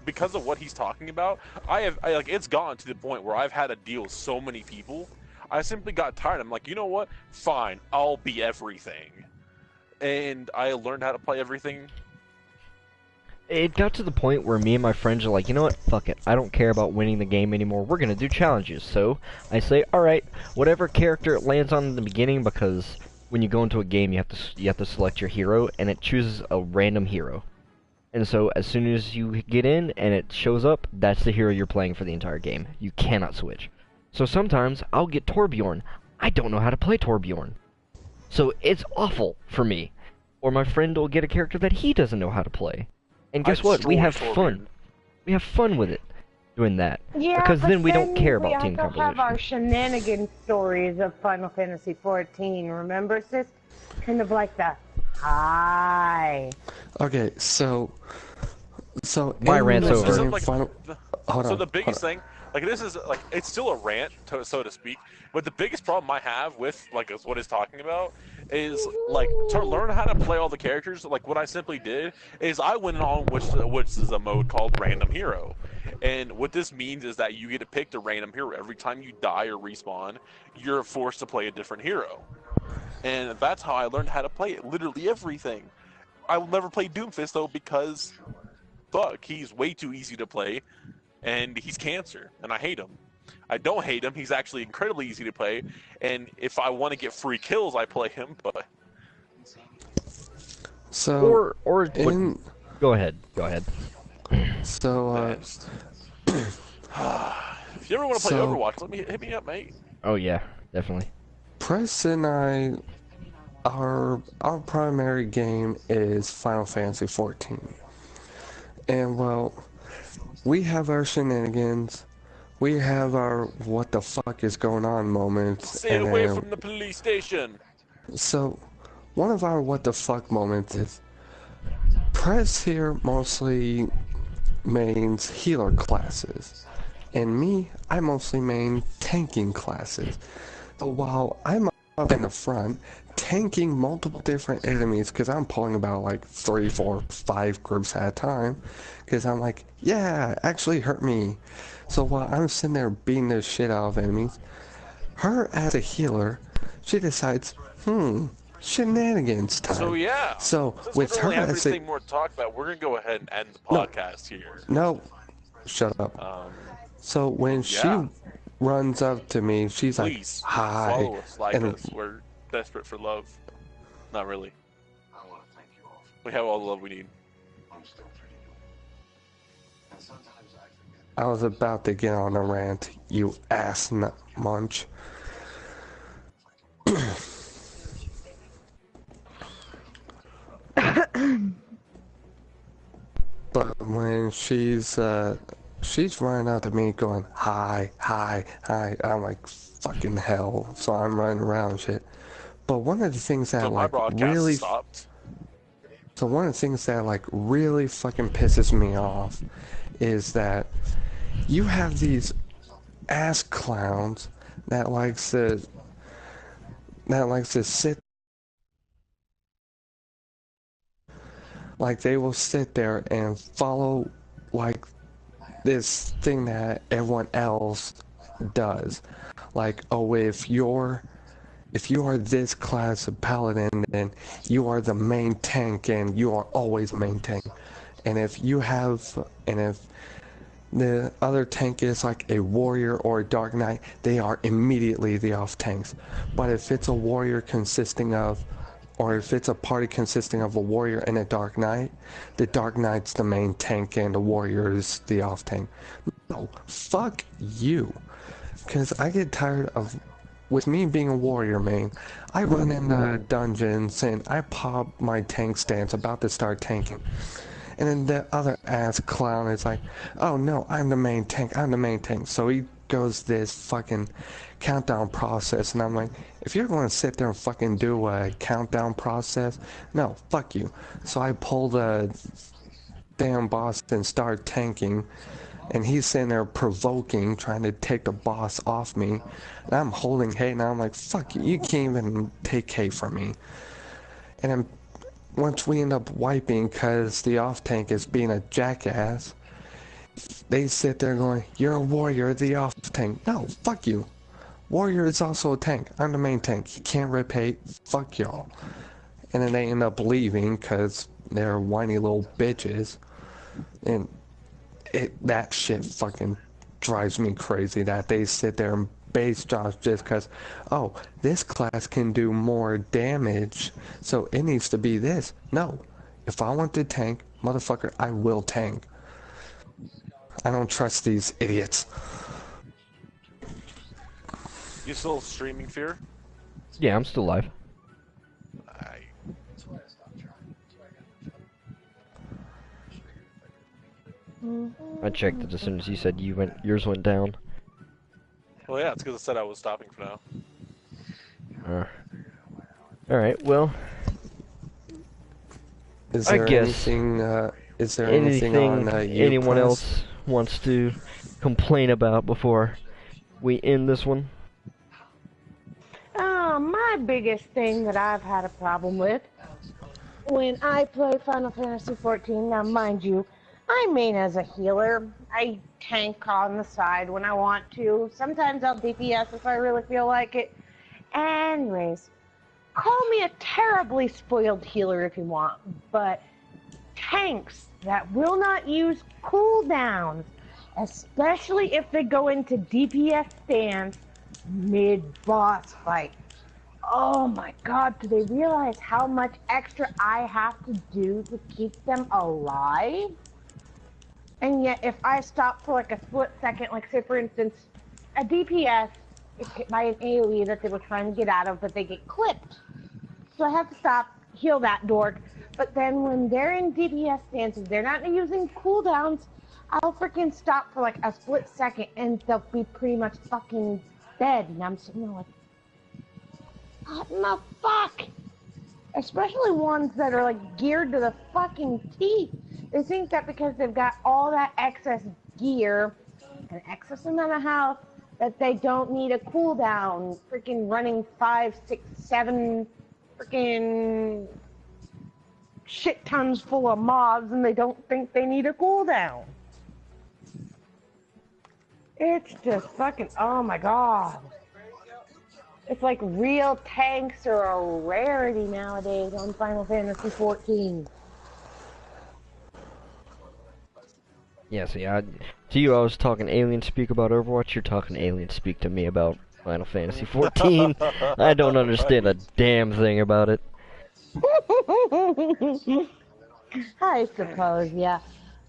because of what he's talking about, it's gone to the point where I've had to deal with so many people. I simply got tired. I'm like, you know what? Fine, I'll be everything, and I learned how to play everything. It got to the point where me and my friends are like, you know what, fuck it, I don't care about winning the game anymore, we're gonna do challenges. So, I say, alright, whatever character it lands on in the beginning, because when you go into a game, you have to select your hero, and it chooses a random hero. And so, as soon as you get in, and it shows up, that's the hero you're playing for the entire game. You cannot switch. So sometimes, I'll get Torbjorn. I don't know how to play Torbjorn. So, it's awful for me. Or my friend will get a character that he doesn't know how to play. And guess what? We have fun. We have fun with it, doing that. Yeah, because then we don't care about team composition. We also have our shenanigans stories of Final Fantasy 14. Remember, sis? Kind of like that. Hi. Okay, so my rant's over. So the biggest thing, like this is like it's still a rant, so to speak. But the biggest problem I have with like what he's talking about is like to learn how to play all the characters. Like what I simply did is I went on which is a mode called Random Hero, and what this means is that you get to pick a random hero every time you die or respawn. You're forced to play a different hero, and that's how I learned how to play it. Literally everything. I will never play Doomfist though because, fuck, he's way too easy to play, and he's cancer, and I hate him. I don't hate him. He's actually incredibly easy to play, and if I want to get free kills, I play him. But so go ahead. So if you ever want to play Overwatch, hit me up, mate. Oh yeah, definitely. Press and I, our primary game is Final Fantasy 14, and well, we have our shenanigans. We have our what the fuck is going on moments. Stay away from the police station. So, one of our what the fuck moments is Press here mostly mains healer classes, and me, I mostly main tanking classes. So while I'm up in the front, tanking multiple different enemies, because I'm pulling about like 3, 4, 5 groups at a time, because I'm like, yeah, actually hurt me. So while I'm sitting there beating the shit out of enemies, her as a healer, she decides, shenanigans time. So yeah. So since with her have as anything more to talk about, we're gonna go ahead and end the podcast here. No, shut up. So when she runs up to me, she's please, like, "Hi," follow us, like us. We're desperate for love. Not really. We have all the love we need. I was about to get on a rant, you ass munch. But when she's running out to me going, hi, I'm like, fucking hell. So I'm running around and shit. But one of the things that really stopped. So one of the things that like really fucking pisses me off is that you have these ass clowns that likes to sit, like they will sit there and follow like this thing that everyone else does. Like, oh, if you're if you are this class of paladin, then you are the main tank, and you are always main tank. And if the other tank is like a warrior or a dark knight, they are immediately the off tanks. But if it's a warrior consisting of, or if it's a party consisting of a warrior and a dark knight, the dark knight's the main tank and the warrior is the off tank. No, fuck you. Because I get tired of, with me being a warrior main, I run into dungeons and I pop my tank stance about to start tanking. And then the other ass clown is like, oh no, I'm the main tank, I'm the main tank. So he goes this fucking countdown process, and I'm like, if you're going to sit there and fucking do a countdown process, no, fuck you. So I pull the damn boss and start tanking, and he's sitting there provoking, trying to take the boss off me, and I'm holding hay, and I'm like, fuck you, you can't even take hay from me. And then once we end up wiping because the off tank is being a jackass, they sit there going, you're a warrior, the off tank. No, fuck you. Warrior is also a tank. I'm the main tank. He can't rip hate. Fuck y'all. And then they end up leaving because they're whiny little bitches. And that shit fucking drives me crazy that they sit there and base jobs just because, oh, this class can do more damage, so it needs to be this. No. If I want to tank, motherfucker, I will tank. I don't trust these idiots. You still streaming, Fear? Yeah, I'm still live. I checked it as soon as you said yours went down. Well, yeah, it's because I said I was stopping for now. Alright, well, Is I there guess anything on anyone Upress? else wants to complain about before we end this one? My biggest thing that I've had a problem with when I play Final Fantasy XIV, now mind you, I main as a healer. I tank on the side when I want to. Sometimes I'll DPS if I really feel like it. Anyways, call me a terribly spoiled healer if you want, but tanks that will not use cooldowns, especially if they go into DPS stance mid-boss fight. Oh my god, do they realize how much extra I have to do to keep them alive? And yet, if I stop for like a split second, like say for instance, a DPS is hit by an AoE that they were trying to get out of, but they get clipped. So I have to stop, heal that dork. But then when they're in DPS stances, they're not using cooldowns, I'll freaking stop for like a split second and they'll be pretty much fucking dead. And I'm sitting there like, what in the fuck? Especially ones that are like geared to the fucking teeth. They think that because they've got all that excess gear and excess amount of health that they don't need a cooldown. Freaking running 5, 6, 7 freaking shit tons full of mobs, and they don't think they need a cooldown. It's just fucking, oh my god. It's like real tanks are a rarity nowadays on Final Fantasy XIV. Yeah, see, to you I was talking alien speak about Overwatch, you're talking alien speak to me about Final Fantasy XIV. I don't understand a damn thing about it. I suppose, yeah.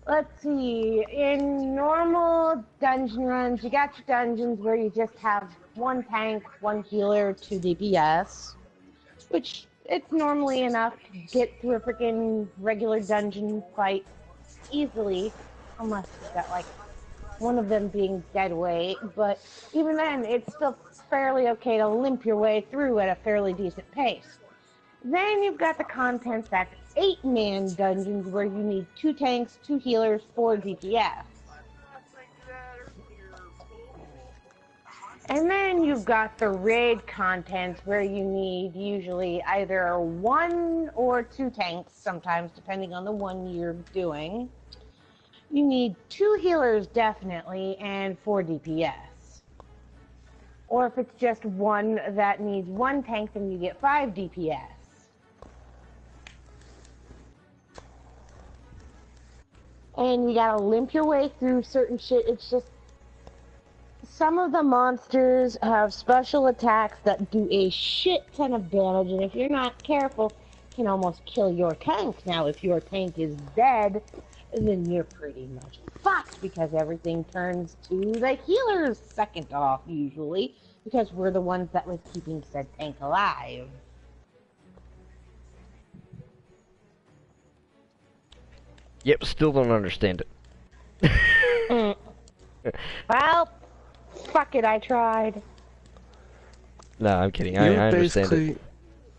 Let's see, in normal dungeon runs, you got your dungeons where you just have one tank, one healer, 2 DPS, which it's normally enough to get through a freaking regular dungeon fight easily, unless you've got like one of them being dead weight, but even then, it's still fairly okay to limp your way through at a fairly decent pace. Then you've got the Content Pack 8-man dungeons where you need 2 tanks, 2 healers, 4 DPS. And then you've got the raid contents where you need usually either 1 or 2 tanks, sometimes depending on the one you're doing. You need 2 healers definitely and 4 DPS. Or if it's just one that needs one tank, then you get 5 DPS. And you gotta limp your way through certain shit. It's just... Some of the monsters have special attacks that do a shit ton of damage, and if you're not careful, can almost kill your tank. Now, if your tank is dead, then you're pretty much fucked, because everything turns to the healer's second off, usually, because we're the ones that was keeping said tank alive. Yep, still don't understand it. Well, fuck it, I tried. No, I'm kidding. I understand basically,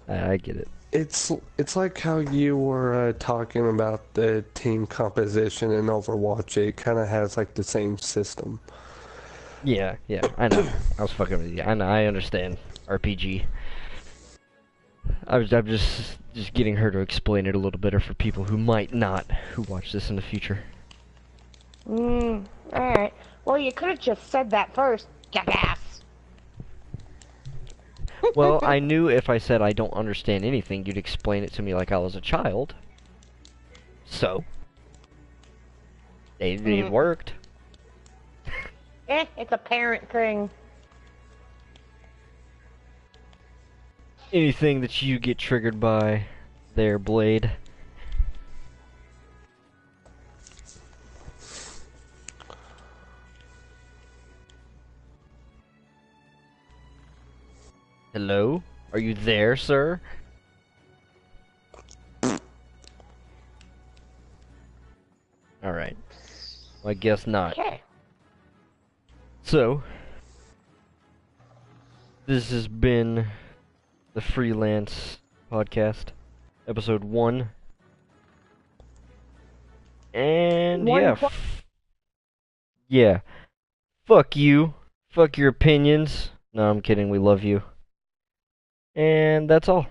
it. I get it. it's like how you were talking about the team composition in Overwatch. It kind of has like the same system. Yeah, I know. I was fucking with you. I know, I understand. RPG. I'm just getting her to explain it a little better for people who might not, who watch this in the future. Alright. Well, you could have just said that first, jackass. Well, I knew if I said I don't understand anything, you'd explain it to me like I was a child. So, it worked. It's a parent thing. Anything that you get triggered by there, Blade? Hello? Are you there, sir? Alright. Well, I guess not. Okay. So, this has been the Freelance Podcast, episode 1. And yeah, fuck you. Fuck your opinions. No, I'm kidding. We love you. And that's all.